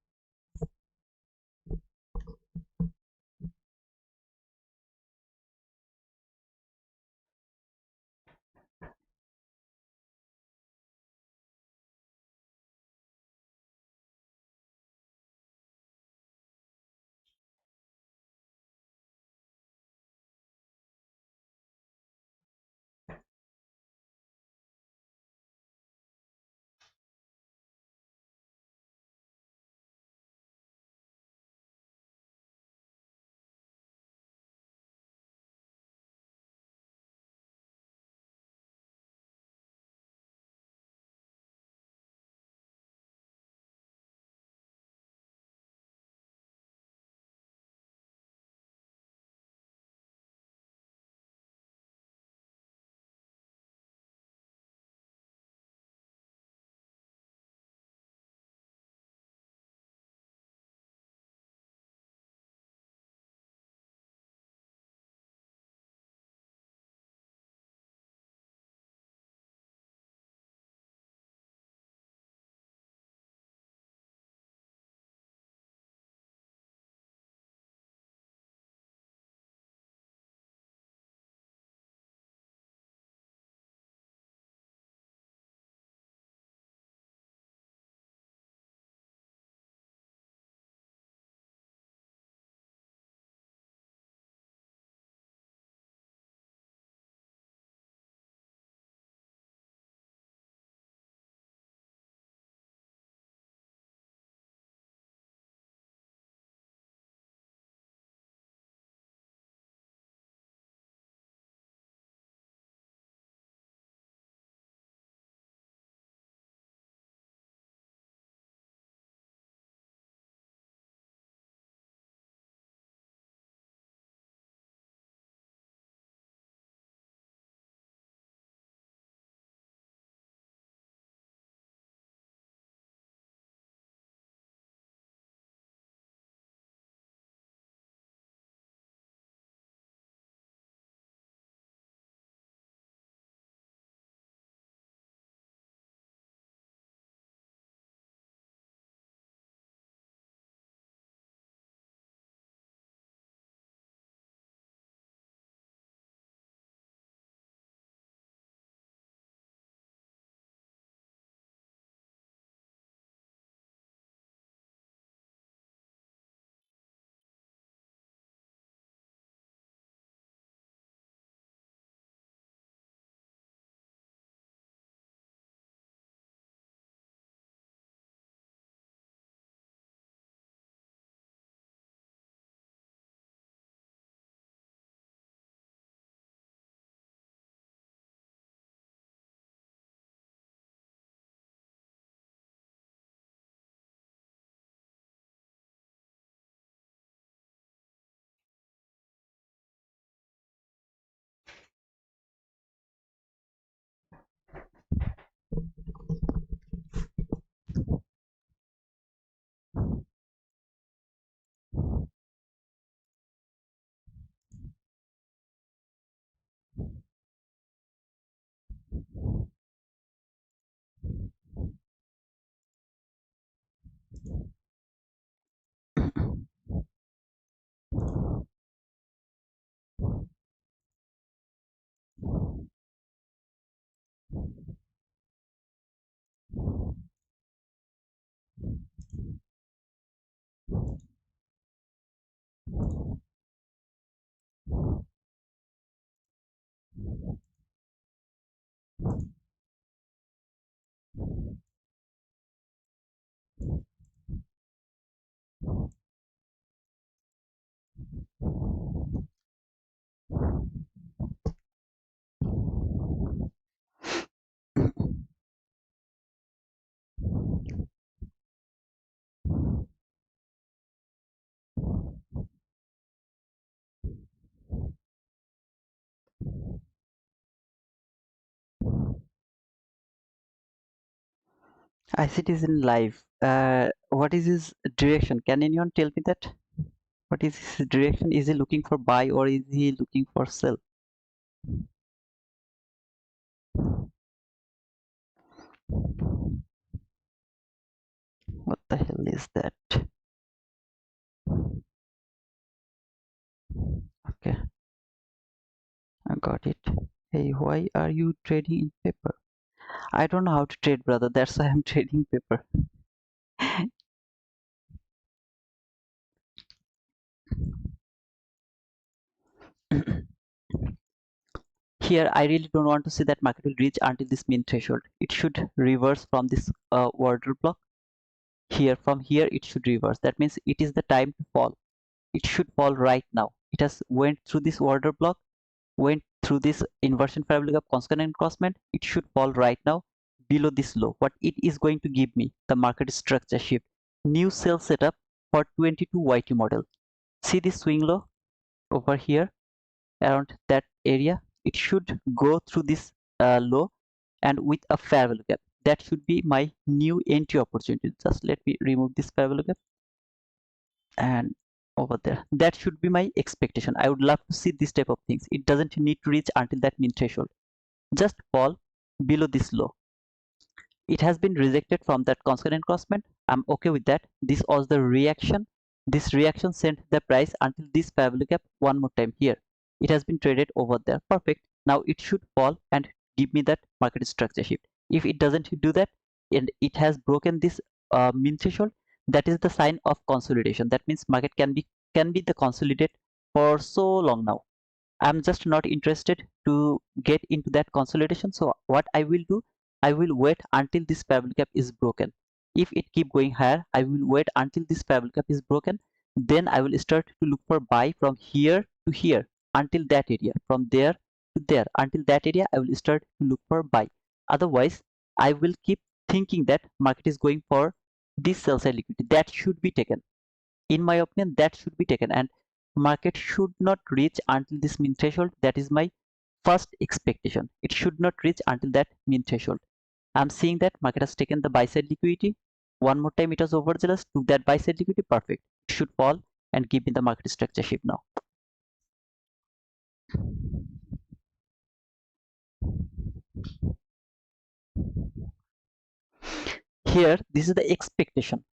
ICT is in live. What is his direction? Can anyone tell me that? What is his direction? Is he looking for buy or is he looking for sell? What the hell is that? Okay, I got it. Hey, why are you trading in paper? I don't know how to trade, brother. That's why I'm trading paper. Here, I really don't want to see that market will reach until this mean threshold. It should reverse from this order block. Here, from here, it should reverse. That means it is the time to fall. It should fall right now. It has went through this order block, went through this inversion parabolic of constant encroachment. It should fall right now below this low. What it is going to give me, the market structure shift, new sell setup for 22 YT model. See this swing low over here around that area. It should go through this low and with a fair value gap. That should be my new entry opportunity. Just let me remove this fair value gap and over there. That should be my expectation. I would love to see this type of things. It doesn't need to reach until that mean threshold. Just fall below this low. It has been rejected from that constant encroachment. I'm okay with that. This was the reaction. This reaction sent the price until this fair value gap one more time here. It has been traded over there. Perfect. Now it should fall and give me that market structure shift. If it doesn't do that and it has broken this mean threshold, that is the sign of consolidation. That means market can be the consolidate for so long now. I'm just not interested to get into that consolidation. So what I will do, I will wait until this parabolic gap is broken. If it keep going higher, I will wait until this parabolic gap is broken. Then I will start to look for buy from here to here until that area. From there to there until that area, I will start to look for buy. Otherwise, I will keep thinking that market is going for this sell side liquidity. That should be taken. In my opinion, that should be taken, and market should not reach until this mean threshold. That is my first expectation. It should not reach until that mean threshold. I'm seeing that market has taken the buy side liquidity. One more time it was overzealous, took that buy side liquidity. Perfect. It should fall and give me the market structure shift now. Here, this is the expectation.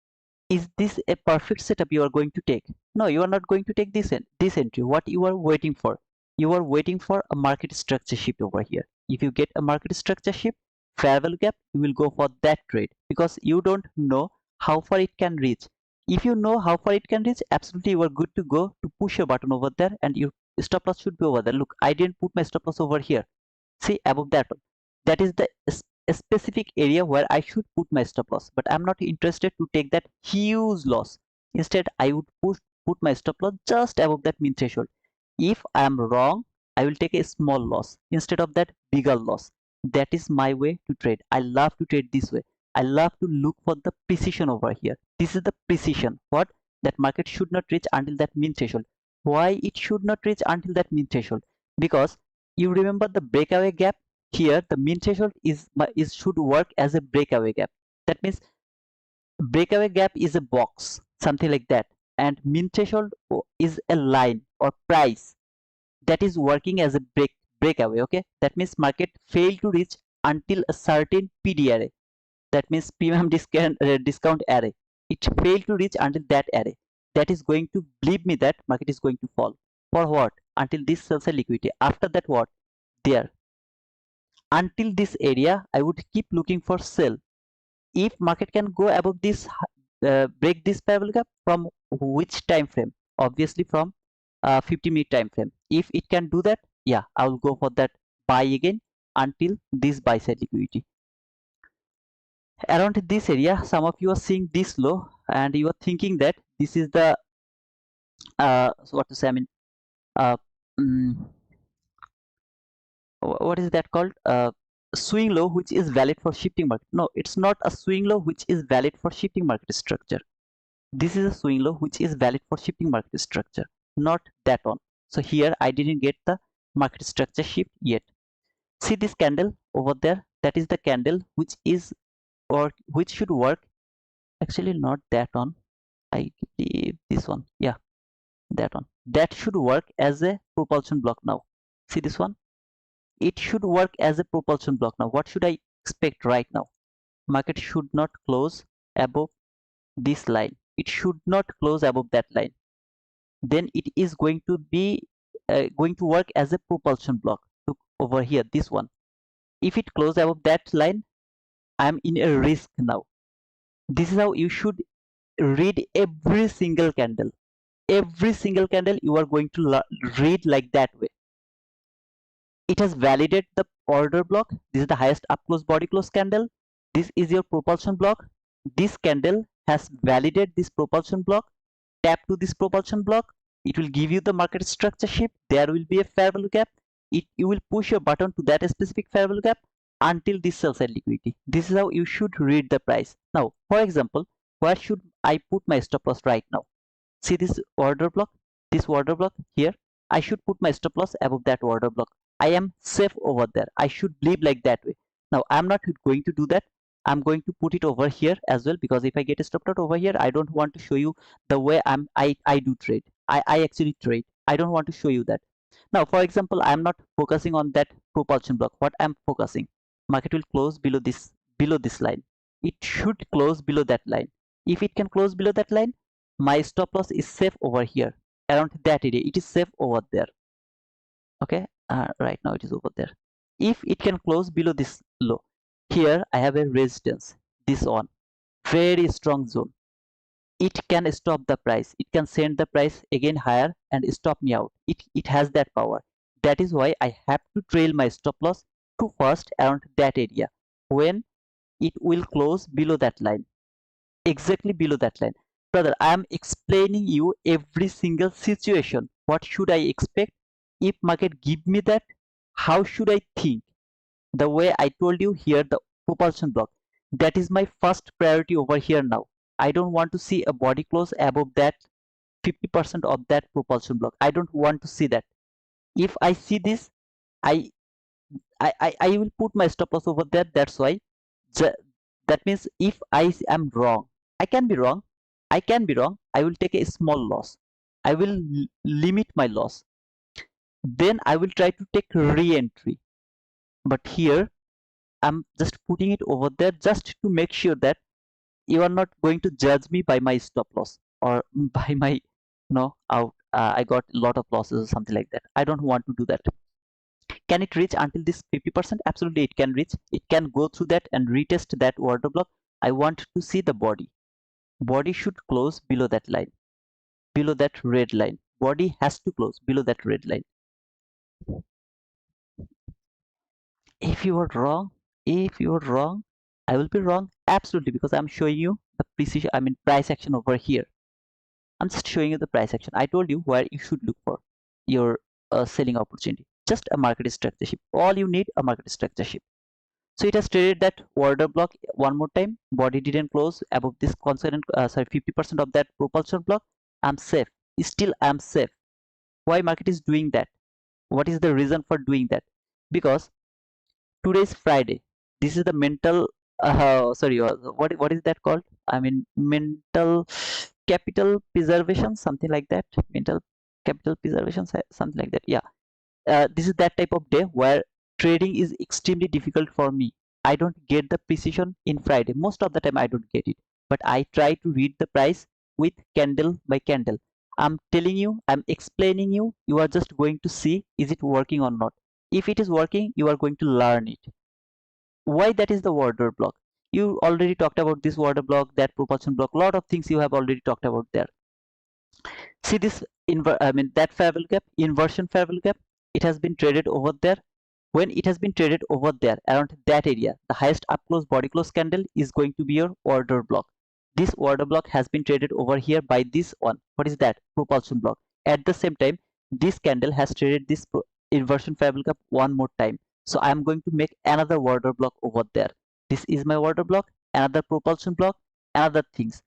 Is this a perfect setup you are going to take? No, you are not going to take this entry. What you are waiting for? You are waiting for a market structure shift over here. If you get a market structure shift, fair value gap, you will go for that trade because you don't know how far it can reach. If you know how far it can reach, absolutely you are good to go to push a button over there and your stop loss should be over there. Look, I didn't put my stop loss over here. See above that one. That is the a specific area where I should put my stop loss, but I'm not interested to take that huge loss. Instead, I would put my stop loss just above that mean threshold. If I am wrong, I will take a small loss instead of that bigger loss. That is my way to trade. I love to trade this way. I love to look for the precision over here. This is the precision. What? That market should not reach until that mean threshold. Why it should not reach until that mean threshold? Because you remember the breakaway gap here. The mean threshold is should work as a breakaway gap. That means breakaway gap is a box, something like that, and mean threshold is a line or price that is working as a breakaway. Okay, that means market failed to reach until a certain PD array. That means premium discount array. It failed to reach until that array. That is going to believe me that market is going to fall. For what? Until this sells a liquidity. After that, what? There. Until this area, I would keep looking for sell. If market can go above this, break this parabolic gap from which time frame? Obviously from 50-minute time frame. If it can do that, yeah, I will go for that buy again until this buy side liquidity. Around this area, some of you are seeing this low and you are thinking that this is the so what to say, I mean, uh, mm, what is that called, swing low which is valid for shifting market. No, it's not a swing low which is valid for shifting market structure. This is a swing low which is valid for shifting market structure, not that one. So here I didn't get the market structure shift yet. See this candle over there, that is the candle which is, or which should work, actually not that one, I believe this one, yeah, that one, that should work as a propulsion block. Now see this one, it should work as a propulsion block. Now what should I expect right now? Market should not close above this line, it should not close above that line, then it is going to be going to work as a propulsion block. Look over here, this one, if it closes above that line, I am in a risk now. This is how you should read every single candle. Every single candle you are going to read like that way. It has validated the order block. This is the highest up close body close candle. This is your propulsion block. This candle has validated this propulsion block. Tap to this propulsion block. It will give you the market structure shift. There will be a fair value gap. You will push your button to that specific fair value gap until this sell side liquidity. This is how you should read the price. Now, for example, where should I put my stop loss right now? See this order block, here. I should put my stop loss above that order block. I am safe over there. I should believe like that way. Now I'm not going to do that. I'm going to put it over here as well, because if I get a stop loss over here, I don't want to show you the way I do trade. I actually trade. I don't want to show you that. Now for example, I'm not focusing on that propulsion block. What I'm focusing, market will close below this line. It should close below that line. If it can close below that line, my stop loss is safe over here, around that area. It is safe over there. Okay, right now it is over there. If it can close below this low, here I have a resistance, this one, very strong zone. It can stop the price, it can send the price again higher and stop me out. It has that power. That is why I have to trail my stop loss to first around that area, when it will close below that line, exactly below that line. Brother, I am explaining you every single situation. What should I expect? If market give me that, how should I think? The way I told you here, the propulsion block, that is my first priority over here now. I don't want to see a body close above that 50% of that propulsion block. I don't want to see that. If I see this, I I will put my stop loss over there. That's why. That means if I am wrong, I can be wrong. I will take a small loss. I will limit my loss. Then I will try to take re-entry. But here I'm just putting it over there just to make sure that you are not going to judge me by my stop loss, or by my out. I got a lot of losses or something like that. I don't want to do that. Can it reach until this 50%? Absolutely, it can reach. It can go through that and retest that order block. I want to see the body. Body should close below that line, below that red line. Body has to close below that red line. If you are wrong, I will be wrong. Absolutely, because I'm showing you the precision, I mean price action over here. I'm just showing you the price action. I told you where you should look for your selling opportunity. Just a market structure shift. All you need, a market structure shift. So it has traded that order block one more time. Body didn't close above this constant, 50% of that propulsion block. I'm safe. Still, I'm safe. Why market is doing that? What is the reason for doing that? Because today is Friday. This is the mental. What is that called? I mean, mental capital preservation, something like that. Mental capital preservation, something like that. Yeah. This is that type of day where trading is extremely difficult for me. I don't get the precision in Friday. Most of the time I don't get it. But I try to read the price with candle by candle. I'm telling you, I'm explaining you, you are just going to see is it working or not. If it is working, you are going to learn it. Why that is the order block? You already talked about this order block, that propulsion block, lot of things you have already talked about there. See this that fair value gap, inversion fair value gap, it has been traded over there. when it has been traded over there around that area, the highest up close body close candle is going to be your order block. This order block has been traded over here by this one. What is that? Propulsion block. At the same time, this candle has traded this inversion fabric up one more time. So I am going to make another order block over there. This is my order block, another propulsion block, another things.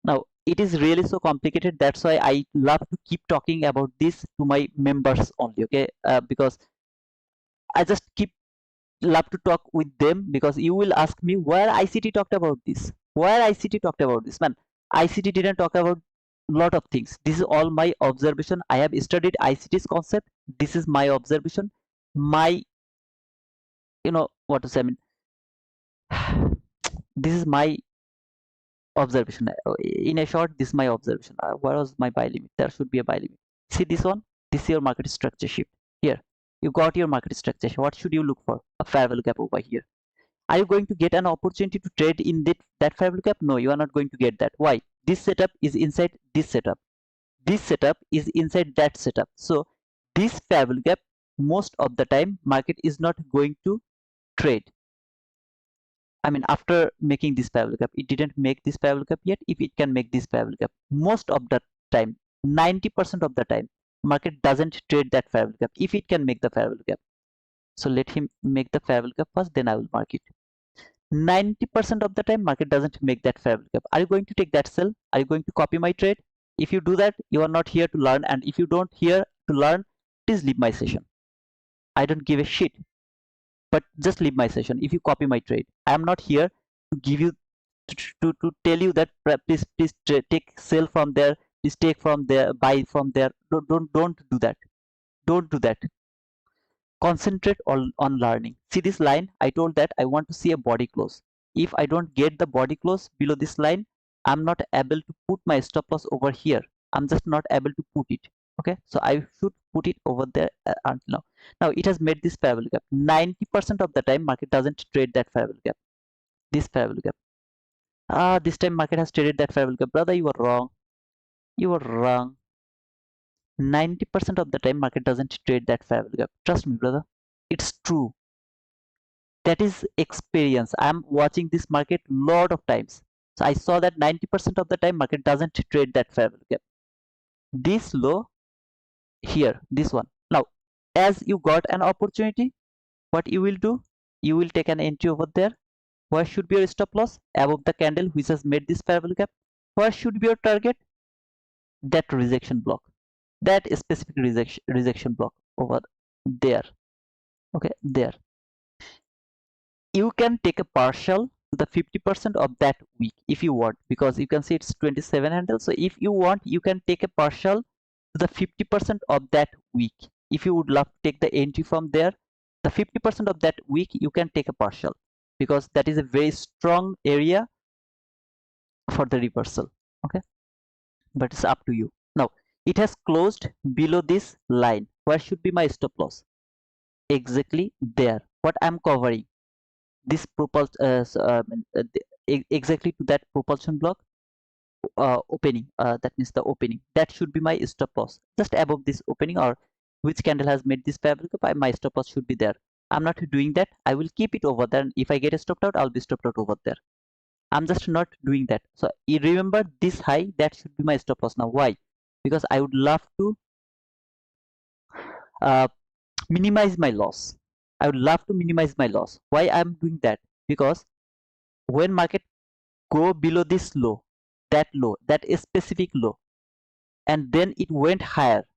Now it is really so complicated. That's why I love to keep talking about this to my members only. Okay, because I just keep love to talk with them, because you will ask me where ICT talked about this. Where ICT talked about this, man? ICT didn't talk about lot of things. This is all my observation. I have studied ICT's concept. This is my observation. My, what to say? I mean, this is my observation. In a short, this is my observation. Where was my buy limit? There should be a buy limit. See this one? This is your market structure shift. Here, you got your market structure. What should you look for? A fair value gap over here. Are you going to get an opportunity to trade in that fair value gap? No, you are not going to get that. Why? This setup is inside this setup. This setup is inside that setup. So this fair value gap, most of the time, market is not going to trade. I mean, after making this fair value gap, it didn't make this fair value gap yet. If it can make this fair value gap, most of the time, 90% of the time, market doesn't trade that fair value gap if it can make the fair value gap. So let him make the fair value gap first, then I will mark it. 90% of the time, market doesn't make that fair value gap. Are you going to take that sell? Are you going to copy my trade? If you do that, you are not here to learn. And if you don't here to learn, please leave my session. I don't give a shit, but just leave my session if you copy my trade. I am not here to give you to tell you that please take sell from there, please take from there, buy from there. Don't do that. Don't do that. Concentrate on learning. See this line? I told that I want to see a body close. If I don't get the body close below this line, I'm not able to put my stop loss over here. I'm just not able to put it. Okay, so I should put it over there until now. Now it has made this fair value gap. 90% of the time, market doesn't trade that fair value gap. This fair value gap. This time market has traded that fair value gap. Brother, you are wrong. You are wrong. 90% of the time, market doesn't trade that fair value gap. Trust me, brother. It's true. That is experience. I'm watching this market lot of times. So I saw that 90% of the time, market doesn't trade that fair value gap. This low here, this one. Now, as you got an opportunity, what you will do? You will take an entry over there. Where should be your stop loss? Above the candle which has made this fair value gap. Where should be your target? That rejection block. That specific rejection block over there. Okay, there. You can take a partial to the 50% of that week if you want, because you can see it's 27 handle. So if you want, you can take a partial to the 50% of that week. If you would love to take the entry from there, the 50% of that week, you can take a partial, because that is a very strong area for the reversal. Okay, but it's up to you. Now it has closed below this line. Where should be my stop loss? Exactly there. What I'm covering, this exactly to that propulsion block opening. That means the opening. That should be my stop loss. Just above this opening, or which candle has made this fair value gap, my stop loss should be there. I'm not doing that. I will keep it over there. And if I get a stopped out, I'll be stopped out over there. I'm just not doing that. So you remember this high, that should be my stop loss. Now why? Because I would love to minimize my loss. I would love to minimize my loss. Why I'm doing that? Because when market go below this low, that specific low, and then it went higher,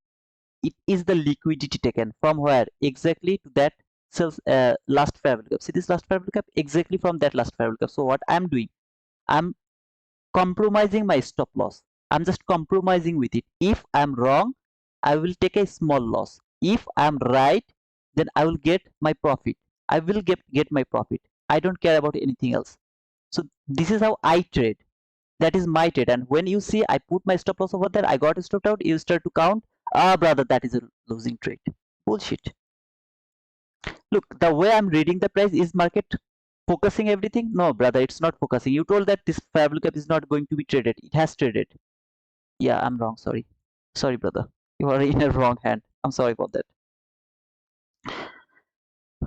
it is the liquidity taken from where? Exactly to that sales last fair value gap. See this last fair value gap? Exactly from that last fair value gap. So what I'm doing, I'm compromising my stop loss. I'm just compromising with it. If I'm wrong, I will take a small loss. If I'm right, then I will get my profit. I will get my profit. I don't care about anything else. So this is how I trade. That is my trade. And when you see I put my stop loss over there, I got stopped out, you start to count. Brother, that is a losing trade. Bullshit. Look, the way I'm reading the price, is market focusing everything? No, brother, it's not focusing. You told that this fair value gap is not going to be traded. It has traded. Yeah, I'm wrong. Sorry. Sorry, brother. You are in a wrong hand. I'm sorry about that.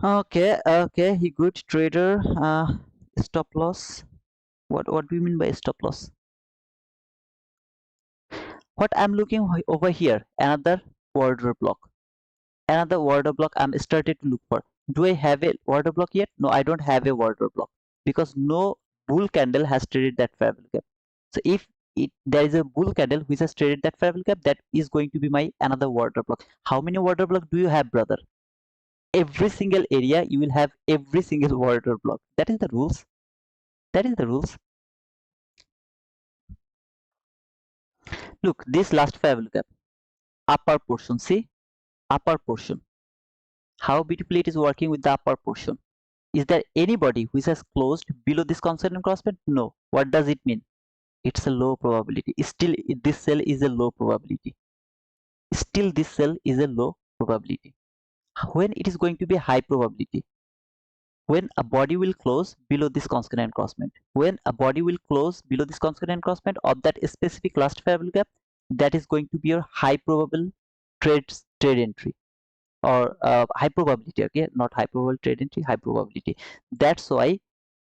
Okay, he good trader. Stop loss. What do you mean by stop loss? What I'm looking over here, another order block. Another order block I'm started to look for. Do I have a order block yet? No, I don't have a order block because no bull candle has traded that fair value gap. So if there is a bull candle which has traded that fair value gap, that is going to be my another order block. How many order block do you have, brother? Every single area you will have every single order block. That is the rules. That is the rules. Look, this last fair value gap, upper portion. See, upper portion. How beautifully it is working with the upper portion. Is there anybody which has closed below this consonant crossband? No. What does it mean? It's a low probability. Still, this cell is a low probability. Still, this cell is a low probability. When it is going to be high probability? When a body will close below this consonant crossband. When a body will close below this consonant crossband of that specific last fair value gap, that is going to be your high probable trade entry. Or high probability, okay, not high probable trade entry, high probability. That's why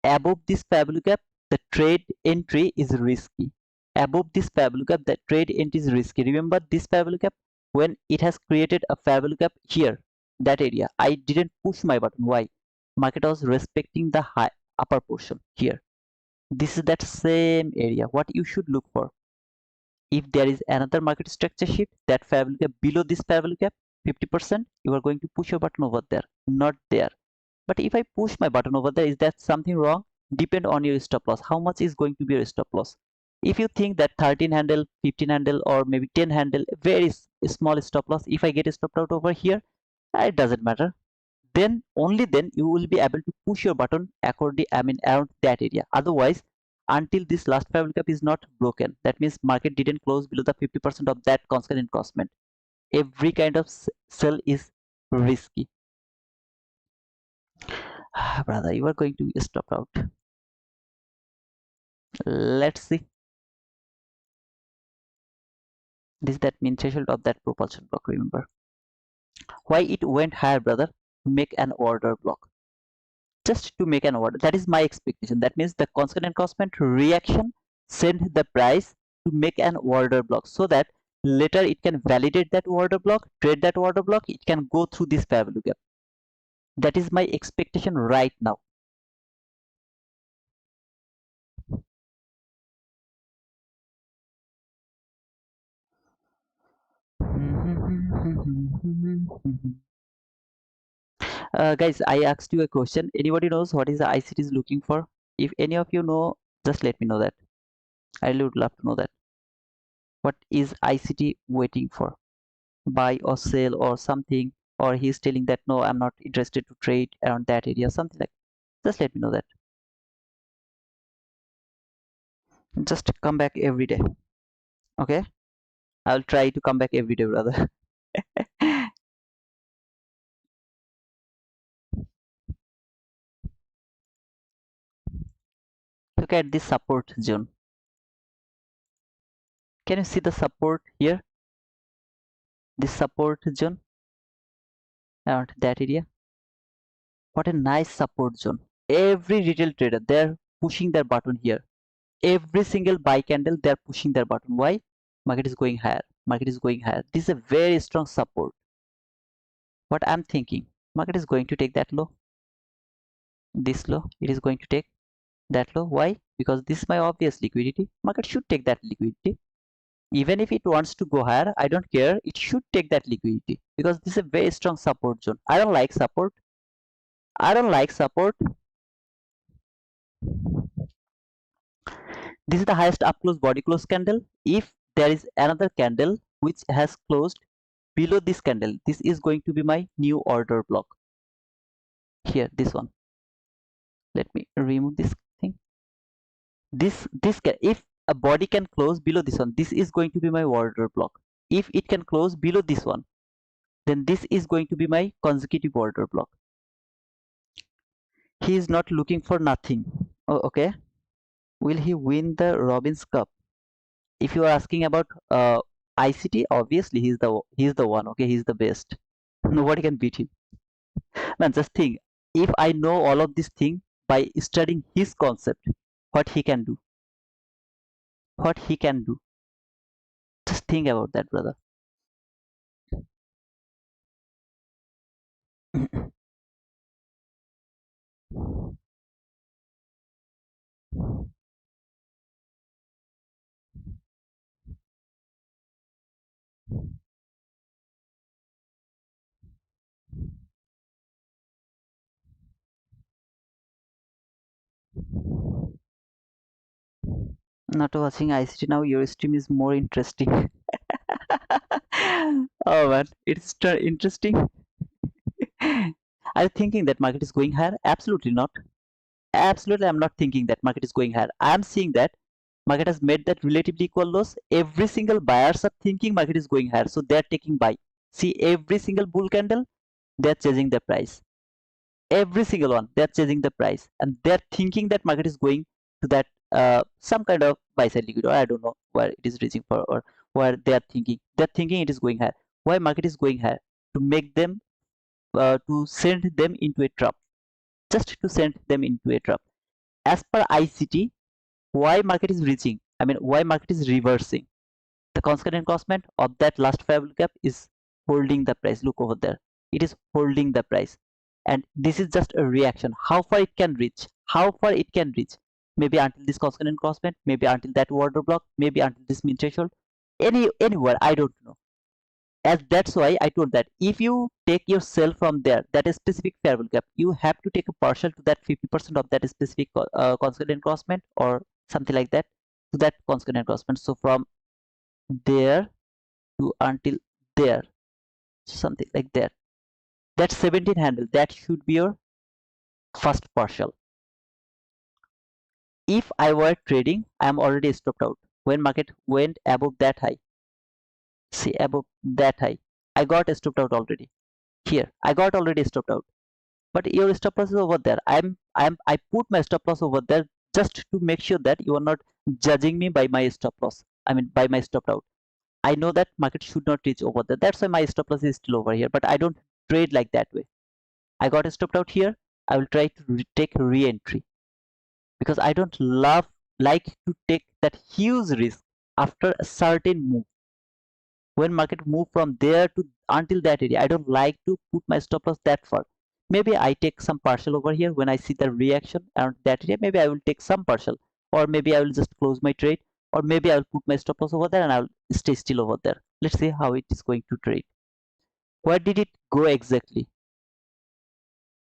above this fair value gap the trade entry is risky. Above this fair value gap the trade entry is risky. Remember this fair value gap, when it has created a fair value gap here, that area, I didn't push my button. Why? Market was respecting the high upper portion here. This is that same area. What you should look for, if there is another market structure shift, that fair value gap below this fair value gap 50%, you are going to push your button over there, not there. But if I push my button over there, is that something wrong? Depend on your stop loss. How much is going to be your stop loss? If you think that 13 handle, 15 handle, or maybe 10 handle, very small stop loss, if I get stopped out over here, it doesn't matter. Then only then you will be able to push your button according, I mean, around that area. Otherwise, until this last fair value gap is not broken, that means market didn't close below the 50% of that constant crossment. Every kind of sell is risky. Brother, you are going to stop out. Let's see. This is that mean threshold of that propulsion block. Remember why it went higher, brother? To make an order block, just to make an order. That is my expectation. That means the constant crossment reaction send the price to make an order block, so that later it can validate that order block, trade that order block, it can go through this fair value gap. That is my expectation right now. Guys, I asked you a question. Anybody knows what is the ICT is looking for? If any of you know, just let me know that. I really would love to know that. What is ICT waiting for? Buy or sell or something? Or he's telling that no, I'm not interested to trade around that area, something like that. Just let me know that. Just come back every day. Okay? I'll try to come back every day, brother. Look at this support zone. Can you see the support here? This support zone around that area. What a nice support zone. Every retail trader, they're pushing their button here. Every single buy candle, they're pushing their button. Why? Market is going higher. Market is going higher. This is a very strong support. What I'm thinking, market is going to take that low. This low, it is going to take that low. Why? Because this is my obvious liquidity. Market should take that liquidity. Even if it wants to go higher, I don't care. It should take that liquidity because this is a very strong support zone. I don't like support. I don't like support. This is the highest up close body close candle. If there is another candle which has closed below this candle, this is going to be my new order block. Here, this one. Let me remove this thing. If a body can close below this one, this is going to be my order block. If it can close below this one, then this is going to be my consecutive order block. He is not looking for nothing. Oh, okay. Will he win the Robbins Cup? If you are asking about ICT, obviously he's the one. Okay, he's the best. Nobody can beat him. Man, just think, if I know all of these things by studying his concept, what he can do, what he can do. Just think about that, brother. Not watching ICT now, your stream is more interesting. Oh man, it's interesting. Are you thinking that market is going higher? Absolutely not. Absolutely, I'm not thinking that market is going higher. I'm seeing that market has made that relatively equal loss. Every single buyers are thinking market is going higher, so they're taking buy. See, every single bull candle, they're chasing the price. Every single one, they're chasing the price, and they're thinking that market is going to that some kind of buy side liquid, or I don't know where it is reaching for, or where they're thinking it is going higher. Why market is going higher? To make them to send them into a trap, just to send them into a trap. As per ICT, why market is reaching, I mean why market is reversing, the constant encroachment of that last variable gap is holding the price. Look over there, it is holding the price, and this is just a reaction. How far it can reach, how far it can reach, maybe until this constant encroachment, maybe until that order block, maybe until this min threshold, anywhere, I don't know. As that's why I told that if you take your sell from there, that is specific variable gap, you have to take a partial to that 50% of that specific constant encroachment, or something like that, to that constant encroachment. So from there to until there, something like that, that 17 handle, that should be your first partial. If I were trading, I am already stopped out. When market went above that high, see, above that high, I got stopped out already. Here I got already stopped out, but your stop loss is over there. I put my stop loss over there just to make sure that you are not judging me by my stop loss, I mean by my stop out. I know that market should not reach over there, that's why my stop loss is still over here, but I don't trade like that way. I got stopped out here, I will try to take re-entry, because I don't like to take that huge risk after a certain move. When market move from there to until that area, I don't like to put my stop loss that far. Maybe I take some partial over here when I see the reaction around that area. Maybe I will take some partial, or maybe I will just close my trade, or maybe I will put my stop loss over there and I will stay still over there. Let's see how it is going to trade. Where did it go exactly?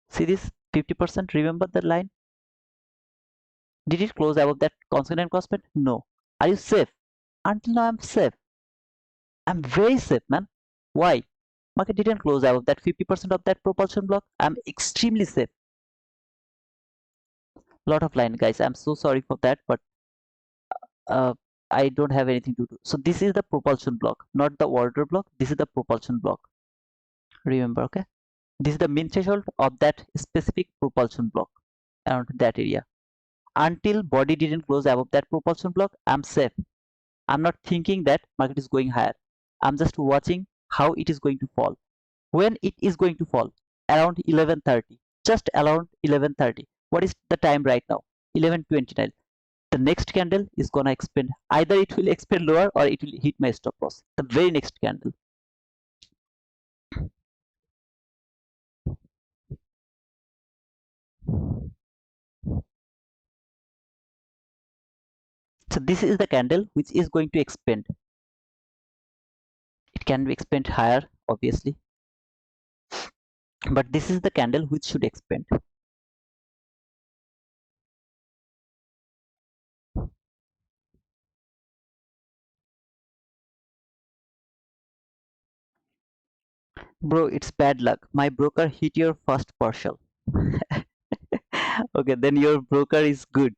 See this 50%, remember the line? Did it close above that constant encroachment? No. Are you safe? Until now I'm safe. I'm very safe, man. Why? Market didn't close above that 50% of that propulsion block. I'm extremely safe. Lot of line, guys. I'm so sorry for that, but uh, I don't have anything to do. So this is the propulsion block, not the order block. This is the propulsion block. Remember, okay? This is the min threshold of that specific propulsion block around that area. Until body didn't close above that propulsion block, I'm safe. I'm not thinking that market is going higher. I'm just watching how it is going to fall. When it is going to fall? Around 11:30. Just around 11:30. What is the time right now? 11:29. The next candle is gonna expand. Either it will expand lower or it will hit my stop loss. The very next candle. So this is the candle which is going to expand. It can be expand higher, obviously, but this is the candle which should expand. Bro, it's bad luck. My broker hit your first partial. Okay, then your broker is good.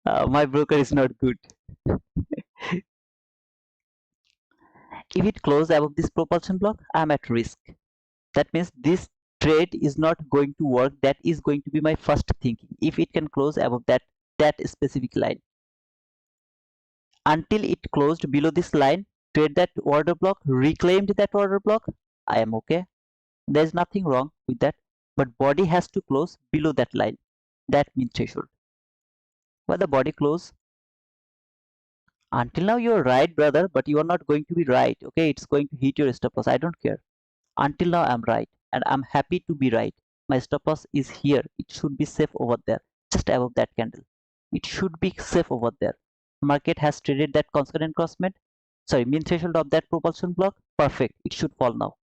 My broker is not good. If it closes above this propulsion block, I'm at risk. That means this trade is not going to work. That is going to be my first thinking. If it can close above that specific line, until it closed below this line, trade that order block, reclaimed that order block, I am okay. There's nothing wrong with that, but body has to close below that line, that mean threshold. Where the body close, until now you're right, brother, but you are not going to be right. Okay, it's going to hit your stop loss. I don't care. Until now I'm right, and I'm happy to be right. My stop loss is here. It should be safe over there, just above that candle. It should be safe over there. Market has traded that constant crossment, sorry, mean threshold of that propulsion block. Perfect. It should fall now.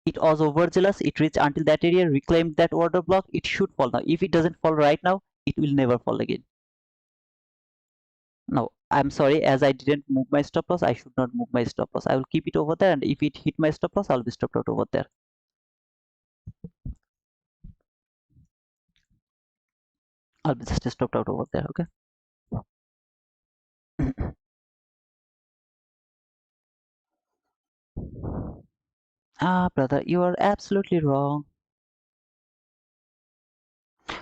It was overzealous. It reached until that area, reclaimed that order block. It should fall now. If it doesn't fall right now, it will never fall again. No, I'm sorry, as I didn't move my stop loss, I should not move my stop loss. I will keep it over there, and if it hit my stop loss, I'll be stopped out over there. I'll be just stopped out over there, okay? Ah, brother, you are absolutely wrong.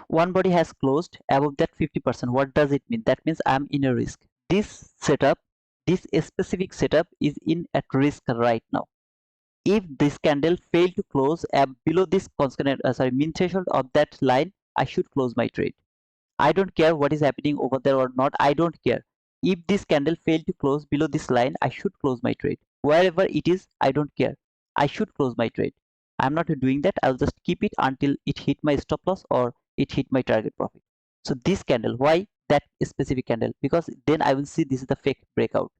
One body has closed above that 50%. What does it mean? That means I'm in a risk. This setup, this specific setup is in at risk right now. If this candle failed to close below this constant, mean threshold of that line, I should close my trade. I don't care what is happening over there or not. I don't care. If this candle failed to close below this line, I should close my trade. Wherever it is, I don't care. I should close my trade. I'm not doing that. I'll just keep it until it hit my stop loss or it hit my target profit. So this candle, why that specific candle? Because then I will see this is the fake breakout.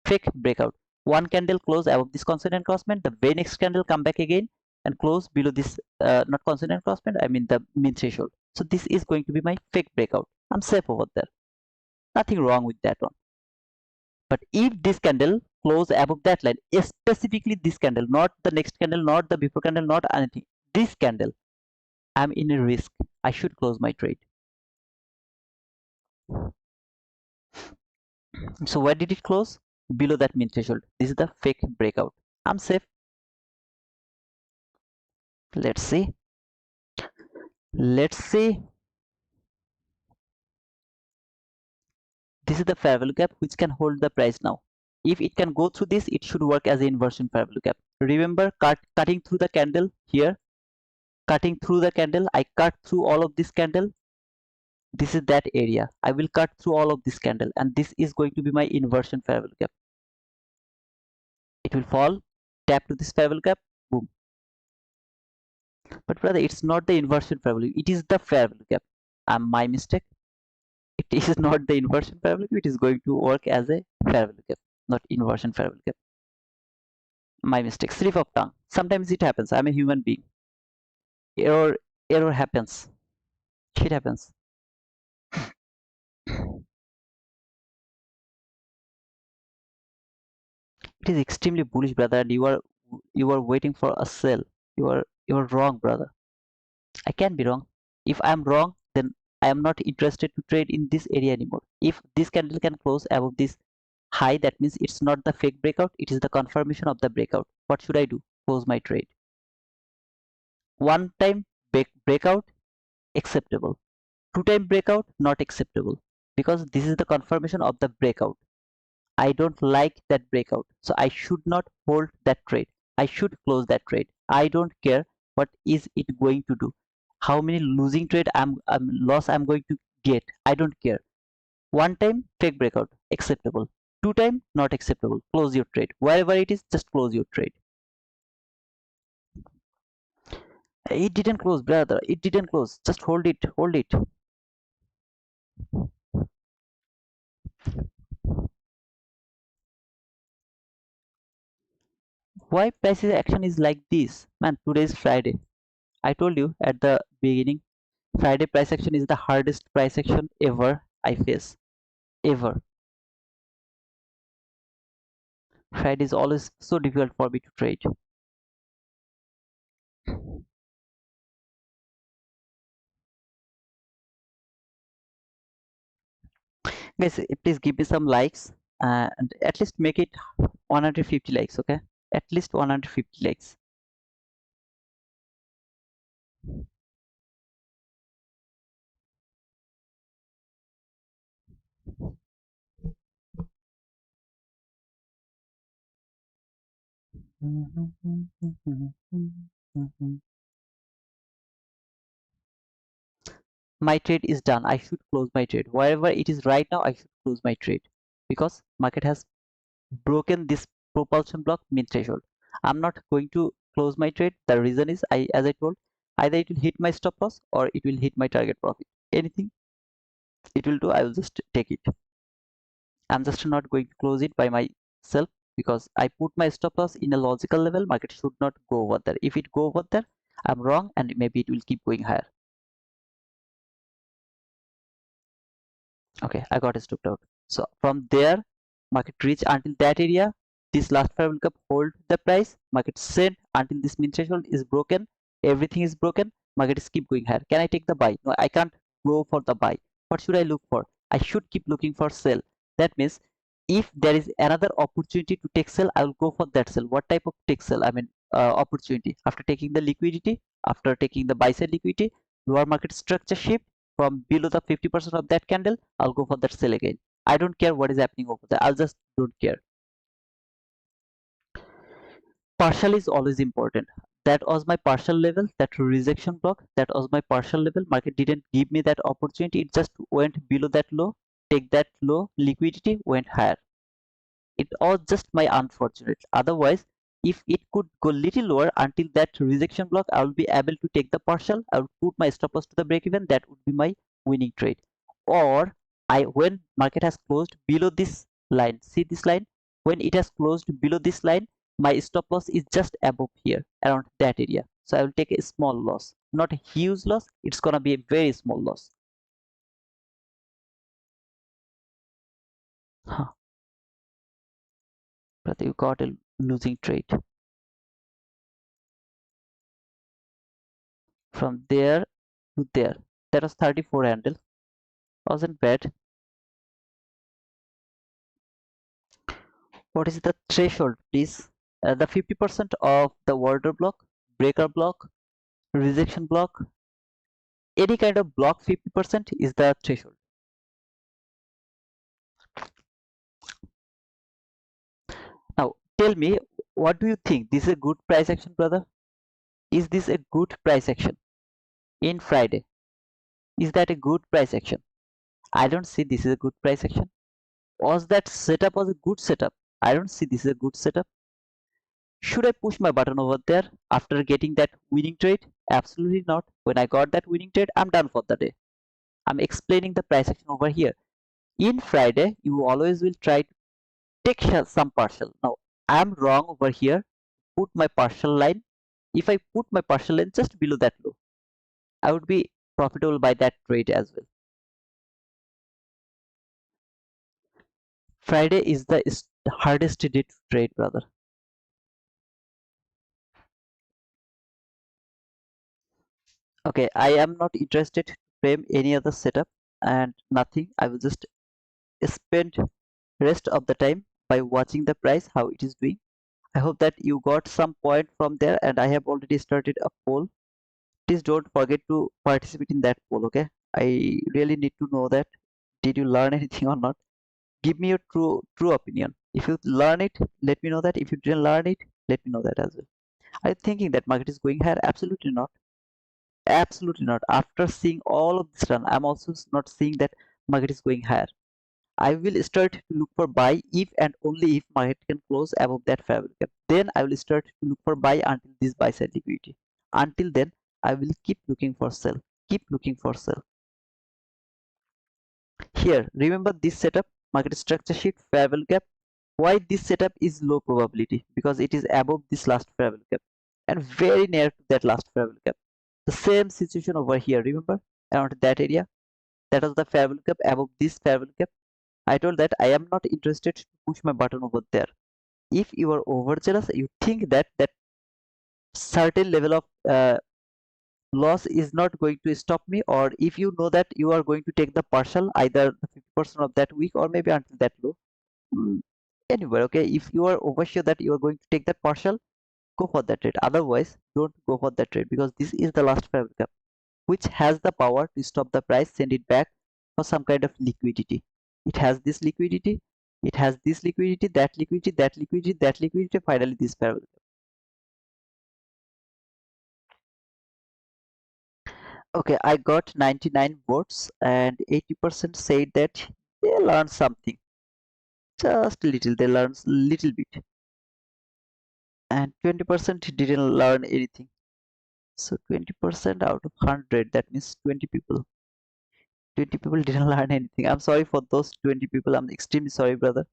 Fake breakout. One candle close above this constant crossment. The very next candle come back again and close below this, not constant crossment, I mean the mean threshold. So this is going to be my fake breakout. I'm safe over there. Nothing wrong with that one. But if this candle close above that line, specifically this candle, not the next candle, not the before candle, not anything, this candle, I'm in a risk. I should close my trade. So where did it close? Below that mean threshold. This is the fake breakout. I'm safe. Let's see. Let's see. This is the fair value gap which can hold the price now. If it can go through this, it should work as an inversion fair value gap. Remember cutting through the candle here, cutting through the candle. I cut through all of this candle. This is that area. I will cut through all of this candle, and this is going to be my inversion fair value gap. It will fall, tap to this fair value gap, boom. But brother, it's not the inversion fair value. It is the fair value gap. My mistake. It is not the inversion fair value. It is going to work as a fair value gap, not inversion fair value gap. My mistake. Slip of tongue. Sometimes it happens. I'm a human being. Error happens. Shit happens. It is extremely bullish, brother, and you are waiting for a sell. You are wrong, brother. I can be wrong. If I'm wrong, then I am not interested to trade in this area anymore. If this candle can close above this high, that means it's not the fake breakout, it is the confirmation of the breakout. What should I do? Close my trade. One time breakout, acceptable. Two time breakout, not acceptable, because this is the confirmation of the breakout. I don't like that breakout, so I should not hold that trade. I should close that trade. I don't care what is it going to do, how many losing trade loss I'm going to get. I don't care. One time fake breakout, acceptable. Two time not acceptable. Close your trade. Wherever it is, just close your trade. It didn't close, brother. It didn't close. Just hold it. Hold it. Why prices action is like this? Man, today is Friday. I told you at the beginning, Friday price action is the hardest price action ever I face. Ever. Friday is always so difficult for me to trade. Guys, please give me some likes, and at least make it 150 likes, okay? At least 150 likes. Mhm. My trade is done. I should close my trade. Wherever it is right now, I should close my trade because market has broken this propulsion block min threshold. I'm not going to close my trade. The reason is, as I told, either it will hit my stop loss or it will hit my target profit. Anything it will do, I will just take it. I'm just not going to close it by myself because I put my stop loss in a logical level. Market should not go over there. If it go over there, I'm wrong and maybe it will keep going higher. Okay, I got stopped out. So from there, market reach until that area. This last fair will hold the price. Market sent until this min threshold is broken. Everything is broken. Market is keep going higher. Can I take the buy? No, I can't go for the buy. What should I look for? I should keep looking for sell. That means if there is another opportunity to take sell, I will go for that sell. What type of take sell? I mean opportunity. After taking the liquidity, after taking the buy side liquidity, lower market structure shift from below the 50% of that candle, I'll go for that sell again. I don't care what is happening over there. I'll just don't care. Partial is always important. That was my partial level, that rejection block, that was my partial level. Market didn't give me that opportunity. It just went below that low, take that low, liquidity went higher. It was just my unfortunate. Otherwise, if it could go little lower until that rejection block, I will be able to take the partial. I will put my stop loss to the break even. That would be my winning trade. Or I when market has closed below this line, see this line? When it has closed below this line, my stop loss is just above here, around that area. So I will take a small loss, not a huge loss. It's gonna be a very small loss. Huh, but you got a losing trade. From there to there, that was 34 handle, wasn't bad. What is the threshold, please? The 50% of the order block, breaker block, rejection block, any kind of block, 50% is the threshold. Now tell me, what do you think? This is a good price action, brother? Is this a good price action in Friday? Is that a good price action? I don't see this is a good price action. Was that setup was a good setup? I don't see this is a good setup. Should I push my button over there after getting that winning trade? Absolutely not. When I got that winning trade, I'm done for the day. I'm explaining the price action over here. In Friday, you always will try to take some partial. Now, I'm wrong over here. Put my partial line. If I put my partial line just below that low, I would be profitable by that trade as well. Friday is the hardest day to trade, brother. Okay, I am not interested to frame any other setup and nothing. I will just spend rest of the time by watching the price how it is doing. I hope that you got some point from there, and I have already started a poll. Please don't forget to participate in that poll. Okay, I really need to know that did you learn anything or not. Give me your true opinion. If you learn it, let me know that. If you didn't learn it, let me know that as well. Are you thinking that market is going higher? Absolutely not. Absolutely not. After seeing all of this run, I'm also not seeing that market is going higher. I will start to look for buy if and only if market can close above that fair value gap. Then I will start to look for buy until this buy side liquidity. Until then, I will keep looking for sell. Keep looking for sell. Here, remember this setup, market structure shift, fair value gap. Why this setup is low probability? Because it is above this last fair value gap and very near to that last fair value gap. The same situation over here, remember? Around that area. That was the fair value gap above this fair value gap. I told that I am not interested to push my button over there. If you are overzealous, you think that that certain level of loss is not going to stop me, or if you know that you are going to take the partial either the 50% of that week or maybe until that low, mm, anywhere, okay, if you are oversure that you are going to take that partial, go for that trade. Otherwise, don't go for that trade because this is the last fair gap which has the power to stop the price, send it back for some kind of liquidity. It has this liquidity, it has this liquidity, that liquidity, that liquidity, that liquidity, finally this fair value. Okay, I got 99 votes and 80% said that they learned something. Just little, they learned little bit. And 20% didn't learn anything. So 20% out of 100, that means 20 people. 20 people didn't learn anything. I'm sorry for those 20 people. I'm extremely sorry, brother.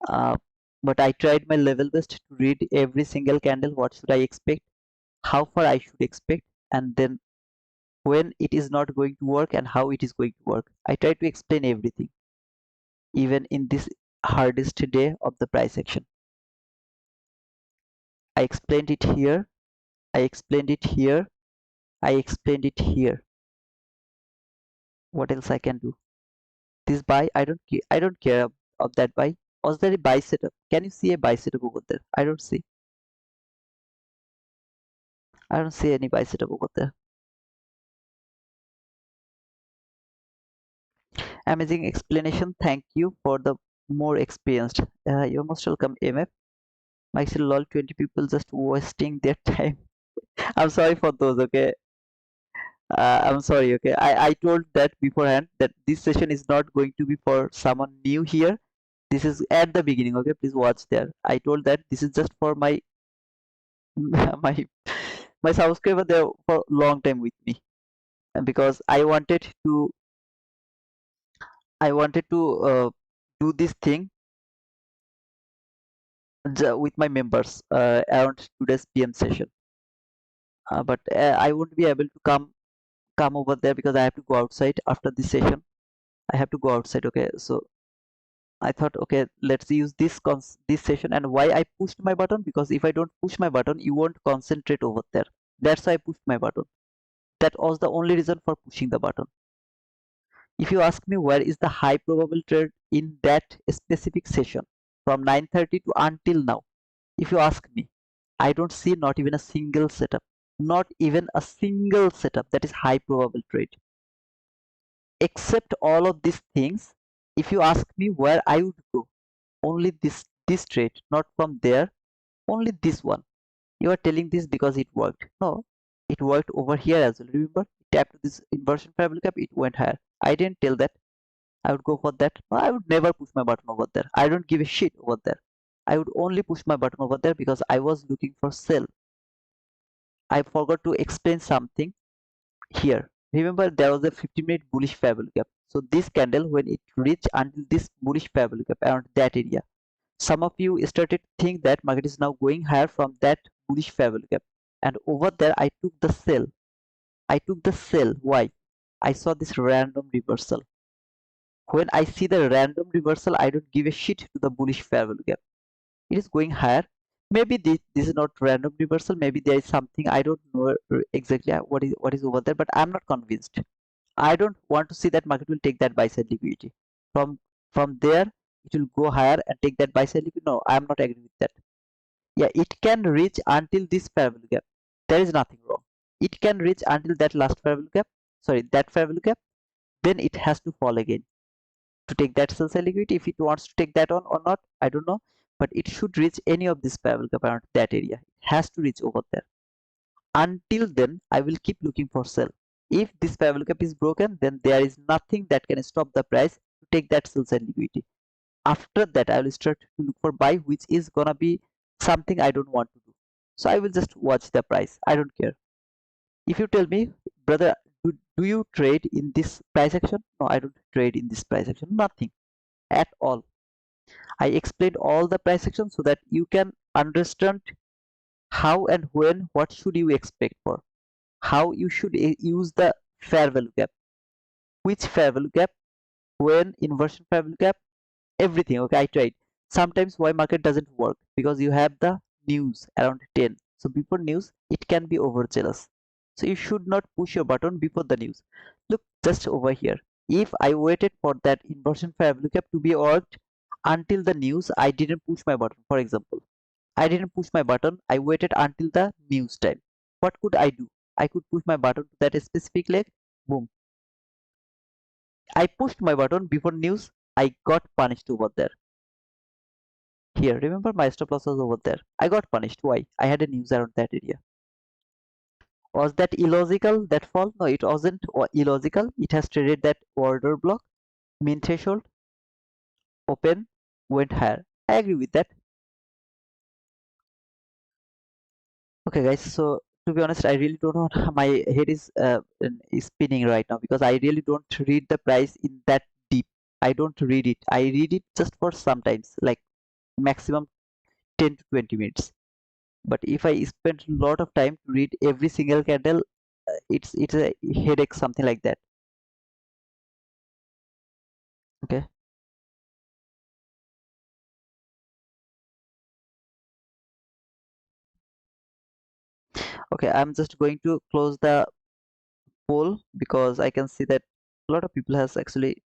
Uh, but I tried my level best to read every single candle. What should I expect? How far I should expect? And then when it is not going to work and how it is going to work. I try to explain everything, even in this hardest day of the price action. I explained it here. I explained it here. I explained it here. What else I can do? This buy, I don't care. I don't care of that buy. Was there a buy setup? Can you see a buy setup over there? I don't see. I don't see any buy setup over there. Amazing explanation. Thank you for the more experienced. You're most welcome, MF. Mike said, lol, 20 people just wasting their time. I'm sorry for those, okay? I'm sorry, okay? I told that beforehand that this session is not going to be for someone new here. This is at the beginning, okay? Please watch there. I told that this is just for my my my subscriber. They're for long time with me, and because I wanted to do this thing with my members around today's PM session. But I won't be able to come over there because I have to go outside after this session. I have to go outside. Okay, so I thought, okay, let's use this session. And why I pushed my button? Because if I don't push my button, you won't concentrate over there. That's why I pushed my button. That was the only reason for pushing the button. If you ask me where is the high probable trade in that specific session from 9:30 to until now, if you ask me, I don't see not even a single setup, not even a single setup that is high probable trade. Except all of these things, if you ask me where I would go, only this trade, not from there, only this one. You are telling this because it worked. No, it worked over here as well. Remember, tap to this inversion parabolic cap, it went higher. I didn't tell that I would go for that. No, I would never push my button over there. I don't give a shit over there. I would only push my button over there because I was looking for sell. I forgot to explain something here. Remember, there was a 50-minute bullish parabolic gap. So this candle, when it reached until this bullish parabolic gap around that area, some of you started to think that market is now going higher from that bullish parabolic gap. And over there, I took the sell. I took the sell. Why? I saw this random reversal. When I see the random reversal, I don't give a shit to the bullish parabolic gap. It is going higher. Maybe this is not random reversal. Maybe there is something I don't know exactly what is over there, but I'm not convinced. I don't want to see that market will take that buy side liquidity. From there, it will go higher and take that buy side liquidity. No, I'm not agree with that. Yeah, it can reach until this parabolic gap. There is nothing wrong. It can reach until that last parabolic gap. Sorry, that parabolic gap. Then it has to fall again to take that sell side liquidity. If it wants to take that on or not, I don't know. But it should reach any of this parabolic gap around that area. It has to reach over there. Until then, I will keep looking for sell. If this parabolic gap is broken, then there is nothing that can stop the price to take that sell side liquidity. After that, I will start to look for buy, which is gonna be something I don't want to do. So I will just watch the price. I don't care. If you tell me, brother, do you trade in this price action? No, I don't trade in this price action. Nothing at all. I explained all the price action so that you can understand how and when, what should you expect for, how you should use the fair value gap, which fair value gap, when inversion fair value gap, everything. Okay, I tried. Sometimes why market doesn't work, because you have the news around 10. So before news, it can be overzealous. So you should not push your button before the news. Look, just over here, if I waited for that inversion fair value gap to be worked until the news, I didn't push my button. For example, I didn't push my button, I waited until the news time. What could I do? I could push my button to that specific leg. Boom, I pushed my button before news. I got punished over there. Here, remember, my stop loss was over there. I got punished. Why? I had a news around that area. Was that illogical, that fall? No, it wasn't illogical. It has traded that order block, mean threshold, open, went higher. I agree with that. Okay, guys. So to be honest, I really don't know. My head is spinning right now because I really don't read the price in that deep. I don't read it. I read it just for sometimes, like maximum 10 to 20 minutes. But if I spend a lot of time to read every single candle, it's a headache, something like that. Okay. Okay, I'm just going to close the poll because I can see that a lot of people has actually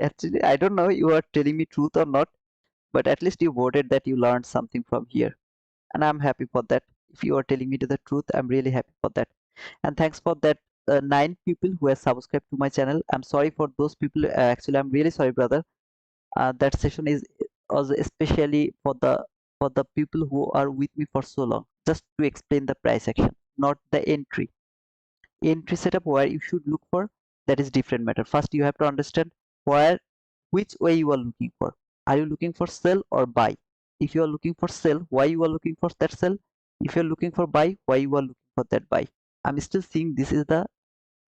actually I don't know you are telling me truth or not, but at least you voted that you learned something from here, and I'm happy for that. If you are telling me the truth, I'm really happy for that. And thanks for that 9 people who have subscribed to my channel. I'm sorry for those people. Actually, I'm really sorry, brother. That session is was especially for the people who are with me for so long, just to explain the price action, not the entry setup where you should look for. That is different matter. First you have to understand where, which way you are looking for. Are you looking for sell or buy? If you are looking for sell, why you are looking for that sell? If you are looking for buy, why you are looking for that buy? I'm still seeing this is the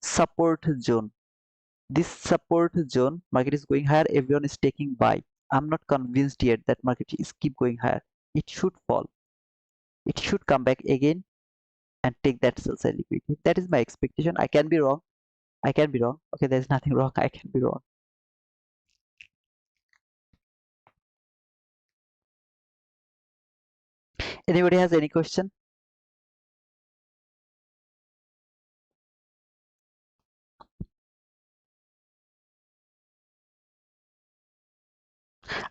support zone. This support zone, market is going higher, everyone is taking buy. I'm not convinced yet that market is keep going higher. It should fall, it should come back again and take that sell side liquidity. That is my expectation. I can be wrong. I can be wrong. Okay, there's nothing wrong. I can be wrong. Anybody has any question?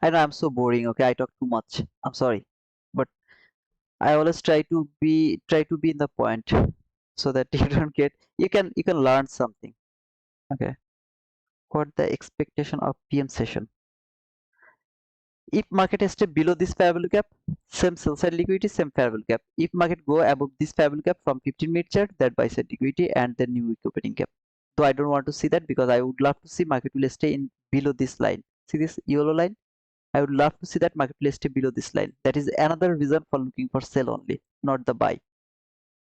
I know I'm so boring. Okay, I talk too much. I'm sorry, but I always try to be in the point so that you don't get you can learn something. Okay, what the expectation of PM session? If market stay below this fair value gap, same sell side liquidity, same fair value gap. If market go above this fair value gap from 15-minute chart, that buy side liquidity and the new week opening gap. Though I don't want to see that because I would love to see market will stay in below this line. See this yellow line? I would love to see that market will stay below this line. That is another reason for looking for sell only, not the buy.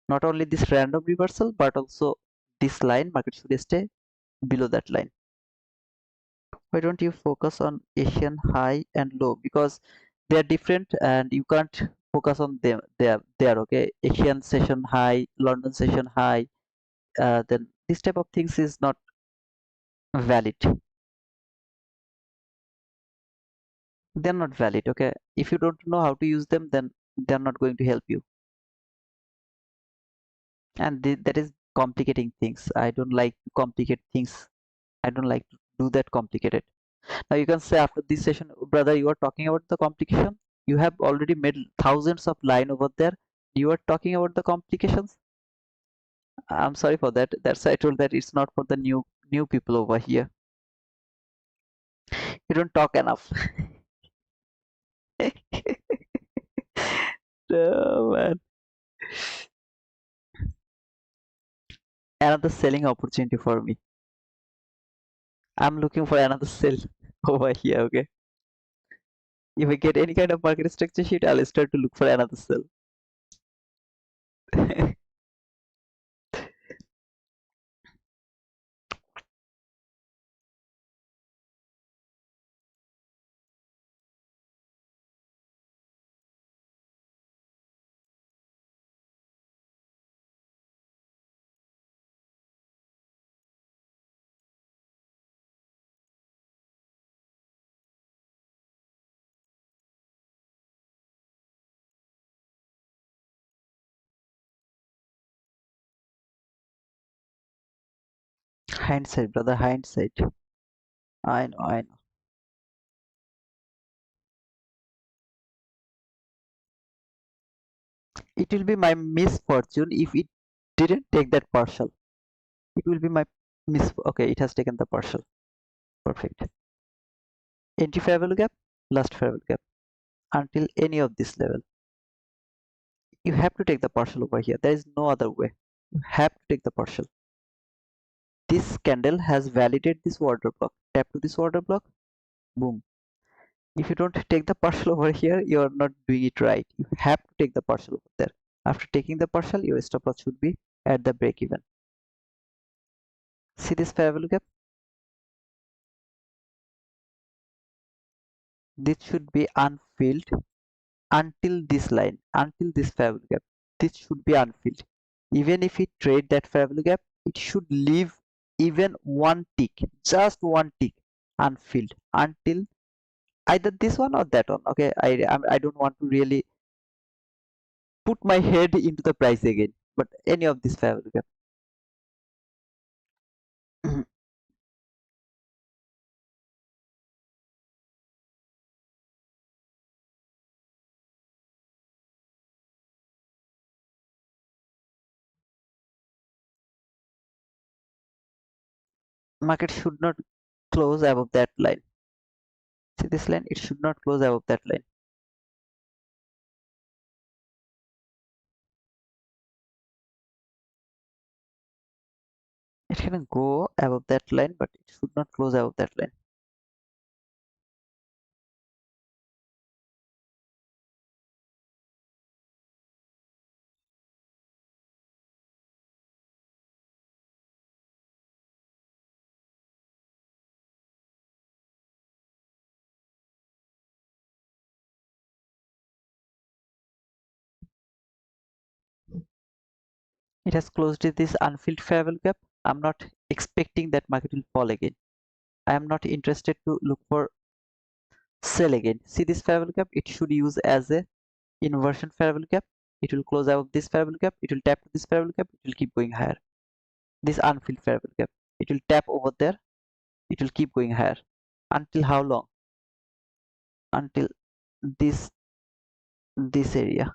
Not only this random reversal, but also this line, market should stay below that line. Why don't you focus on Asian high and low? Because they are different and you can't focus on them. They are okay. Asian session high, London session high. Then this type of things is not valid. They're not valid. Okay. If you don't know how to use them, then they're not going to help you. And that is complicating things. I don't like to complicate things. I don't like to do that complicated. Now you can say after this session, brother, you are talking about the complication. You have already made thousands of line over there. You are talking about the complications. I'm sorry for that. That's why I told that it's not for the new people over here. You don't talk enough. Oh, man. Another selling opportunity for me. I'm looking for another sell over here. Okay. If I get any kind of market structure sheet, I'll start to look for another sell. Hindsight, brother, hindsight. I know, I know. It will be my misfortune if it didn't take that partial. It will be my okay, it has taken the partial. Perfect. Entry fair value gap, last fair value gap until any of this level. You have to take the partial over here. There is no other way. You have to take the partial. This candle has validated this order block. Tap to this order block, boom. If you don't take the partial over here, you are not doing it right. You have to take the partial over there. After taking the partial, your stop loss should be at the break even. See this fair value gap? This should be unfilled until this line, until this fair value gap. This should be unfilled. Even if it trade that fair value gap, it should leave even one tick, just one tick unfilled until either this one or that one. Okay, I don't want to really put my head into the price again, but any of this fair value gap. Market should not close above that line. See this line? It should not close above that line. It can go above that line, but it should not close above that line. It has closed this unfilled fair value gap. I'm not expecting that market will fall again. I am not interested to look for sell again. See this fair value gap? It should use as a inversion fair value gap. It will close above this fair value gap. It will tap to this fair value gap. It will keep going higher. This unfilled fair value gap. It will tap over there. It will keep going higher. Until how long? Until this area,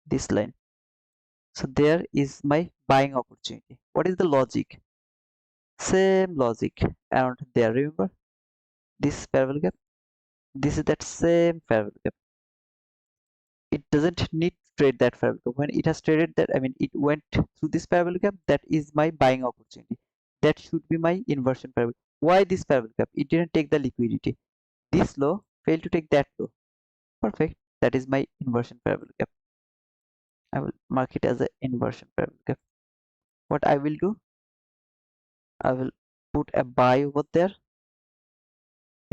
this line. So there is my buying opportunity. What is the logic? Same logic around there. Remember this fair value gap? This is that same fair value gap. It doesn't need to trade that fair value gap. When it has traded that, I mean, it went through this fair value gap. That is my buying opportunity. That should be my inversion fair value. Why this fair value gap? It didn't take the liquidity. This low failed to take that low. Perfect. That is my inversion fair value gap. I will mark it as an inversion fair value gap. What I will do, I will put a buy over there.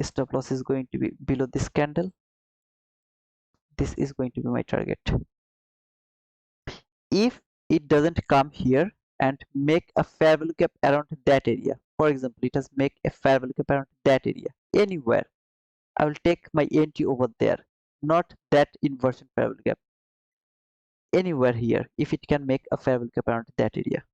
Stop loss is going to be below this candle. This is going to be my target. If it doesn't come here and make a fair value gap around that area, for example, it has make a fair value gap around that area, anywhere, I will take my entry over there, not that inversion fair value gap. Anywhere here, if it can make a fair value gap around that area.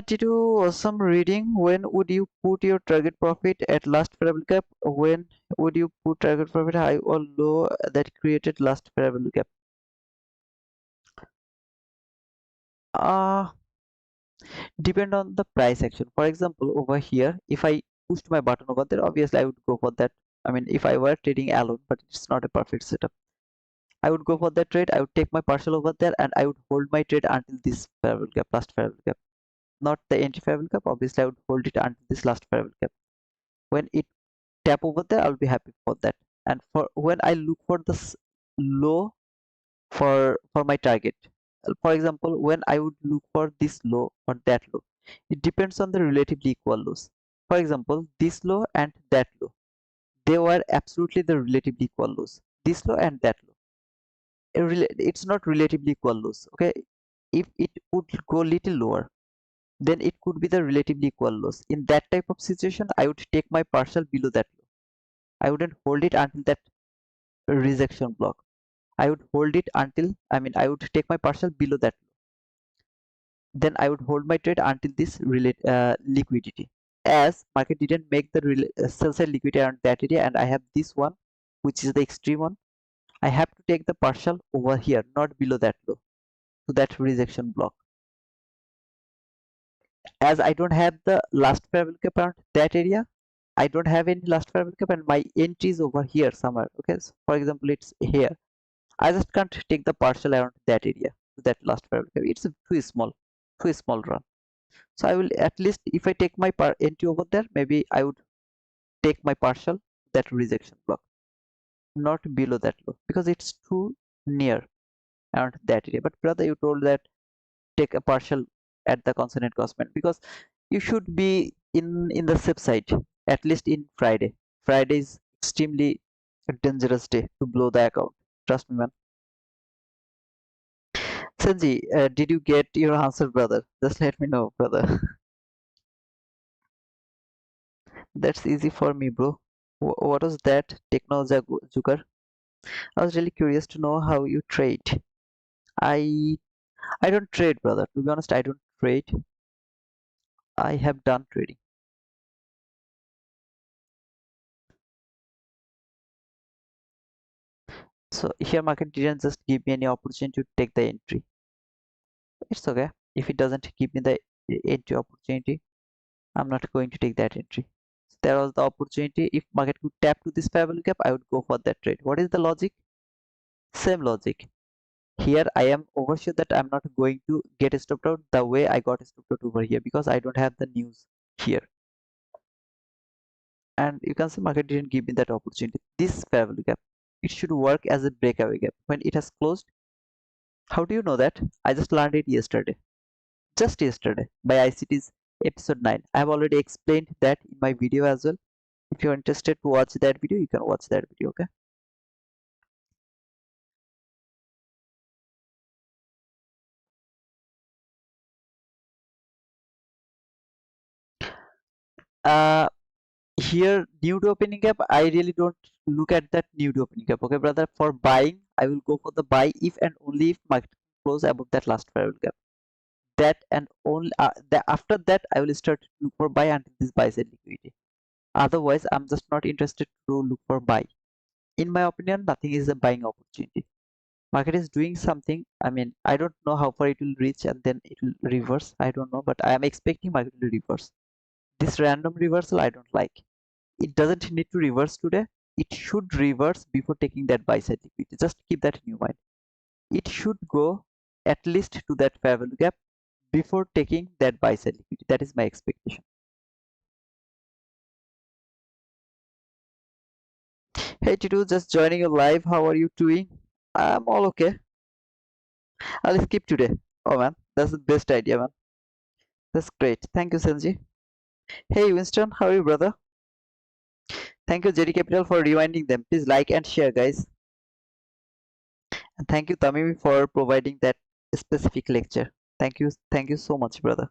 Did you awesome reading? When would you put your target profit at last fair value gap? When would you put target profit high or low that created last fair value gap? Uh, depend on the price action. For example, over here, if I pushed my button over there, obviously I would go for that. I mean, if I were trading alone, but it's not a perfect setup, I would go for that trade. I would take my partial over there and I would hold my trade until this fair value gap, last fair value gap, not the entry fair value gap. Obviously, I would hold it until this last fair value gap. When it tap over there, I'll be happy for that. And for when I look for this low for my target, for example, when I would look for this low or that low, it depends on the relatively equal lows. For example, this low and that low, they were absolutely the relatively equal lows. This low and that low, it's not relatively equal lows. Okay, if it would go little lower, then it could be the relatively equal lows. In that type of situation, I would take my partial below that low. I wouldn't hold it until that rejection block. I would hold it until, I mean, I would take my partial below that. Then I would hold my trade until this liquidity. As market didn't make the sell side liquidity around that area, and I have this one, which is the extreme one, I have to take the partial over here, not below that low, to that rejection block. as I don't have the last fair value gap around that area, I don't have any last fair value gap and my entry is over here somewhere. Okay, so for example, it's here. I just can't take the partial around that area, that last fair value gap. It's too small run. So I will at least, if I take my entry over there, maybe I would take my partial that rejection block, not below that low, because it's too near around that area. But brother, you told that take a partial at the consonant cosment, because you should be in the safe side, at least in Friday. Friday is extremely a dangerous day to blow the account. Trust me, man. Sanji, did you get your answer, brother? Just let me know, brother. That's easy for me, bro. What was that? Technology Joker. I was really curious to know how you trade. I I don't trade, brother. To be honest, I don't trade. I have done trading. So here market didn't just give me any opportunity to take the entry. It's okay. If it doesn't give me the entry opportunity, I'm not going to take that entry. So there was the opportunity. If market could tap to this fair value gap, I would go for that trade. What is the logic? Same logic. Here I am oversure that I'm not going to get stopped out the way I got stopped out over here, because I don't have the news here. And you can see market didn't give me that opportunity. This fair value gap, it should work as a breakaway gap. When it has closed, how do you know that? I just learned it yesterday. Just yesterday by ICT's episode 9. I have already explained that in my video as well. If you're interested to watch that video, you can watch that video. Okay. Uh, Here nude opening gap, I really don't look at that nude opening gap. Okay, brother. For buying, I will go for the buy if and only if market close above that last fair value gap. That and only after that, I will start to look for buy until this buy side liquidity. Otherwise, I'm just not interested to look for buy. In my opinion, nothing is a buying opportunity. Market is doing something. I mean, I don't know how far it will reach and then it will reverse. I don't know, but I am expecting market to reverse. This random reversal I don't like. It doesn't need to reverse today. It should reverse before taking that buy side liquidity. Just keep that in your mind. It should go at least to that fair value gap before taking that buy side liquidity. That is my expectation. Hey Titu, just joining you live. How are you doing? I'm all okay. I'll skip today. Oh man, that's the best idea, man. That's great. Thank you, Sanji. Hey Winston, how are you, brother? Thank you, JD Capital, for reminding them. Please like and share, guys. And thank you, Tamimi, for providing that specific lecture. Thank you so much, brother.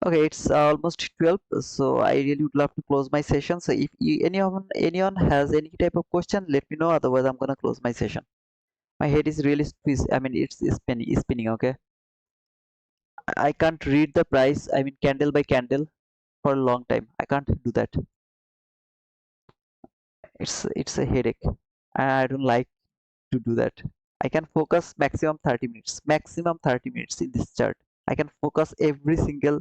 Okay, it's almost 12, so I really would love to close my session. So if anyone has any type of question, let me know. Otherwise, I'm gonna close my session. My head is really I mean, it's spinning. Okay, I can't read the price. I mean, candle by candle for a long time. I can't do that. It's a headache, and I don't like to do that. I can focus maximum 30 minutes. Maximum 30 minutes in this chart. I can focus every single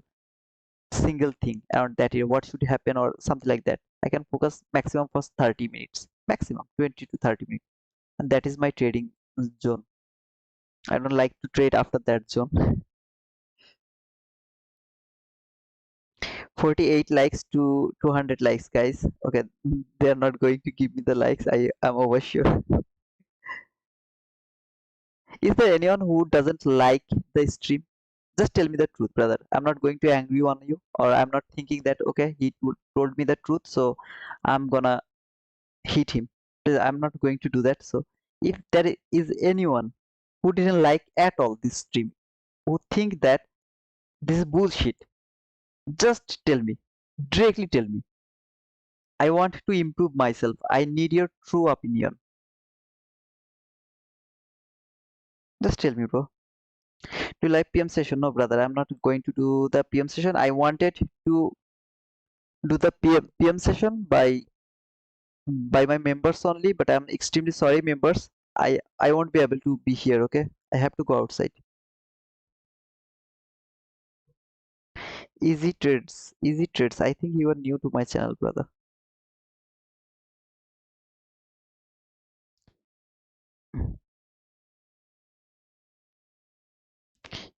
thing around that area, what should happen or something like that. I can focus maximum for 30 minutes, maximum 20 to 30 minutes, and that is my trading zone. I don't like to trade after that zone. 48 likes to 200 likes, guys. Okay, they are not going to give me the likes, I am over sure. Is there anyone who doesn't like the stream? Just tell me the truth, brother. I'm not going to angry on you, or I'm not thinking that okay, he told me the truth, so I'm gonna hit him. I'm not going to do that. So if there is anyone who didn't like at all this stream, who think that this is bullshit, just tell me. Directly tell me. I want to improve myself. I need your true opinion. Just tell me, bro. Do you like PM session? No, brother. I'm not going to do the PM session. I wanted to do the PM session by my members only, but I'm extremely sorry, members. I won't be able to be here. Okay, I have to go outside. Easy trades. I think you are new to my channel, brother.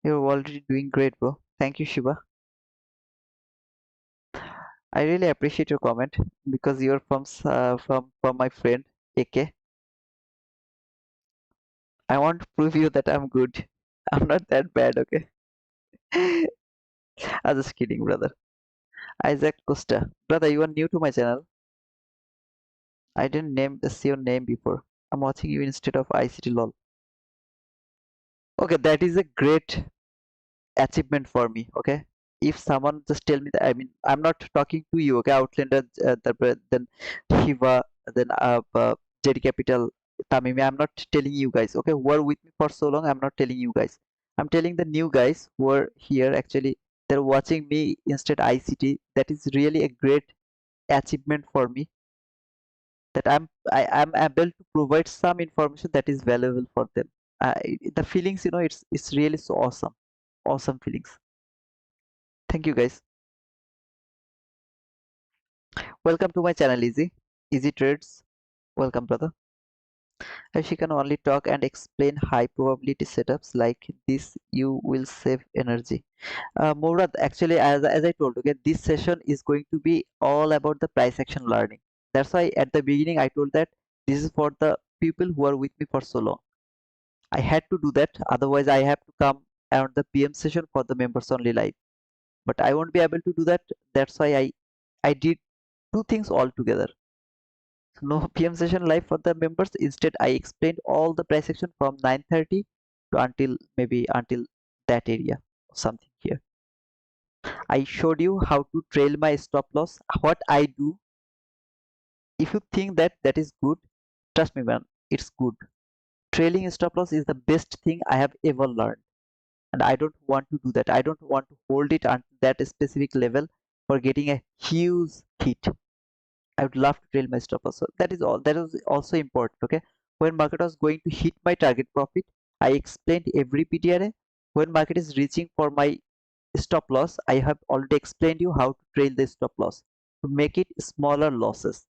You're already doing great, bro. Thank you, Shiva. I really appreciate your comment because you're from my friend AK. I want to prove you that I'm good. I'm not that bad, okay? I'm just kidding, brother. Isaac Costa, brother, you are new to my channel. I didn't see your name before. I'm watching you instead of ICT lol. Okay, that is a great achievement for me. Okay, if someone just tell me that, I mean, I'm not talking to you. Okay, Outlander, then Shiva, then JD Capital, Tamimi. I'm not telling you guys. Okay, who are with me for so long. I'm not telling you guys. I'm telling the new guys who are here. Actually, they're watching me instead ICT. That is really a great achievement for me. That I'm able to provide some information that is valuable for them. The feelings, it's really so awesome, awesome feelings. Thank you, guys. Welcome to my channel, Easy Trades. Welcome, brother. If you can only talk and explain high probability setups like this, you will save energy. Murad, actually, as I told, okay, this session is going to be all about the price action learning. That's why at the beginning I told that this is for the people who are with me for so long. I had to do that, otherwise I have to come around the PM session for the members only live. But I won't be able to do that. That's why I did two things all together. No PM session live for the members. Instead, I explained all the price action from 9:30 to until that area or something here. I showed you how to trail my stop loss. What I do, if you think that that is good, trust me, man, it's good. Trailing stop loss is the best thing I have ever learned, and I don't want to do that. I don't want to hold it at that specific level for getting a huge hit. I would love to trail my stop loss. So that is all. That is also important. Okay. When market was going to hit my target profit, I explained every PDRA. When market is reaching for my stop loss, I have already explained you how to trail the stop loss to make it smaller losses.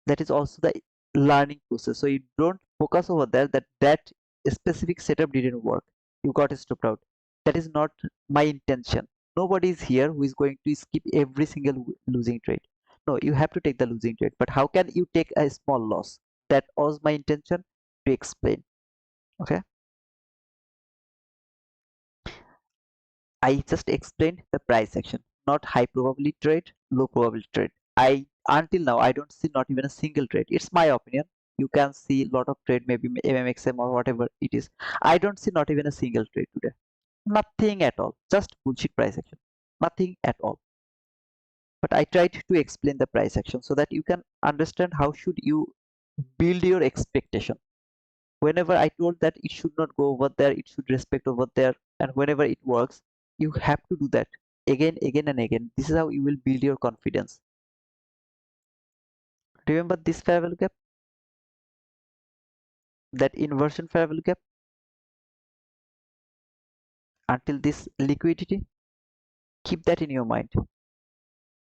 That is also the learning process. So you don't focus over there that specific setup didn't work. You got stopped out. That is not my intention. Nobody is here who is going to skip every single losing trade. No, you have to take the losing trade. But how can you take a small loss? That was my intention to explain. Okay. I just explained the price action, not high probability trade, low probability trade. I until now I don't see not even a single trade. It's my opinion. You can see a lot of trade, maybe MMXM or whatever it is. I don't see not even a single trade today. Nothing at all. Just bullshit price action. Nothing at all. But I tried to explain the price action so that you can understand how should you build your expectation. Whenever I told that it should not go over there, it should respect over there, and whenever it works, you have to do that again and again. This is how you will build your confidence. Remember this fair value gap, that inversion fair value gap, until this liquidity. Keep that in your mind.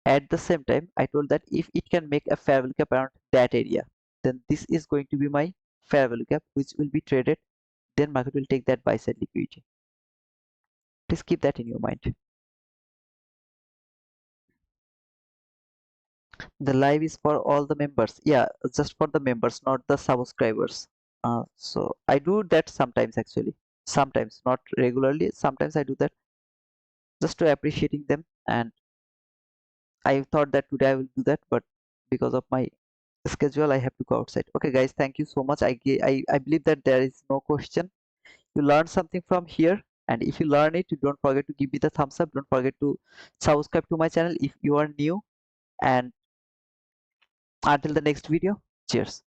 At the same time, I told that if it can make a fair value gap around that area, then this is going to be my fair value gap, which will be traded. Then market will take that buy side liquidity. Please keep that in your mind. The live is for all the members. Yeah, just for the members, not the subscribers. So I do that sometimes actually. Sometimes, not regularly. Sometimes I do that just to appreciating them. And I thought that today I will do that, but because of my schedule, I have to go outside. Okay, guys, thank you so much. I believe that there is no question. You learned something from here. And if you learn it, don't forget to give me the thumbs up. Don't forget to subscribe to my channel if you are new. And until the next video, cheers.